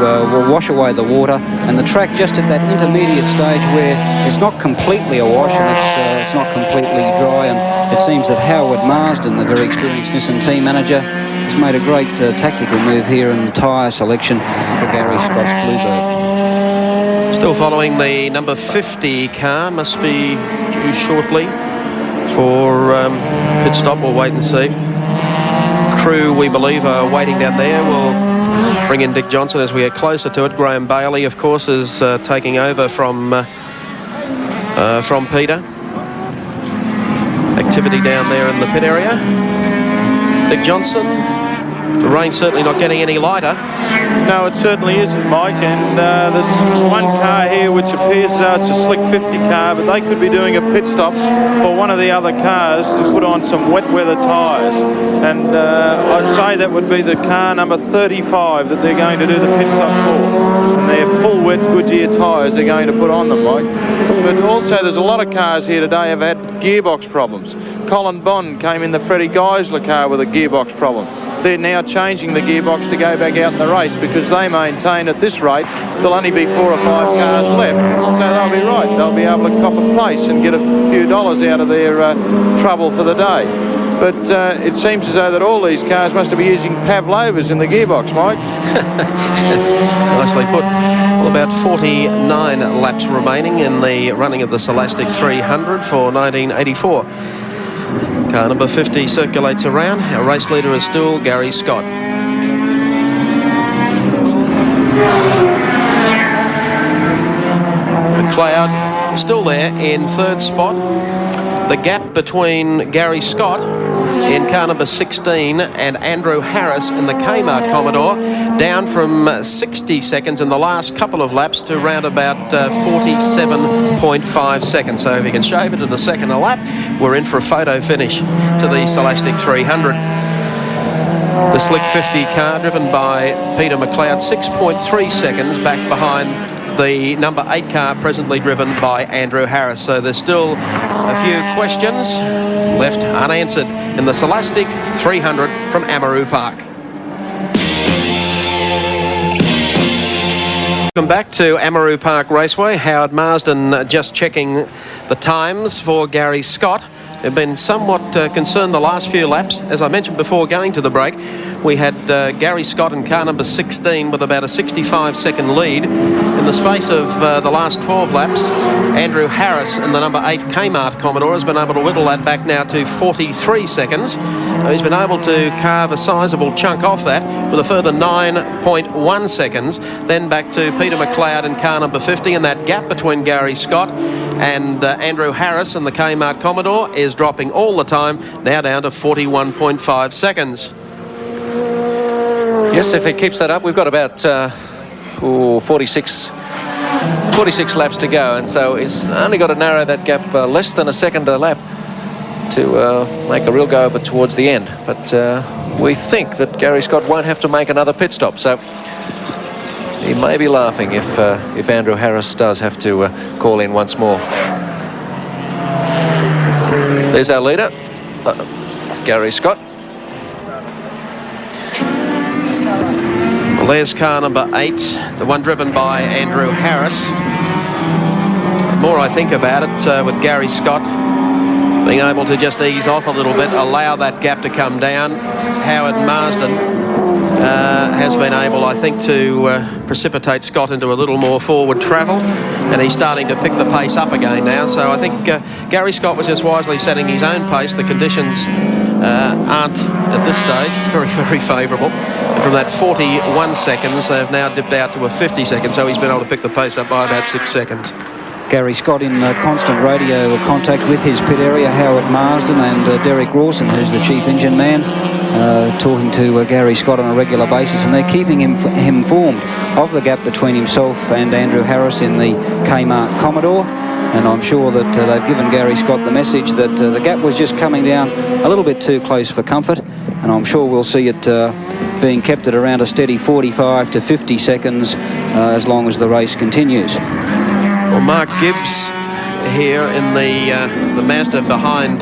wash away the water. And the track just at that intermediate stage where it's not completely awash and it's not completely dry, and it seems that Howard Marsden, the very experienced Nissan team manager, has made a great tactical move here in tyre selection for Gary Scott's Bluebird. Still following the number 50 car, must be due shortly for pit stop. We'll wait and see. Crew, we believe, are waiting down there. We'll bring in Dick Johnson as we get closer to it. Graham Bailey, of course, is taking over from Peter. Activity down there in the pit area. Dick Johnson. The rain's certainly not getting any lighter. No, it certainly isn't, Mike. And there's one car here which appears as though it's a slick 50 car, but they could be doing a pit stop for one of the other cars to put on some wet weather tyres. And I'd say that would be the car number 35 that they're going to do the pit stop for. And they're full wet Goodyear tyres they're going to put on them, Mike. But also there's a lot of cars here today have had gearbox problems. Colin Bond came in the Freddie Geisler car with a gearbox problem. They're now changing the gearbox to go back out in the race because they maintain at this rate there'll only be 4 or 5 cars left. So they'll be right. They'll be able to cop a place and get a few dollars out of their trouble for the day. But it seems as though that all these cars must be using Pavlovas in the gearbox, Mike. Nicely put. Well, about 49 laps remaining in the running of the Silastic 300 for 1984. Car number 50 circulates around. Our race leader is still Gary Scott. McLeod still there in third spot. The gap between Gary Scott in car number 16 and Andrew Harris in the Kmart Commodore down from 60 seconds in the last couple of laps to around about 47.5 seconds. So if you can shave it at a second a lap, we're in for a photo finish to the Silastic 300. The Slick 50 car driven by Peter McLeod, 6.3 seconds back behind the number 8 car presently driven by Andrew Harris. So there's still a few questions left unanswered in the Silastic 300 from Amaroo Park. Welcome back to Amaroo Park Raceway. Howard Marsden just checking the times for Gary Scott. They've been somewhat concerned the last few laps. As I mentioned before going to the break, we had Gary Scott in car number 16 with about a 65-second lead. In the space of the last 12 laps, Andrew Harris in the number 8 Kmart Commodore has been able to whittle that back now to 43 seconds. He's been able to carve a sizable chunk off that with a further 9.1 seconds. Then back to Peter McLeod in car number 50, and that gap between Gary Scott and Andrew Harris in the Kmart Commodore is dropping all the time, now down to 41.5 seconds. Yes, if he keeps that up, we've got about 46 laps to go, and so he's only got to narrow that gap less than a second a lap to make a real go of it towards the end. But we think that Gary Scott won't have to make another pit stop, so he may be laughing if Andrew Harris does have to call in once more. There's our leader, Gary Scott. Well, there's car number 8, the one driven by Andrew Harris. The more I think about it, with Gary Scott being able to just ease off a little bit, allow that gap to come down, Howard Marsden has been able, I think, to precipitate Scott into a little more forward travel, and he's starting to pick the pace up again now. So I think Gary Scott was just wisely setting his own pace. The conditions aren't, at this stage, very, very favourable. And from that 41 seconds, they've now dipped out to a 50 seconds, so he's been able to pick the pace up by about 6 seconds. Gary Scott in constant radio contact with his pit area, Howard Marsden and Derek Rawson, who's the chief engine man, talking to Gary Scott on a regular basis, and they're keeping him informed of the gap between himself and Andrew Harris in the Kmart Commodore. And I'm sure that they've given Gary Scott the message that the gap was just coming down a little bit too close for comfort, and I'm sure we'll see it being kept at around a steady 45 to 50 seconds as long as the race continues. Well, Mark Gibbs here in the Mazda behind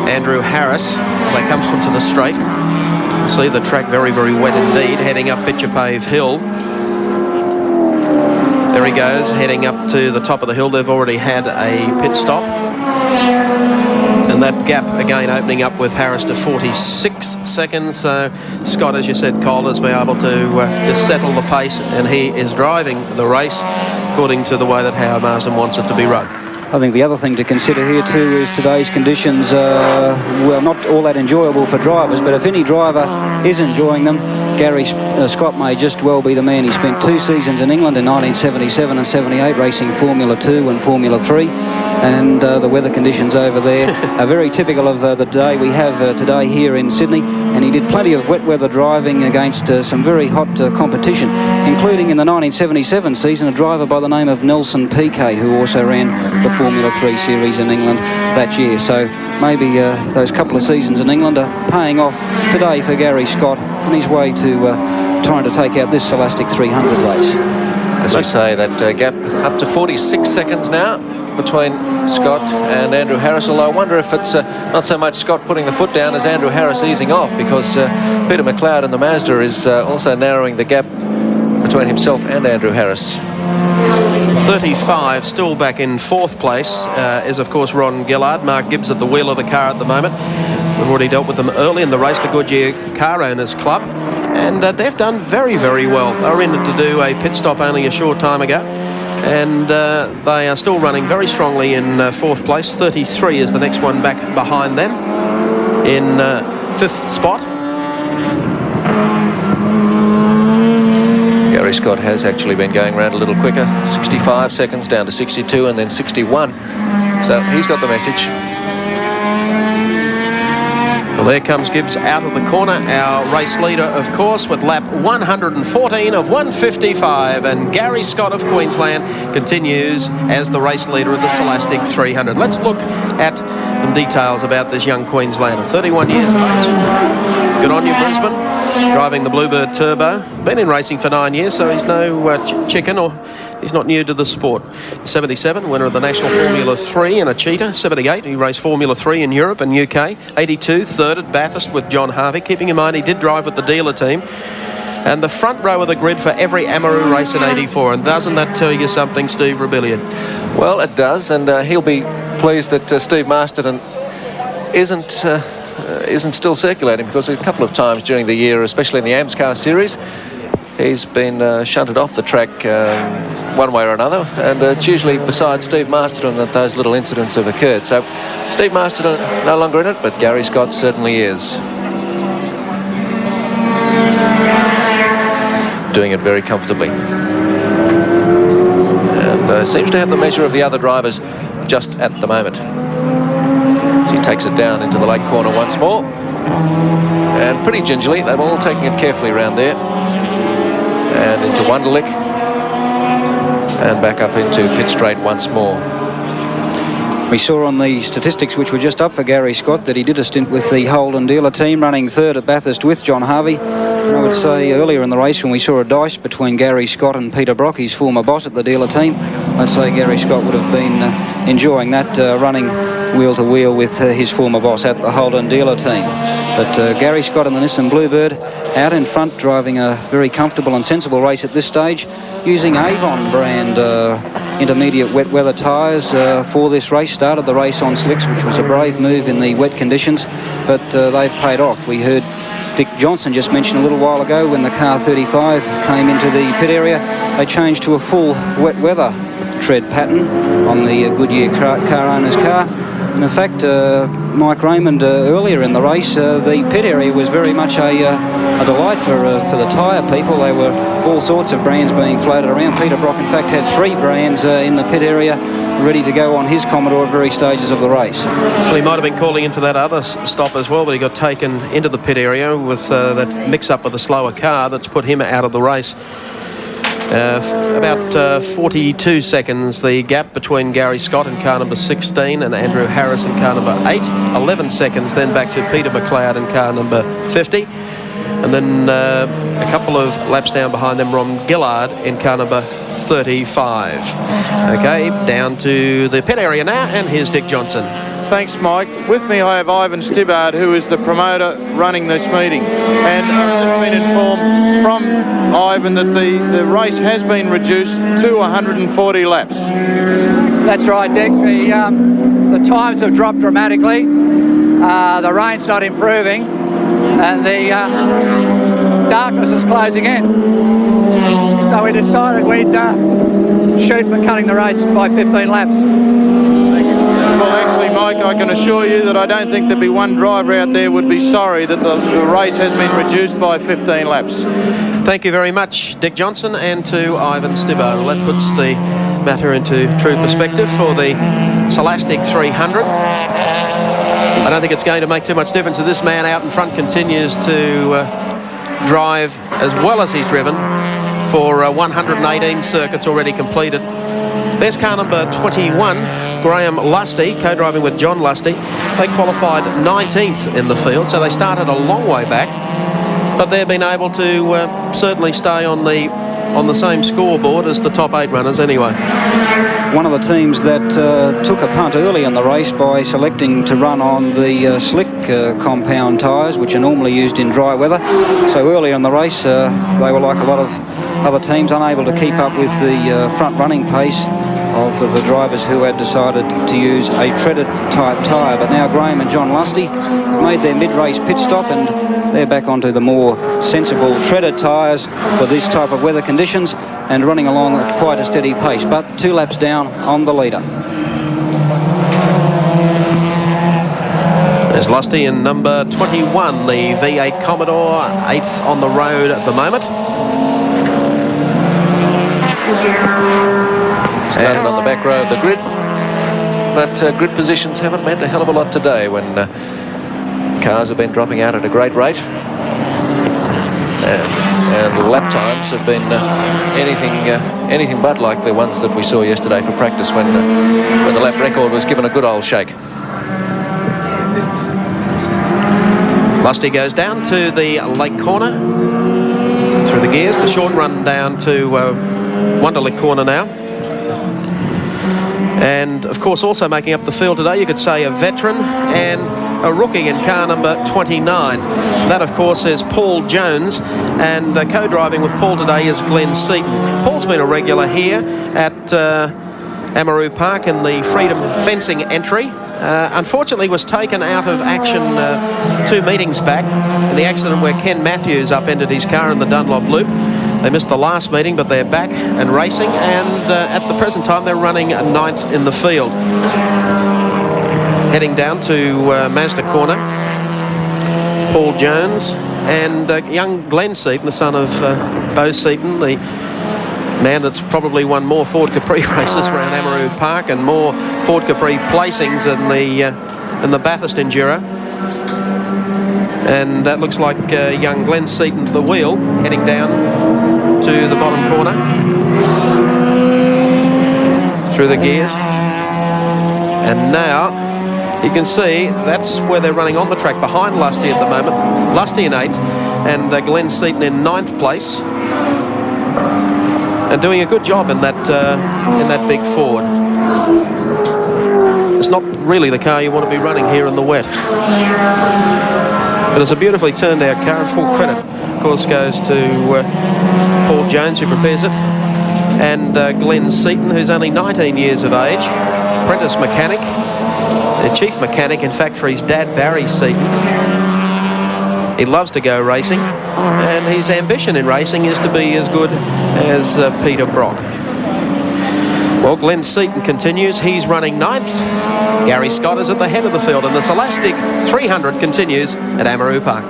Andrew Harris as they come onto the straight. You see the track very, very wet indeed, heading up Bitchapave Hill. There he goes, heading up to the top of the hill. They've already had a pit stop. And And that gap again opening up with Harris to 46 seconds. So Scott, as you said, Cole, has been able to settle the pace, and he is driving the race according to the way that Howard Marsden wants it to be run. I think the other thing to consider here too is today's conditions well, not all that enjoyable for drivers, but if any driver is enjoying them, Gary Scott may just well be the man. He spent 2 seasons in England in 1977 and 78 racing Formula 2 and Formula 3, and the weather conditions over there are very typical of the day we have today here in Sydney, and he did plenty of wet weather driving against some very hot competition, including in the 1977 season a driver by the name of Nelson Piquet, who also ran the Formula 3 series in England that year. So maybe those couple of seasons in England are paying off today for Gary Scott on his way to trying to take out this Silastic 300 race. As we say, that gap up to 46 seconds now between Scott and Andrew Harris, although I wonder if it's not so much Scott putting the foot down as Andrew Harris easing off, because Peter McLeod in the Mazda is also narrowing the gap between himself and Andrew Harris. 35, still back in 4th place, is of course Ron Gillard. Mark Gibbs at the wheel of the car at the moment. We've already dealt with them early in the race, the Goodyear Car Owners Club, and they've done very, very well. They were in to do a pit stop only a short time ago, and they are still running very strongly in 4th place. 33 is the next one back behind them in 5th spot. Gary Scott has actually been going around a little quicker, 65 seconds down to 62 and then 61. So he's got the message. Well, there comes Gibbs out of the corner, our race leader, of course, with lap 114 of 155, and Gary Scott of Queensland continues as the race leader of the Silastic 300. Let's look at some details about this young Queenslander, 31 years of age. Good on you, Brisbane, driving the Bluebird Turbo. Been in racing for 9 years, so he's no chicken, or he's not new to the sport. 77, winner of the National Formula 3 in a cheetah. 78, he raced Formula 3 in Europe and UK. 82, third at Bathurst with John Harvey. Keeping in mind he did drive with the dealer team. And the front row of the grid for every Amaroo race in 84. And doesn't that tell you something, Steve Rebellion? Well, it does, and he'll be pleased that Steve Masterton isn't still circulating, because a couple of times during the year, especially in the AMSCAR series, he's been shunted off the track one way or another, and it's usually besides Steve Masterton that those little incidents have occurred. So Steve Masterton no longer in it, but Gary Scott certainly is. Doing it very comfortably. And seems to have the measure of the other drivers just at the moment. As he takes it down into the late corner once more. And pretty gingerly, they're all taking it carefully around there. And into Wonderlick, and back up into pit straight once more. We saw on the statistics, which were just up for Gary Scott, that he did a stint with the Holden dealer team, running 3rd at Bathurst with John Harvey. And I would say earlier in the race, when we saw a dice between Gary Scott and Peter Brock, his former boss at the dealer team, I'd say Gary Scott would have been enjoying that, running wheel to wheel with his former boss at the Holden dealer team. But Gary Scott and the Nissan Bluebird out in front, driving a very comfortable and sensible race at this stage, using Avon brand intermediate wet weather tyres for this race. Started the race on slicks, which was a brave move in the wet conditions, but they've paid off. We heard Dick Johnson just mentioned a little while ago, when the car 35 came into the pit area, they changed to a full wet weather tread pattern on the Goodyear car owner's car. And in fact, Mike Raymond earlier in the race, the pit area was very much a delight for the tyre people. There were all sorts of brands being floated around. Peter Brock, in fact, had 3 brands in the pit area ready to go on his Commodore at various stages of the race. Well, he might have been calling into that other stop as well, but he got taken into the pit area with that mix-up with a slower car that's put him out of the race. About 42 seconds the gap between Gary Scott in car number 16 and Andrew Harris in car number 8. 11 seconds then back to Peter McLeod in car number 50. And then a couple of laps down behind them, Ron Gillard in car number 35. Okay, down to the pit area now, and here's Dick Johnson. Thanks, Mike. With me I have Ivan Stibbard, who is the promoter running this meeting. And I've just been informed from Ivan that the race has been reduced to 140 laps. That's right, Dick. The times have dropped dramatically. The rain's not improving, and the darkness is closing in. So we decided we'd shoot for cutting the race by 15 laps. Well, actually, Mike, I can assure you that I don't think there'd be one driver out there would be sorry that the race has been reduced by 15 laps. Thank you very much, Dick Johnson, and to Ivan Stibbo. Well, that puts the matter into true perspective for the Silastic 300. I don't think it's going to make too much difference if this man out in front continues to drive as well as he's driven for 118 circuits already completed. There's car number 21, Graham Lusty, co-driving with John Lusty. They qualified 19th in the field, so they started a long way back, but they've been able to certainly stay on the same scoreboard as the top 8 runners anyway. One of the teams that took a punt early in the race by selecting to run on the slick compound tyres, which are normally used in dry weather. So early in the race, they were like a lot of other teams, unable to keep up with the front running pace of the drivers who had decided to use a treaded type tyre. But now Graham and John Lusty made their mid-race pit stop, and they're back onto the more sensible treaded tyres for this type of weather conditions and running along at quite a steady pace, but 2 laps down on the leader. There's Lusty in number 21, the V8 Commodore, 8th on the road at the moment. Started on the back row of the grid, but grid positions haven't meant a hell of a lot today when cars have been dropping out at a great rate, and lap times have been anything but like the ones that we saw yesterday for practice when the lap record was given a good old shake. Lusty goes down to the lake corner through the gears, the short run down to Wonderlick corner now. And of course, also making up the field today, you could say a veteran and a rookie in car number 29. That, of course, is Paul Jones, and co-driving with Paul today is Glenn Seton. Paul's been a regular here at Amaroo Park in the Freedom Fencing entry. Unfortunately was taken out of action 2 meetings back in the accident where Ken Matthews upended his car in the Dunlop Loop. They missed the last meeting, but they're back and racing, and at the present time they're running 9th in the field. Heading down to Mazda corner, Paul Jones and young Glenn Seton, the son of Bo Seton, the man that's probably won more Ford Capri races around Amaroo Park and more Ford Capri placings in the Bathurst Enduro. And that looks like young Glenn Seton at the wheel, heading down to the bottom corner through the gears. And now you can see that's where they're running on the track behind Lusty at the moment. Lusty in 8th and Glenn Seton in 9th place, and doing a good job in that big Ford. It's not really the car you want to be running here in the wet, but it's a beautifully turned out car, and full credit of course goes to Paul Jones, who prepares it, and Glenn Seton, who's only 19 years of age, apprentice mechanic, the chief mechanic in fact for his dad Barry Seton. He loves to go racing, and his ambition in racing is to be as good as Peter Brock. Well, Glenn Seton continues. He's running 9th. Gary Scott is at the head of the field, and the Silastic 300 continues at Amaroo Park.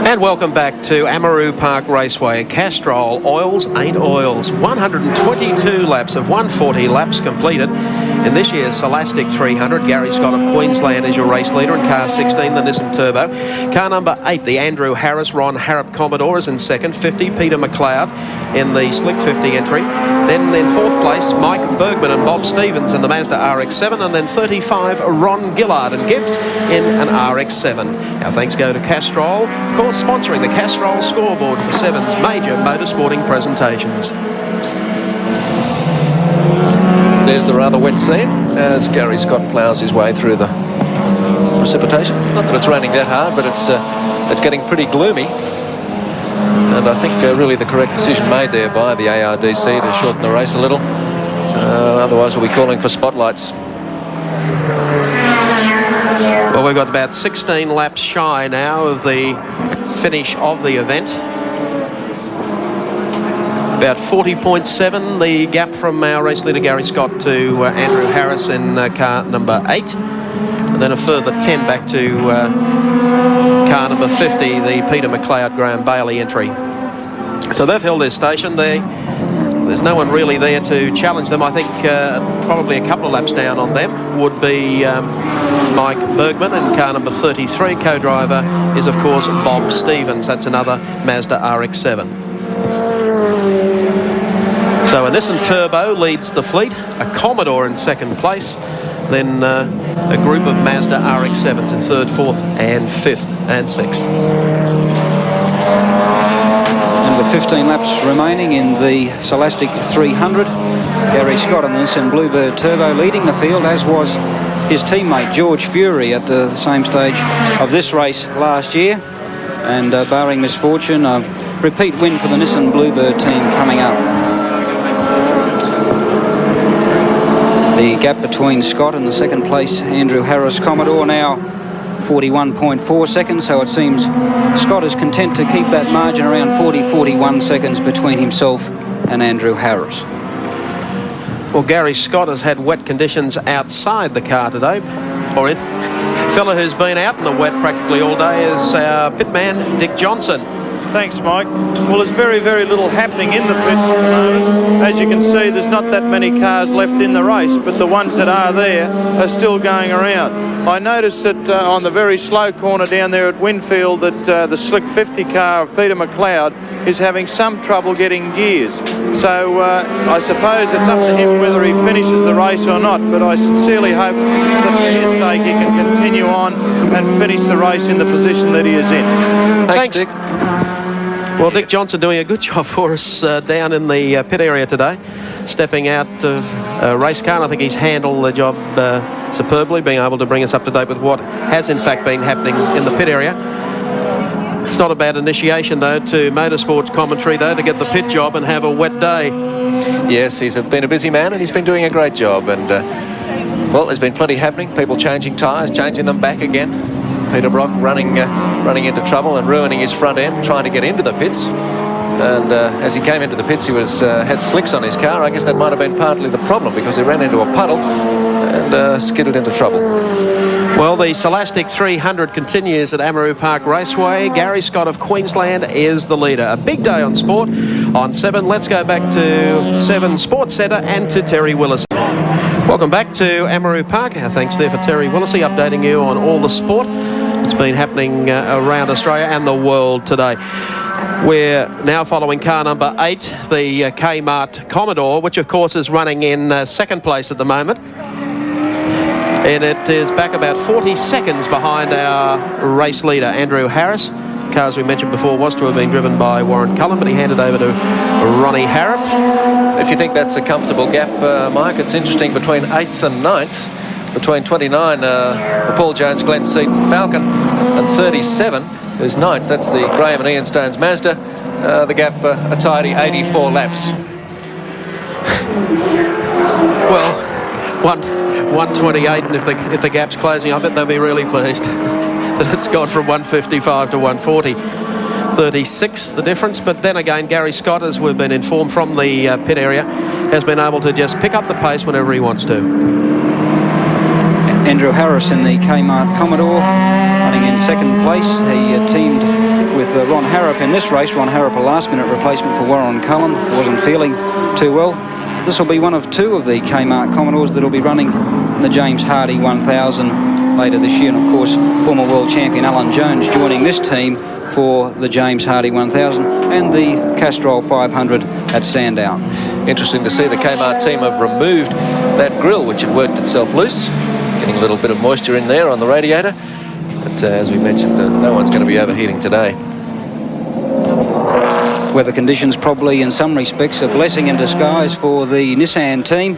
And welcome back to Amaroo Park Raceway. Castrol, oils ain't oils. 122 laps of 140 laps completed in this year's Silastic 300. Gary Scott of Queensland is your race leader in car 16, the Nissan Turbo. Car number 8, the Andrew Harris Ron Harrop Commodore is in second. 50, Peter McLeod in the Slick 50 entry. Then in 4th place, Mike Burgmann and Bob Stevens in the Mazda RX-7. And then 35, Ron Gillard and Gibbs in an RX-7. Our thanks go to Castrol, of course, sponsoring the Castrol scoreboard for Seven's major motorsporting presentations. There's the rather wet scene as Gary Scott ploughs his way through the precipitation. Not that it's raining that hard, but it's getting pretty gloomy. And I think really the correct decision made there by the ARDC to shorten the race a little. Otherwise we'll be calling for spotlights. Well, we've got about 16 laps shy now of the finish of the event. About 40.7 the gap from our race leader Gary Scott to Andrew Harris in car number 8. And then a further 10 back to car number 50, the Peter McLeod Graham Bailey entry. So they've held their station. There's no one really there to challenge them. I think probably a couple of laps down on them would be Mike Burgmann in car number 33. Co-driver is, of course, Bob Stevens. That's another Mazda RX-7. So a Nissan Turbo leads the fleet, a Commodore in second place, then a group of Mazda RX-7s in third, fourth and fifth and sixth. And with 15 laps remaining in the Silastic 300, Gary Scott on the Nissan Bluebird Turbo leading the field, as was his teammate George Fury at the same stage of this race last year. And barring misfortune, a repeat win for the Nissan Bluebird team coming up. The gap between Scott and the second place Andrew Harris Commodore now 41.4 seconds, so it seems Scott is content to keep that margin around 40-41 seconds between himself and Andrew Harris. Well, Gary Scott has had wet conditions outside the car today. Or fella who's been out in the wet practically all day is our pitman, Dick Johnson. Thanks, Mike. Well, there's very, very little happening in the pits at the moment. As you can see, there's not that many cars left in the race, but the ones that are there are still going around. I noticed that on the very slow corner down there at Winfield that the Slick 50 car of Peter McLeod is having some trouble getting gears. So I suppose it's up to him whether he finishes the race or not, but I sincerely hope that for his sake he can continue on and finish the race in the position that he is in. Thanks, Dick. Well, Dick Johnson doing a good job for us down in the pit area today, stepping out of a race car, and I think he's handled the job superbly, being able to bring us up to date with what has in fact been happening in the pit area. It's not a bad initiation, though, to motorsport commentary, though, to get the pit job and have a wet day. Yes, he's been a busy man and he's been doing a great job. And, well, there's been plenty happening. People changing tyres, changing them back again. Peter Brock running into trouble and ruining his front end, trying to get into the pits. And as he came into the pits, he had slicks on his car. I guess that might have been partly the problem, because he ran into a puddle and skidded into trouble. Well, the Silastic 300 continues at Amaroo Park Raceway. Gary Scott of Queensland is the leader. A big day on sport on 7. Let's go back to 7 Sports Centre and to Terry Willis. Welcome back to Amaroo Park. Our thanks there for Terry Willisey, updating you on all the sport that's been happening around Australia and the world today. We're now following car number 8, the Kmart Commodore, which of course is running in second place at the moment. And it is back about 40 seconds behind our race leader, Andrew Harris. Car, as we mentioned before, was to have been driven by Warren Cullen, but he handed over to Ronnie Harrop. If you think that's a comfortable gap, Mike, it's interesting between 8th and 9th. Between 29, the Paul Jones Glen Seton Falcon, and 37 is 9th. That's the Graham and Ian Stones Mazda. The gap, a tidy 84 laps. Well, 128, and if the gap's closing, I bet they'll be really pleased that it's gone from 155 to 140. 36 the difference, but then again, Gary Scott, as we've been informed from the pit area, has been able to just pick up the pace whenever he wants to. Andrew Harris in the Kmart Commodore running in second place. He teamed with Ron Harrop in this race. Ron Harrop, a last-minute replacement for Warren Cullen, wasn't feeling too well. This will be one of 2 of the Kmart Commodores that will be running the James Hardy 1000 later this year. And of course, former world champion Alan Jones joining this team for the James Hardy 1000 and the Castrol 500 at Sandown. Interesting to see the Kmart team have removed that grill, which had worked itself loose, getting a little bit of moisture in there on the radiator. But as we mentioned, no one's going to be overheating today. Weather conditions probably in some respects a blessing in disguise for the Nissan team.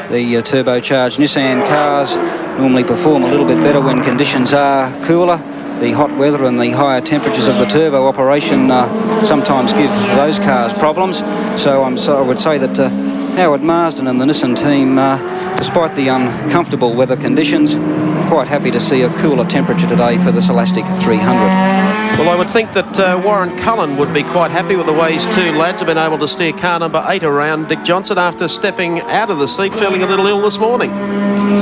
The turbocharged Nissan cars normally perform a little bit better when conditions are cooler. the hot weather and the higher temperatures of the turbo operation sometimes give those cars problems. So I would say that Howard Marsden and the Nissan team, despite the uncomfortable weather conditions, quite happy to see a cooler temperature today for the Silastic 300. Well, I would think that Warren Cullen would be quite happy with the way his two lads have been able to steer car number 8 around Dick Johnson after stepping out of the seat feeling a little ill this morning.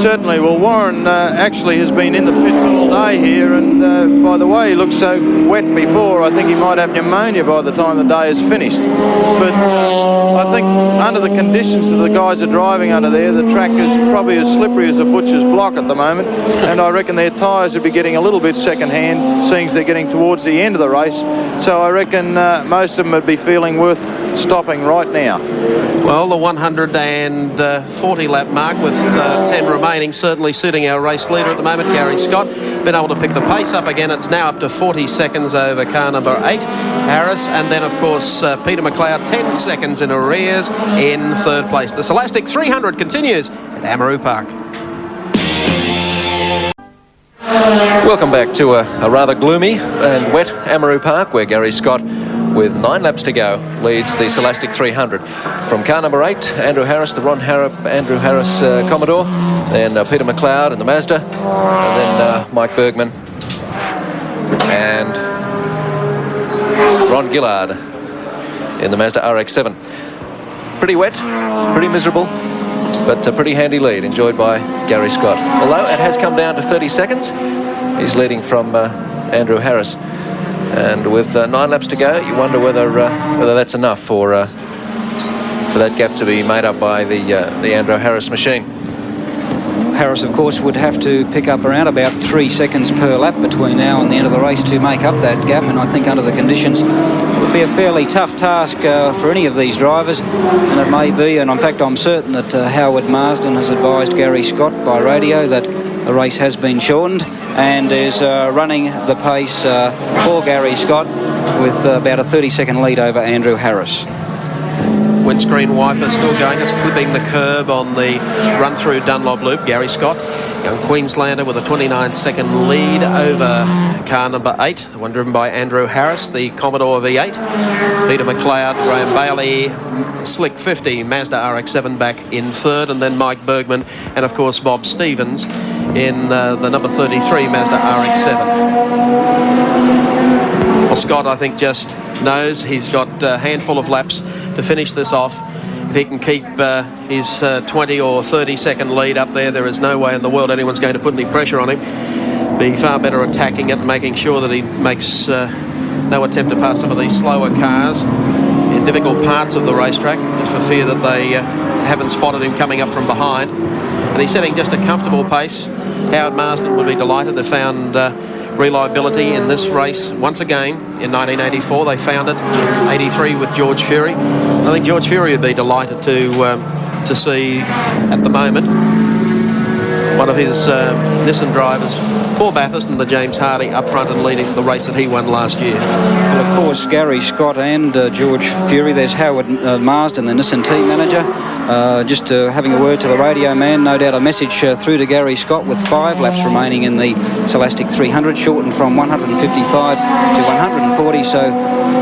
Certainly. Well, Warren actually has been in the pits all day here, and by the way, he looked so wet before, I think he might have pneumonia by the time the day is finished. But I think under the conditions that the guys are driving under there, the track is probably as slippery as a butcher's block at the moment, and I reckon their tyres will be getting a little bit second-hand, seeing as they're getting towards the end of the race. So I reckon most of them would be feeling worth stopping right now. Well, the 140 lap mark with 10 remaining certainly suiting our race leader at the moment, Gary Scott. Been able to pick the pace up again. It's now up to 40 seconds over car number 8, Harris, and then of course Peter McLeod 10 seconds in arrears in third place. The Silastic 300 continues at Amaroo Park. Welcome back to a rather gloomy and wet Amaroo Park, where Gary Scott, with 9 laps to go, leads the Silastic 300. From car number 8, Andrew Harris, the Andrew Harris Commodore, then Peter McLeod in the Mazda, and then Mike Burgmann and Ron Gillard in the Mazda RX-7. Pretty wet, pretty miserable, but a pretty handy lead enjoyed by Gary Scott. Although it has come down to 30 seconds, he's leading from Andrew Harris. And with 9 laps to go, you wonder whether that's enough for that gap to be made up by the Andrew Harris machine. Harris, of course, would have to pick up around about 3 seconds per lap between now and the end of the race to make up that gap, and I think under the conditions it would be a fairly tough task for any of these drivers, and it may be, and in fact I'm certain that Howard Marsden has advised Gary Scott by radio that the race has been shortened and is running the pace for Gary Scott with about a 30-second lead over Andrew Harris. Windscreen wiper still going, just clipping the curb on the run-through Dunlop loop. Gary Scott, young Queenslander, with a 29-second lead over car number 8, the one driven by Andrew Harris, the Commodore V8. Peter McLeod, Graham Bailey, Slick 50, Mazda RX-7 back in third, and then Mike Burgmann, and of course Bob Stevens in the number 33 Mazda RX-7. Well, Scott, I think, just knows he's got a handful of laps to finish this off. If he can keep his 20 or 30-second lead up there, there is no way in the world anyone's going to put any pressure on him. Be far better attacking it, making sure that he makes no attempt to pass some of these slower cars in difficult parts of the racetrack, just for fear that they haven't spotted him coming up from behind. And he's setting just a comfortable pace. Howard Marsden would be delighted. They found reliability in this race once again in 1984. They found it in 83 with George Fury. I think George Fury would be delighted to see at the moment one of his Nissan drivers, Paul Bathurst and the James Hardy, up front and leading the race that he won last year. Well, of course, Gary Scott and George Fury. There's Howard Marsden, the Nissan team manager. Just having a word to the radio man, no doubt a message through to Gary Scott with 5 laps remaining in the Silastic 300, shortened from 155 to 140, so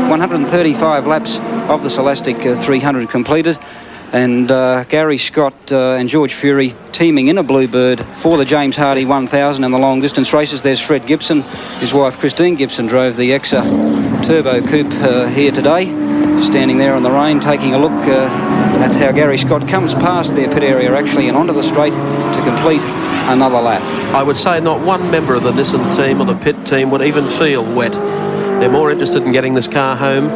135 laps of the Silastic 300 completed. And Gary Scott and George Fury teaming in a Bluebird for the James Hardy 1000 in the long distance races. There's Fred Gibson. His wife Christine Gibson drove the Exa Turbo Coupe here today, standing there in the rain taking a look at how Gary Scott comes past their pit area actually and onto the straight to complete another lap. I would say not one member of the Nissan team or the pit team would even feel wet. They're more interested in getting this car home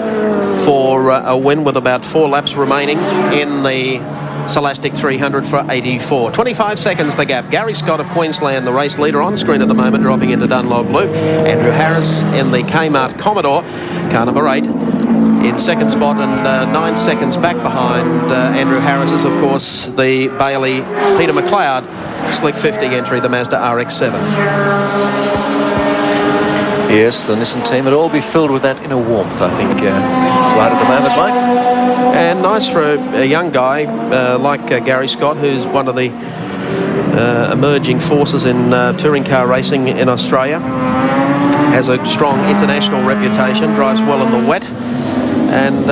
for a win with about 4 laps remaining in the Silastic 300 for 84. 25 seconds the gap. Gary Scott of Queensland, the race leader, on screen at the moment, dropping into Dunlop Blue. Andrew Harris in the Kmart Commodore, car number 8, in second spot, and 9 seconds back behind Andrew Harris is, of course, the Bailey Peter McLeod Slick 50 entry, the Mazda RX-7. Yes, the Nissan team would all be filled with that inner warmth, I think, right at the moment, Mike. And nice for a young guy like Gary Scott, who's one of the emerging forces in touring car racing in Australia. Has a strong international reputation, drives well in the wet, and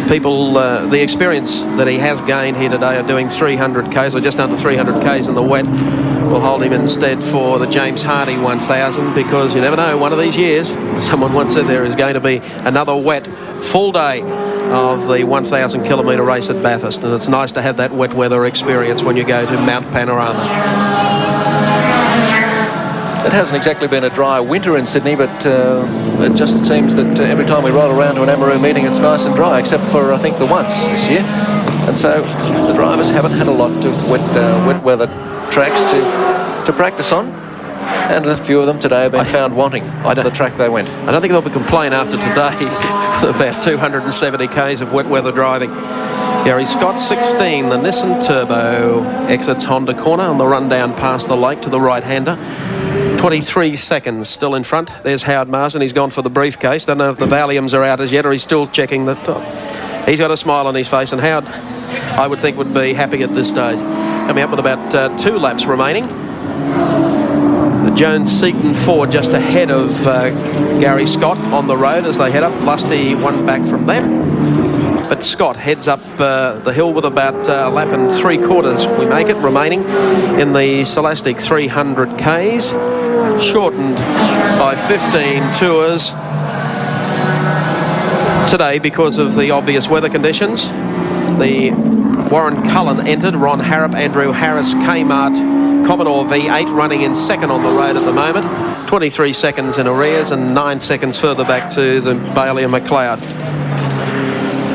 the experience that he has gained here today of doing 300 Ks, or just under 300 Ks in the wet, will hold him instead for the James Hardy 1000, because you never know, one of these years, someone once said there is going to be another wet full day of the 1,000 kilometre race at Bathurst, and it's nice to have that wet weather experience when you go to Mount Panorama. It hasn't exactly been a dry winter in Sydney, but it just seems that every time we roll around to an Amaroo meeting, it's nice and dry, except for, I think, the once this year. And so the drivers haven't had a lot of wet weather tracks to practice on. And a few of them today have been found wanting on the track they went. I don't think they'll be complaining after today about 270 Ks of wet weather driving. Gary Scott, 16, the Nissan Turbo, exits Honda corner on the run down past the lake to the right-hander. 23 seconds still in front. There's Howard Marsden. He's gone for the briefcase. Don't know if the Valiums are out as yet, or he's still checking the top. He's got a smile on his face, and Howard, I would think, would be happy at this stage. Coming up with about 2 laps remaining. The Jones Seton Ford just ahead of Gary Scott on the road as they head up. Lusty one back from them. But Scott heads up the hill with about a lap and 3/4, if we make it, remaining in the Silastic 300 Ks. Shortened by 15 tours today because of the obvious weather conditions. The Warren Cullen entered, Ron Harrop, Andrew Harris, Kmart, Commodore V8 running in second on the road at the moment. 23 seconds in arrears and 9 seconds further back to the Bailey and McLeod.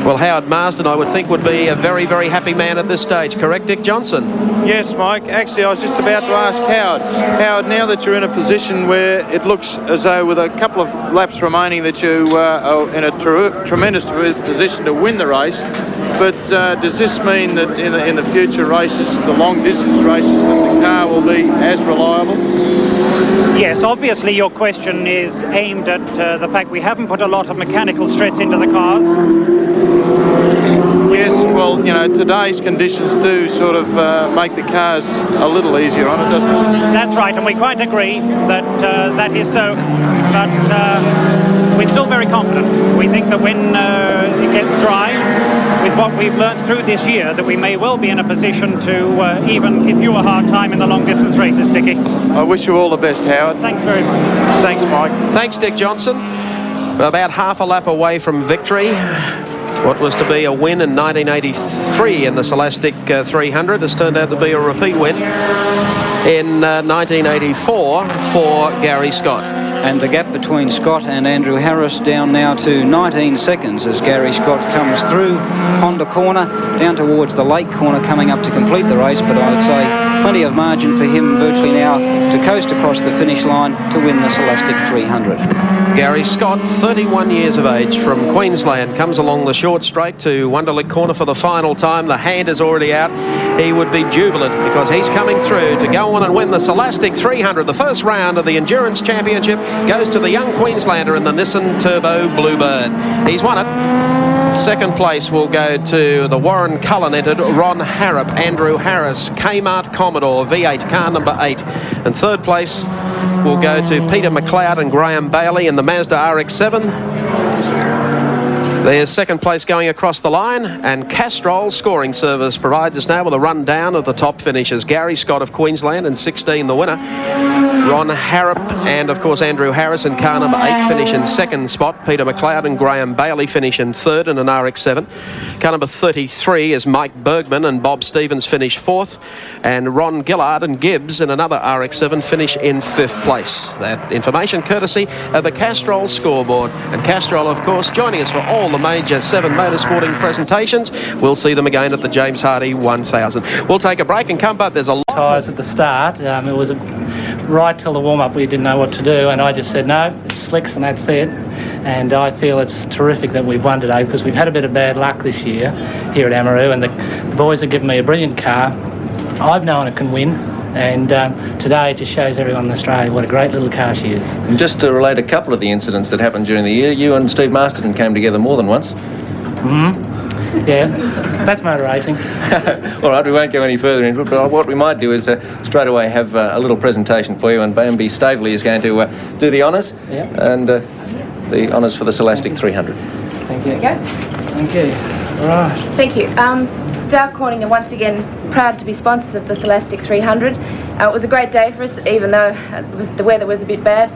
Well, Howard Marsden, I would think, would be a very, very happy man at this stage. Correct, Dick Johnson? Yes, Mike. Actually, I was just about to ask Howard. Howard, now that you're in a position where it looks as though with a couple of laps remaining that you are in a tremendous position to win the race, but does this mean that in the future races, the long-distance races, that the car will be as reliable? Yes, obviously your question is aimed at the fact we haven't put a lot of mechanical stress into the cars. Yes, well, you know, today's conditions do sort of make the cars a little easier on it, doesn't it? That's right, and we quite agree that that is so, but we're still very confident. We think that when it gets dry, with what we've learnt through this year, that we may well be in a position to even give you a hard time in the long-distance races, Dickie. I wish you all the best, Howard. Thanks very much. Thanks, Mike. Thanks, Dick Johnson. We're about half a lap away from victory. What was to be a win in 1983 in the Silastic 300 has turned out to be a repeat win in 1984 for Gary Scott. And the gap between Scott and Andrew Harris down now to 19 seconds as Gary Scott comes through Honda corner down towards the Lake corner, coming up to complete the race. But I would say plenty of margin for him virtually now to coast across the finish line to win the Silastic 300. Gary Scott, 31 years of age, from Queensland, comes along the short straight to Wonderlick corner for the final time. The hand is already out. He would be jubilant because he's coming through to go on and win the Silastic 300. The first round of the Endurance Championship goes to the young Queenslander in the Nissan Turbo Bluebird. He's won it. Second place will go to the Warren Cullen entered Ron Harrop, Andrew Harris, Kmart Commodore V8 car number 8. And third place will go to Peter McLeod and Graham Bailey in the Mazda RX-7. There's second place going across the line, and Castrol Scoring Service provides us now with a rundown of the top finishers. Gary Scott of Queensland in 16, the winner. Ron Harrop and, of course, Andrew Harris in car number 8 finish in second spot. Peter McLeod and Graham Bailey finish in third in an RX-7. Car number 33 is Mike Burgmann and Bob Stevens finish fourth. And Ron Gillard and Gibbs in another RX-7 finish in fifth place. That information courtesy of the Castrol scoreboard. And Castrol, of course, joining us for all the major 7 motorsporting presentations. We'll see them again at the James Hardy 1000. We'll take a break and come back. There's a lot. Tyres at the start. It was right till the warm-up we didn't know what to do, and I just said no, it's slicks and that's it. And I feel it's terrific that we've won today because we've had a bit of bad luck this year here at Amaroo, and the boys have given me a brilliant car. I've known it can win, and today it just shows everyone in Australia what a great little car she is. And just to relate a couple of the incidents that happened during the year, you and Steve Masterton came together more than once. Yeah, that's motor racing. All right, we won't go any further into it, but what we might do is straight away have a little presentation for you, and Bambi Staveley is going to do the honours, and the honours for the Silastic 300. Thank you. Okay. Thank you. All right. Thank you. Dow Corning are once again proud to be sponsors of the Silastic 300. It was a great day for us, even though the weather was a bit bad.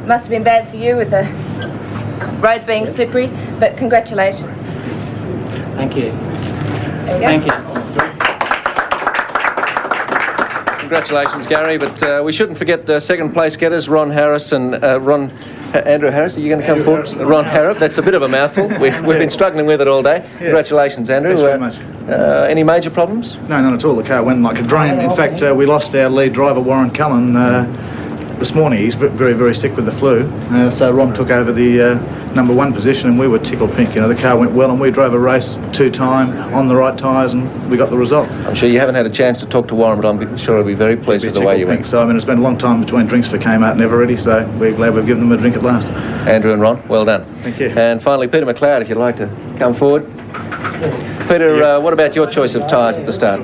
Must have been bad for you with the road being slippery, but congratulations. Thank you. There you go. Thank you. Congratulations, Gary, but we shouldn't forget the second place getters, Ron Harris and Andrew Harris. Are you going to come forward? Ron Harris. That's a bit of a mouthful. We've been struggling with it all day. Yes. Congratulations, Andrew. Thanks very much. Any major problems? No, none at all. The car went like a dream. In fact, we lost our lead driver, Warren Cullen, this morning. He's very, very sick with the flu. So Ron took over the number 1 position, and we were tickled pink. You know, the car went well, and we drove a race 2-time on the right tyres, and we got the result. I'm sure you haven't had a chance to talk to Warren, but I'm sure he'll be very pleased with the way you went. So, I mean, it's been a long time between drinks for Kmart and Eveready, so we're glad we've given them a drink at last. Andrew and Ron, well done. Thank you. And finally, Peter McLeod, if you'd like to come forward. Peter, what about your choice of tyres at the start?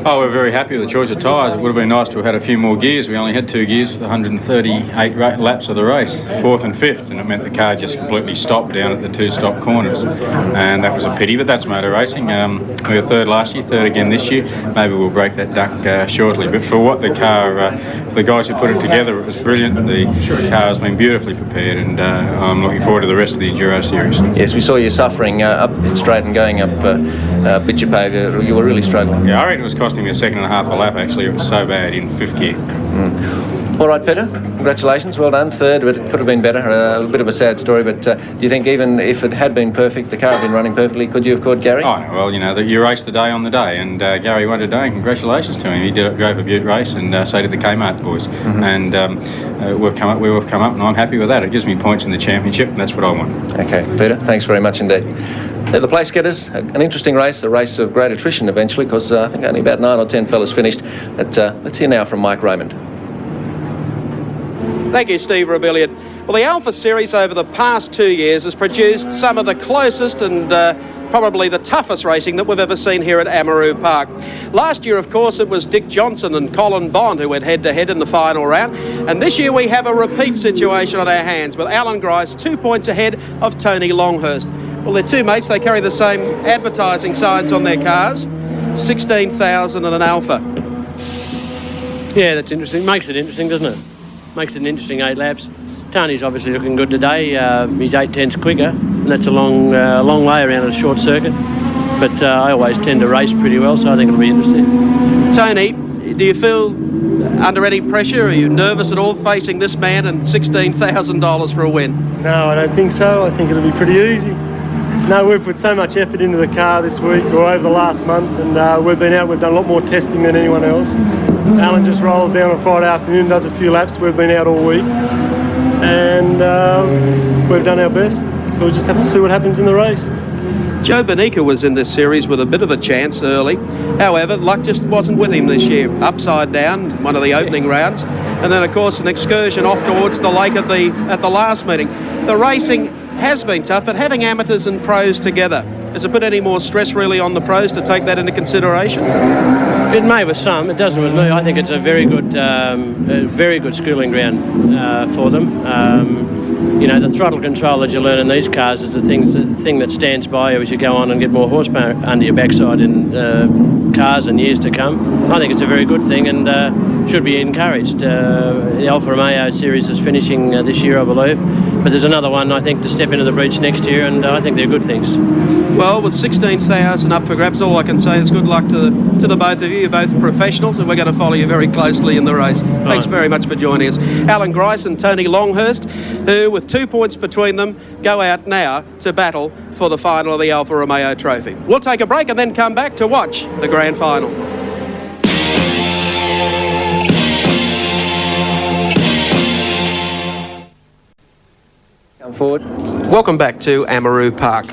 Oh, we're very happy with the choice of tyres. It would have been nice to have had a few more gears. We only had 2 gears for the 138 laps of the race, 4th and 5th, and it meant the car just completely stopped down at the 2 stop corners. And that was a pity, but that's motor racing. We were 3rd last year, 3rd again this year. Maybe we'll break that duck shortly. But for what the car, the guys who put it together, it was brilliant. The car has been beautifully prepared, and I'm looking forward to the rest of the Enduro series. Yes, we saw you suffering up straight and going up Bitchapave. You were really struggling. Yeah, I reckon it was costing me a second and a half a lap, actually. It was so bad in 5th gear. All right, Peter, congratulations, well done. 3rd, but it could have been better. A bit of a sad story, but do you think even if it had been perfect, the car had been running perfectly, could you have caught Gary? Oh, no, well, you know, you race the day on the day, and Gary won today, and congratulations to him. He drove a beaut race, and so did the Kmart boys. And we've come up, and I'm happy with that. It gives me points in the championship, and that's what I want. Okay, Peter, thanks very much indeed. They're the place getters, an interesting race, a race of great attrition eventually, because I think only about 9 or 10 fellas finished. But let's hear now from Mike Raymond. Thank you, Steve Rebellion. Well, the Alpha Series over the past 2 years has produced some of the closest and probably the toughest racing that we've ever seen here at Amaroo Park. Last year, of course, it was Dick Johnson and Colin Bond who went head-to-head in the final round. And this year we have a repeat situation on our hands with Alan Grice 2 points ahead of Tony Longhurst. Well, they're 2 mates. They carry the same advertising signs on their cars. 16,000 and an Alpha. Yeah, that's interesting. Makes it interesting, doesn't it? Makes it an interesting 8 laps. Tony's obviously looking good today. He's 8/10ths quicker, and that's a long way around a short circuit. But I always tend to race pretty well, so I think it'll be interesting. Tony, do you feel under any pressure? Are you nervous at all facing this man and $16,000 for a win? No, I don't think so. I think it'll be pretty easy. No, we've put so much effort into the car this week or over the last month, and we've been out, we've done a lot more testing than anyone else. Alan just rolls down on Friday afternoon, does a few laps. We've been out all week, and we've done our best, so we'll just have to see what happens in the race. Joe Bonica was in this series with a bit of a chance early. However, luck just wasn't with him this year. Upside down, one of the opening rounds, and then of course an excursion off towards the lake at the last meeting. The racing has been tough, but having amateurs and pros together, has it put any more stress really on the pros to take that into consideration? It may with some, it doesn't with me. I think it's a very good schooling ground for them. You know, the throttle control that you learn in these cars is the thing that stands by you as you go on and get more horsepower under your backside in cars in years to come. I think it's a very good thing and should be encouraged. The Alfa Romeo series is finishing this year, I believe, but there's another one, I think, to step into the breach next year, and I think they're good things. Well, with 16,000 up for grabs, all I can say is good luck to the both of you. You're both professionals, and we're going to follow you very closely in the race. Thanks very much for joining us. Alan Grice and Tony Longhurst, who, with 2 points between them, go out now to battle for the final of the Alfa Romeo Trophy. We'll take a break and then come back to watch the grand final. Come forward. Welcome back to Amaroo Park.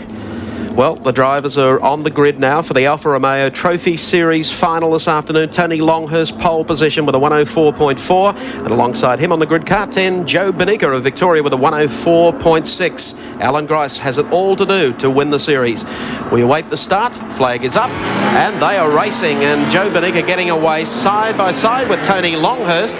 Well, the drivers are on the grid now for the Alfa Romeo Trophy Series final this afternoon. Tony Longhurst, pole position with a 104.4. And alongside him on the grid, car 10, Joe Benica of Victoria with a 104.6. Alan Grice has it all to do to win the series. We await the start. Flag is up and they are racing. And Joe Benica getting away side by side with Tony Longhurst.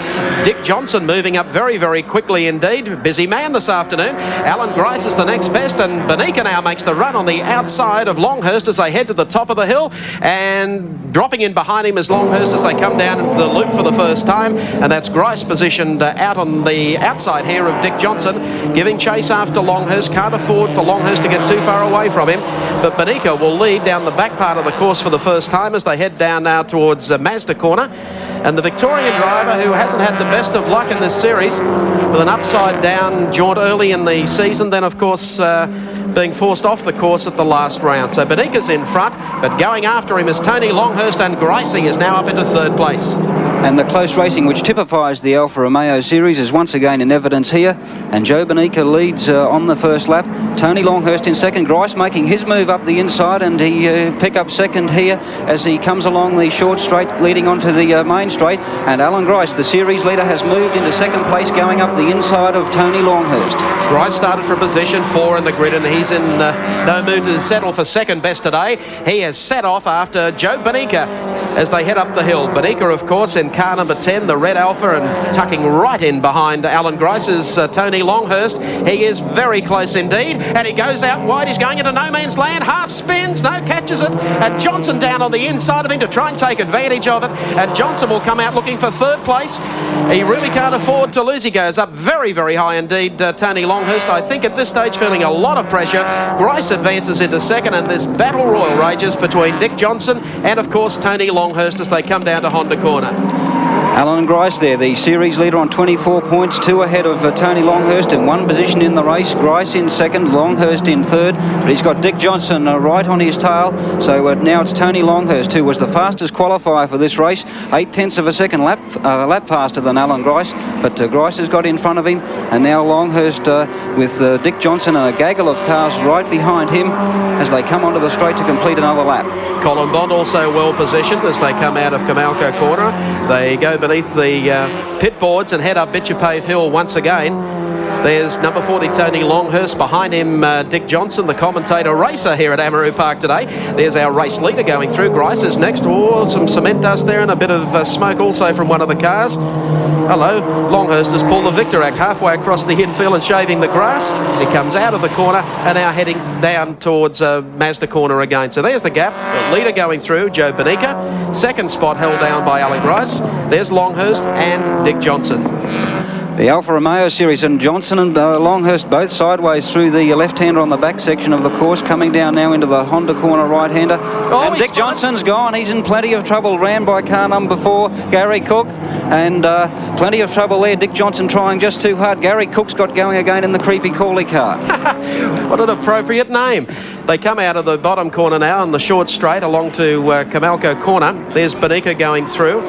Dick Johnson moving up very, very quickly indeed. Busy man this afternoon. Alan Grice is the next best, and Benica now makes the run on the outside of Longhurst as they head to the top of the hill, and dropping in behind him is Longhurst as they come down into the loop for the first time, and that's Grice positioned out on the outside here of Dick Johnson, giving chase after Longhurst. Can't afford for Longhurst to get too far away from him, but Benica will lead down the back part of the course for the first time as they head down now towards Mazda corner. And the Victorian driver, who hasn't had the best of luck in this series, with an upside down jaunt early in the season, then of course being forced off the course at the last round. So Benica's in front, but going after him is Tony Longhurst, and Gricey is now up into third place. And the close racing, which typifies the Alfa Romeo series, is once again in evidence here. And Joe Benica leads on the first lap. Tony Longhurst in second. Grice making his move up the inside, and he pick up second here as he comes along the short straight leading onto the main straight. And Alan Grice, the series leader, has moved into second place, going up the inside of Tony Longhurst. Grice started from position 4 in the grid, and he's in no mood to settle for second best today. He has set off after Joe Benica as they head up the hill. Benica, of course, in car number 10, the red Alfa, and tucking right in behind Alan Grice is Tony Longhurst. He is very close indeed, and he goes out wide. He's going into no man's land, half spins, no, catches it, and Johnson down on the inside of him to try and take advantage of it, and Johnson will come out looking for third place. He really can't afford to lose. He goes up very, very high indeed, Tony Longhurst. I think at this stage feeling a lot of pressure. Grice advances into second, and this battle royal rages between Dick Johnson and of course Tony Longhurst as they come down to Honda corner. Alan Grice there, the series leader on 24 points, 2 ahead of Tony Longhurst in 1 position in the race. Grice in second, Longhurst in third, but he's got Dick Johnson right on his tail. So now it's Tony Longhurst, who was the fastest qualifier for this race, 0.8 of a second lap faster than Alan Grice, but Grice has got in front of him, and now Longhurst with Dick Johnson and a gaggle of cars right behind him as they come onto the straight to complete another lap. Colin Bond also well positioned as they come out of Camalco corner. They go beneath the pit boards and head up Bitchapave Hill once again. There's number 40 Tony Longhurst, behind him Dick Johnson, the commentator racer here at Amaroo Park today. There's our race leader going through. Grice is next. Oh, some cement dust there and a bit of smoke also from one of the cars. Hello, Longhurst has pulled the Victorac halfway across the infield and shaving the grass as he comes out of the corner and now heading down towards Mazda corner again. So there's the gap. The leader going through, Joe Benica. Second spot held down by Alan Grice. There's Longhurst and Dick Johnson. The Alfa Romeo series, and Johnson and Longhurst both sideways through the left-hander on the back section of the course, coming down now into the Honda corner right-hander. Oh, and Dick Johnson's gone. He's in plenty of trouble. Ran by car number 4, Gary Cook, and plenty of trouble there. Dick Johnson trying just too hard. Gary Cook's got going again in the creepy Corley car. What an appropriate name. They come out of the bottom corner now on the short straight along to Camalco corner. There's Benica going through.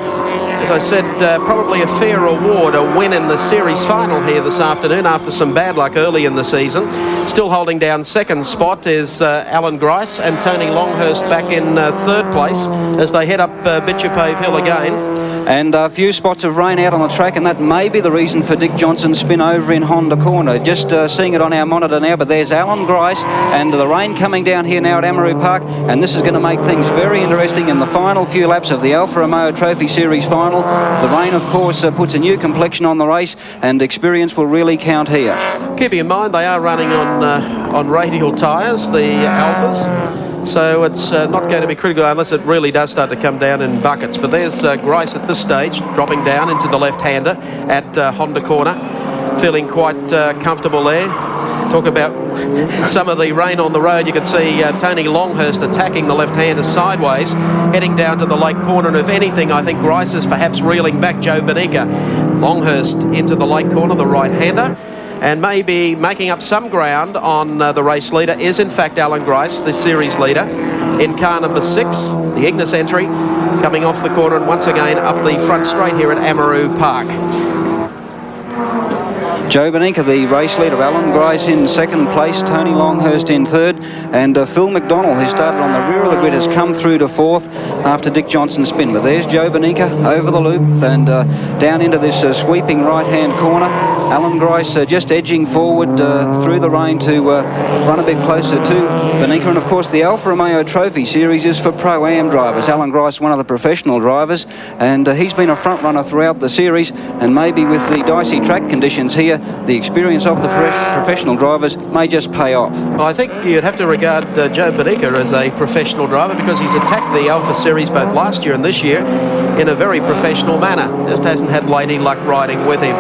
As I said, probably a fair reward, a win in the series final here this afternoon after some bad luck early in the season. Still holding down second spot is Alan Grice, and Tony Longhurst back in third place as they head up Bitchapave Hill again. And a few spots of rain out on the track, and that may be the reason for Dick Johnson's spin over in Honda corner. Just seeing it on our monitor now, but there's Alan Grice, and the rain coming down here now at Amaroo Park, and this is going to make things very interesting in the final few laps of the Alfa Romeo Trophy Series final. The rain, of course, puts a new complexion on the race, and experience will really count here. Keeping in mind they are running on radial tyres, the Alphas. So it's not going to be critical unless it really does start to come down in buckets. But there's Grice at this stage, dropping down into the left-hander at Honda corner. Feeling quite comfortable there. Talk about some of the rain on the road. You can see Tony Longhurst attacking the left-hander sideways, heading down to the lake corner. And if anything, I think Grice is perhaps reeling back Joe Benica. Longhurst into the lake corner, the right-hander. And maybe making up some ground on the race leader is in fact Alan Grice, the series leader, in car number 6, the Ignis entry, coming off the corner and once again up the front straight here at Amaroo Park. Joe Benica, the race leader, Alan Grice in second place, Tony Longhurst in third, and Phil McDonald, who started on the rear of the grid, has come through to fourth after Dick Johnson's spin. But there's Joe Benica over the loop and down into this sweeping right-hand corner. Alan Grice just edging forward through the rain to run a bit closer to Benica. And of course, the Alfa Romeo Trophy Series is for Pro-Am drivers. Alan Grice, one of the professional drivers, and he's been a front runner throughout the series, and maybe with the dicey track conditions here, the experience of the professional drivers may just pay off. Well, I think you'd have to regard Joe Benica as a professional driver because he's attacked the Alpha Series both last year and this year in a very professional manner. Just hasn't had lady luck riding with him.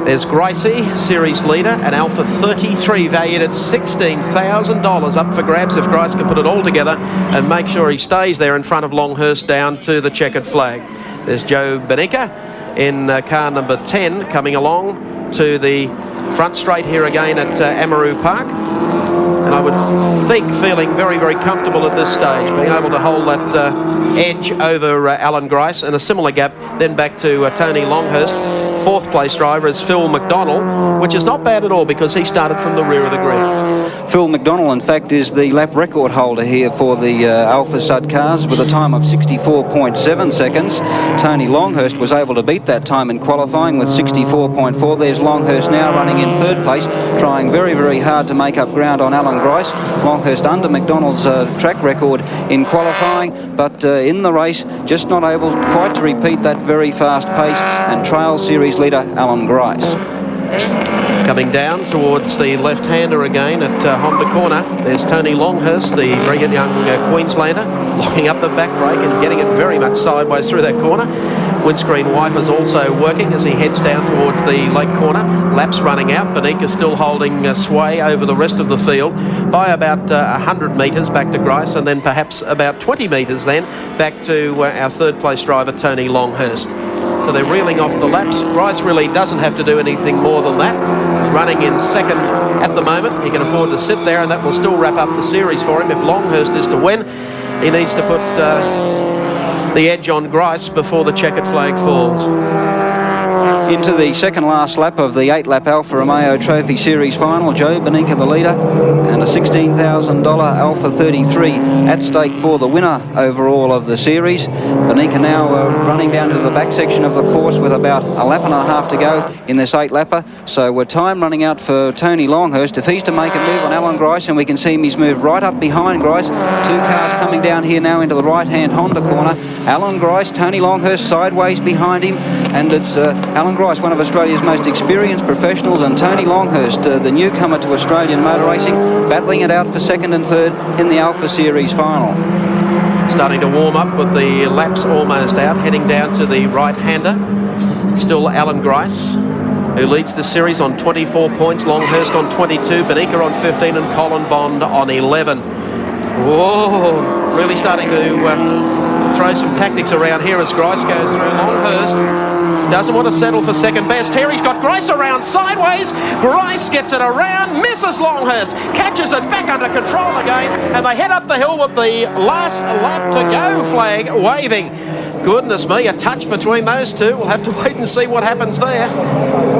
There's Gricey, series leader, an Alpha 33 valued at $16,000 up for grabs if Grice can put it all together and make sure he stays there in front of Longhurst down to the checkered flag. There's Joe Benica in car number 10 coming along to the front straight here again at Amaroo Park. And I would think feeling very, very comfortable at this stage, being able to hold that edge over Alan Grice and a similar gap then back to Tony Longhurst. Fourth place driver is Phil McDonald, which is not bad at all because he started from the rear of the grid. Phil McDonald, in fact, is the lap record holder here for the Alpha Sud cars with a time of 64.7 seconds. Tony Longhurst was able to beat that time in qualifying with 64.4. There's Longhurst now running in third place, trying very, very hard to make up ground on Alan Grice. Longhurst under McDonald's track record in qualifying, but in the race, just not able quite to repeat that very fast pace, and trail series leader Alan Grice. Coming down towards the left-hander again at Honda Corner, there's Tony Longhurst, the brilliant young Queenslander, locking up the back brake and getting it very much sideways through that corner. Windscreen wipers also working as he heads down towards the lake corner. Laps running out. Benica still holding sway over the rest of the field by about 100 metres back to Grice, and then perhaps about 20 metres then back to our third place driver Tony Longhurst. So they're reeling off the laps. Grice really doesn't have to do anything more than that. He's running in second at the moment. He can afford to sit there, and that will still wrap up the series for him. If Longhurst is to win, he needs to put the edge on Grice before the checkered flag falls. Into the second last lap of the 8-lap Alfa Romeo Trophy Series final. Joe Benica the leader, and a $16,000 Alpha 33 at stake for the winner overall of the series. Benica now running down to the back section of the course with about a lap and a half to go in this 8-lapper. So we're time running out for Tony Longhurst. If he's to make a move on Alan Grice, and we can see him, he's moved right up behind Grice. Two cars coming down here now into the right-hand Honda corner. Alan Grice, Tony Longhurst sideways behind him, and it's Alan Grice, one of Australia's most experienced professionals, and Tony Longhurst, the newcomer to Australian motor racing, battling it out for second and third in the Alpha Series final. Starting to warm up with the laps almost out, heading down to the right-hander. Still Alan Grice, who leads the series on 24 points, Longhurst on 22, Benica on 15, and Colin Bond on 11. Whoa, really starting to throw some tactics around here as Grice goes through. Longhurst doesn't want to settle for second best. Here he's got Grice around sideways. Grice gets it around, misses Longhurst, catches it back under control again, and they head up the hill with the last lap to go flag waving. Goodness me, a touch between those two. We'll have to wait and see what happens there.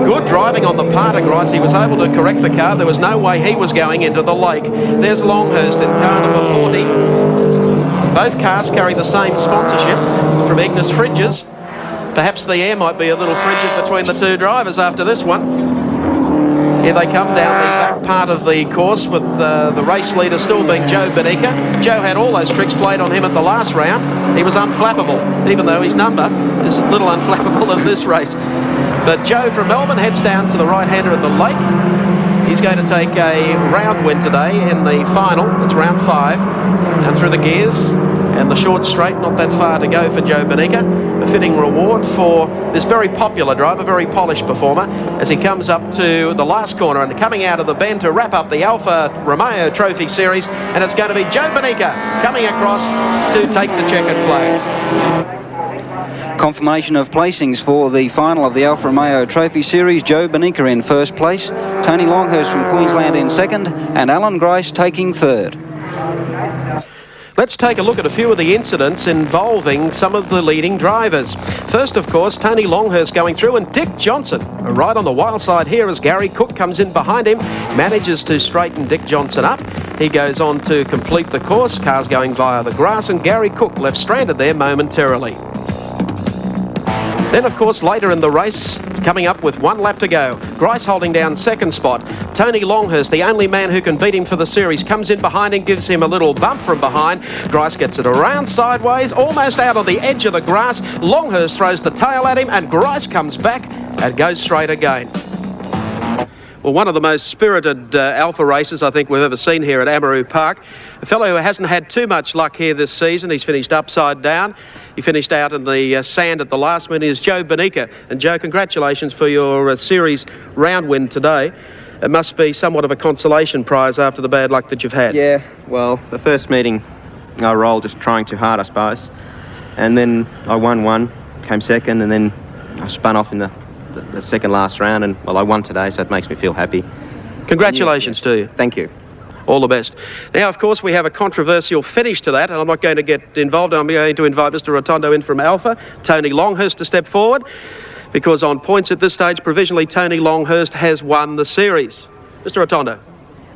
Good driving on the part of Grice. He was able to correct the car. There was no way he was going into the lake. There's Longhurst in car number 40. Both cars carry the same sponsorship from Ignis Fridges. Perhaps the air might be a little frigid between the two drivers after this one. Here they come down the back part of the course with the race leader still being Joe Benica. Joe had all those tricks played on him at the last round. He was unflappable, even though his number is a little unflappable in this race. But Joe from Melbourne heads down to the right-hander at the lake. He's going to take a round win today in the final. It's round 5, down through the gears. And the short straight, not that far to go for Joe Benica. A fitting reward for this very popular driver, very polished performer, as he comes up to the last corner and coming out of the bend to wrap up the Alfa Romeo Trophy Series. And it's going to be Joe Benica coming across to take the checkered flag. Confirmation of placings for the final of the Alfa Romeo Trophy Series. Joe Benica in first place, Tony Longhurst from Queensland in second, and Alan Grice taking third. Let's take a look at a few of the incidents involving some of the leading drivers. First, of course, Tony Longhurst going through, and Dick Johnson right on the wild side here as Gary Cook comes in behind him, manages to straighten Dick Johnson up. He goes on to complete the course, cars going via the grass, and Gary Cook left stranded there momentarily. Then, of course, later in the race, coming up with 1 lap to go, Grice holding down second spot. Tony Longhurst, the only man who can beat him for the series, comes in behind and gives him a little bump from behind. Grice gets it around sideways, almost out on the edge of the grass. Longhurst throws the tail at him, and Grice comes back and goes straight again. Well, one of the most spirited Alpha races I think we've ever seen here at Amaroo Park. A fellow who hasn't had too much luck here this season. He's finished upside down. He finished out in the sand at the last minute. Is Joe Benica. And Joe, congratulations for your series round win today. It must be somewhat of a consolation prize after the bad luck that you've had. Yeah, well, the first meeting I rolled just trying too hard, I suppose. And then I won one, came second, and then I spun off in the second last round, and well, I won today, so it makes me feel happy. Congratulations to you. Thank you. All the best. Now, of course, we have a controversial finish to that, and I'm not going to get involved. I'm going to invite Mr. Rotondo in from Alpha, Tony Longhurst, to step forward, because on points at this stage, provisionally, Tony Longhurst has won the series. Mr. Rotondo.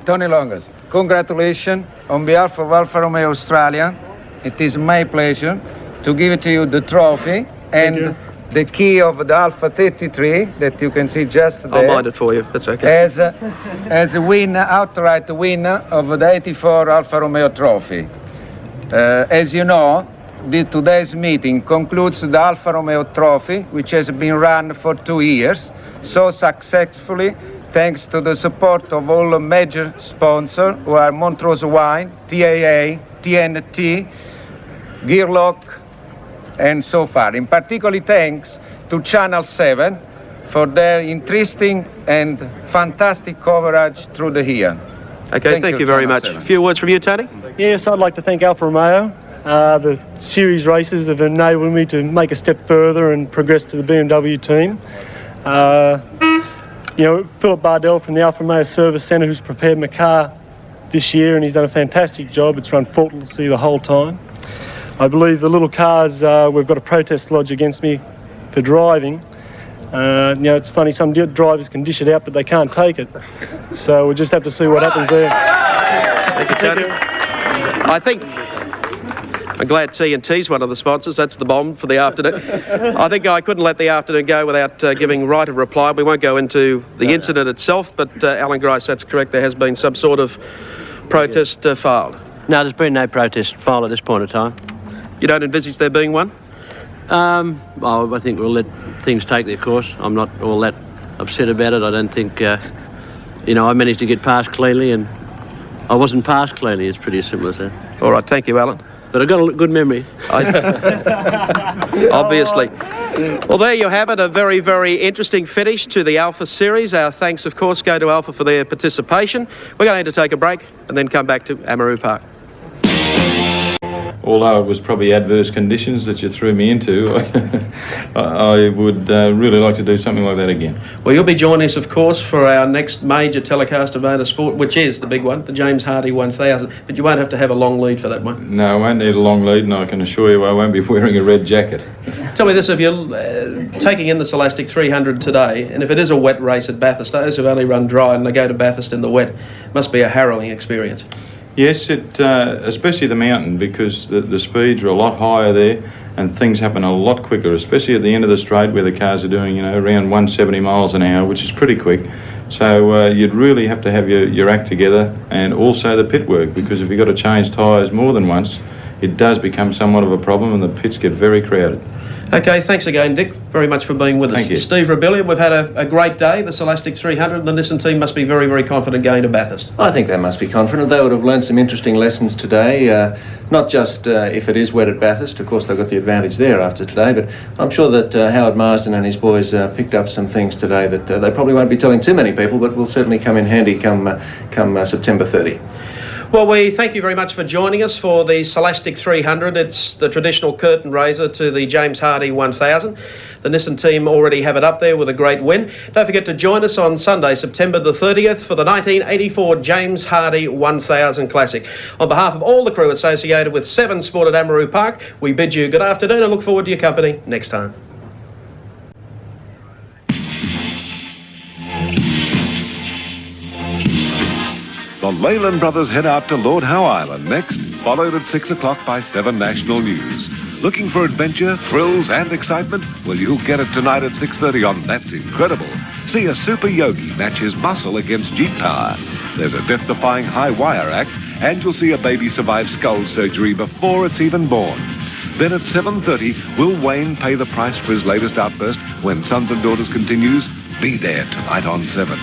Tony Longhurst, congratulations on behalf of Alfa Romeo Australia. It is my pleasure to give to you the trophy and the key of the Alpha 33 that you can see just there. I'll mind it for you, that's okay. As a winner, outright winner of the 84 Alfa Romeo trophy. As you know, today's meeting concludes the Alfa Romeo trophy, which has been run for 2 years, so successfully thanks to the support of all the major sponsors, who are Montrose Wine, TAA, TNT, Gearlock, and so far. In particular, thanks to Channel 7 for their interesting and fantastic coverage through the year. Okay, thank you very much. A few words from you, Tony? Yes, I'd like to thank Alfa Romeo. The series races have enabled me to make a step further and progress to the BMW team. You know, Philip Bardell from the Alfa Romeo Service Centre, who's prepared my car this year, and he's done a fantastic job. It's run faultlessly the whole time. I believe the little cars, we've got a protest lodge against me for driving. You know, it's funny, some drivers can dish it out, but they can't take it. So we'll just have to see what happens there. Thank you, Tony. I think McLeod T&T's one of the sponsors. That's the bomb for the afternoon. I think I couldn't let the afternoon go without giving right of reply. We won't go into the incident itself, but Alan Grice, that's correct. There has been some sort of protest filed. No, there's been no protest filed at this point in time. You don't envisage there being one? Well, I think we'll let things take their course. I'm not all that upset about it. I don't think, you know, I managed to get past cleanly, and I wasn't passed cleanly. It's pretty as simple as that. All right, thank you, Alan. But I've got a good memory. Obviously. Well, there you have it, a very, very interesting finish to the Alpha Series. Our thanks, of course, go to Alpha for their participation. We're going to take a break and then come back to Amaroo Park. Although it was probably adverse conditions that you threw me into, I would really like to do something like that again. Well, you'll be joining us, of course, for our next major telecast of motorsport, which is the big one, the James Hardy 1000. But you won't have to have a long lead for that one. No, I won't need a long lead, and I can assure you I won't be wearing a red jacket. Tell me this, if you're taking in the Silastic 300 today, and if it is a wet race at Bathurst, those who've only run dry and they go to Bathurst in the wet, must be a harrowing experience. Yes, especially the mountain, because the speeds are a lot higher there and things happen a lot quicker, especially at the end of the straight where the cars are doing, you know, around 170 miles an hour, which is pretty quick. So you'd really have to have your act together, and also the pit work, because if you've got to change tyres more than once, it does become somewhat of a problem and the pits get very crowded. Okay, thanks again, Dick, very much for being with us. Thank you. Steve Rebellia, we've had a great day. The Silastic 300, the Nissan team must be very, very confident going to Bathurst. I think they must be confident. They would have learned some interesting lessons today, not just if it is wet at Bathurst. Of course, they've got the advantage there after today, but I'm sure that Howard Marsden and his boys picked up some things today that they probably won't be telling too many people, but will certainly come in handy come September 30. Well, we thank you very much for joining us for the Silastic 300. It's the traditional curtain raiser to the James Hardie 1000. The Nissan team already have it up there with a great win. Don't forget to join us on Sunday, September the 30th for the 1984 James Hardie 1000 Classic. On behalf of all the crew associated with Seton Sport at Amaroo Park, we bid you good afternoon and look forward to your company next time. The Leyland brothers head out to Lord Howe Island next, followed at 6 o'clock by 7 National News. Looking for adventure, thrills and excitement? Well, you'll get it tonight at 6:30 on That's Incredible. See a super yogi match his muscle against Jeep power. There's a death-defying high wire act, and you'll see a baby survive skull surgery before it's even born. Then at 7:30, will Wayne pay the price for his latest outburst when Sons and Daughters continues? Be there tonight on 7.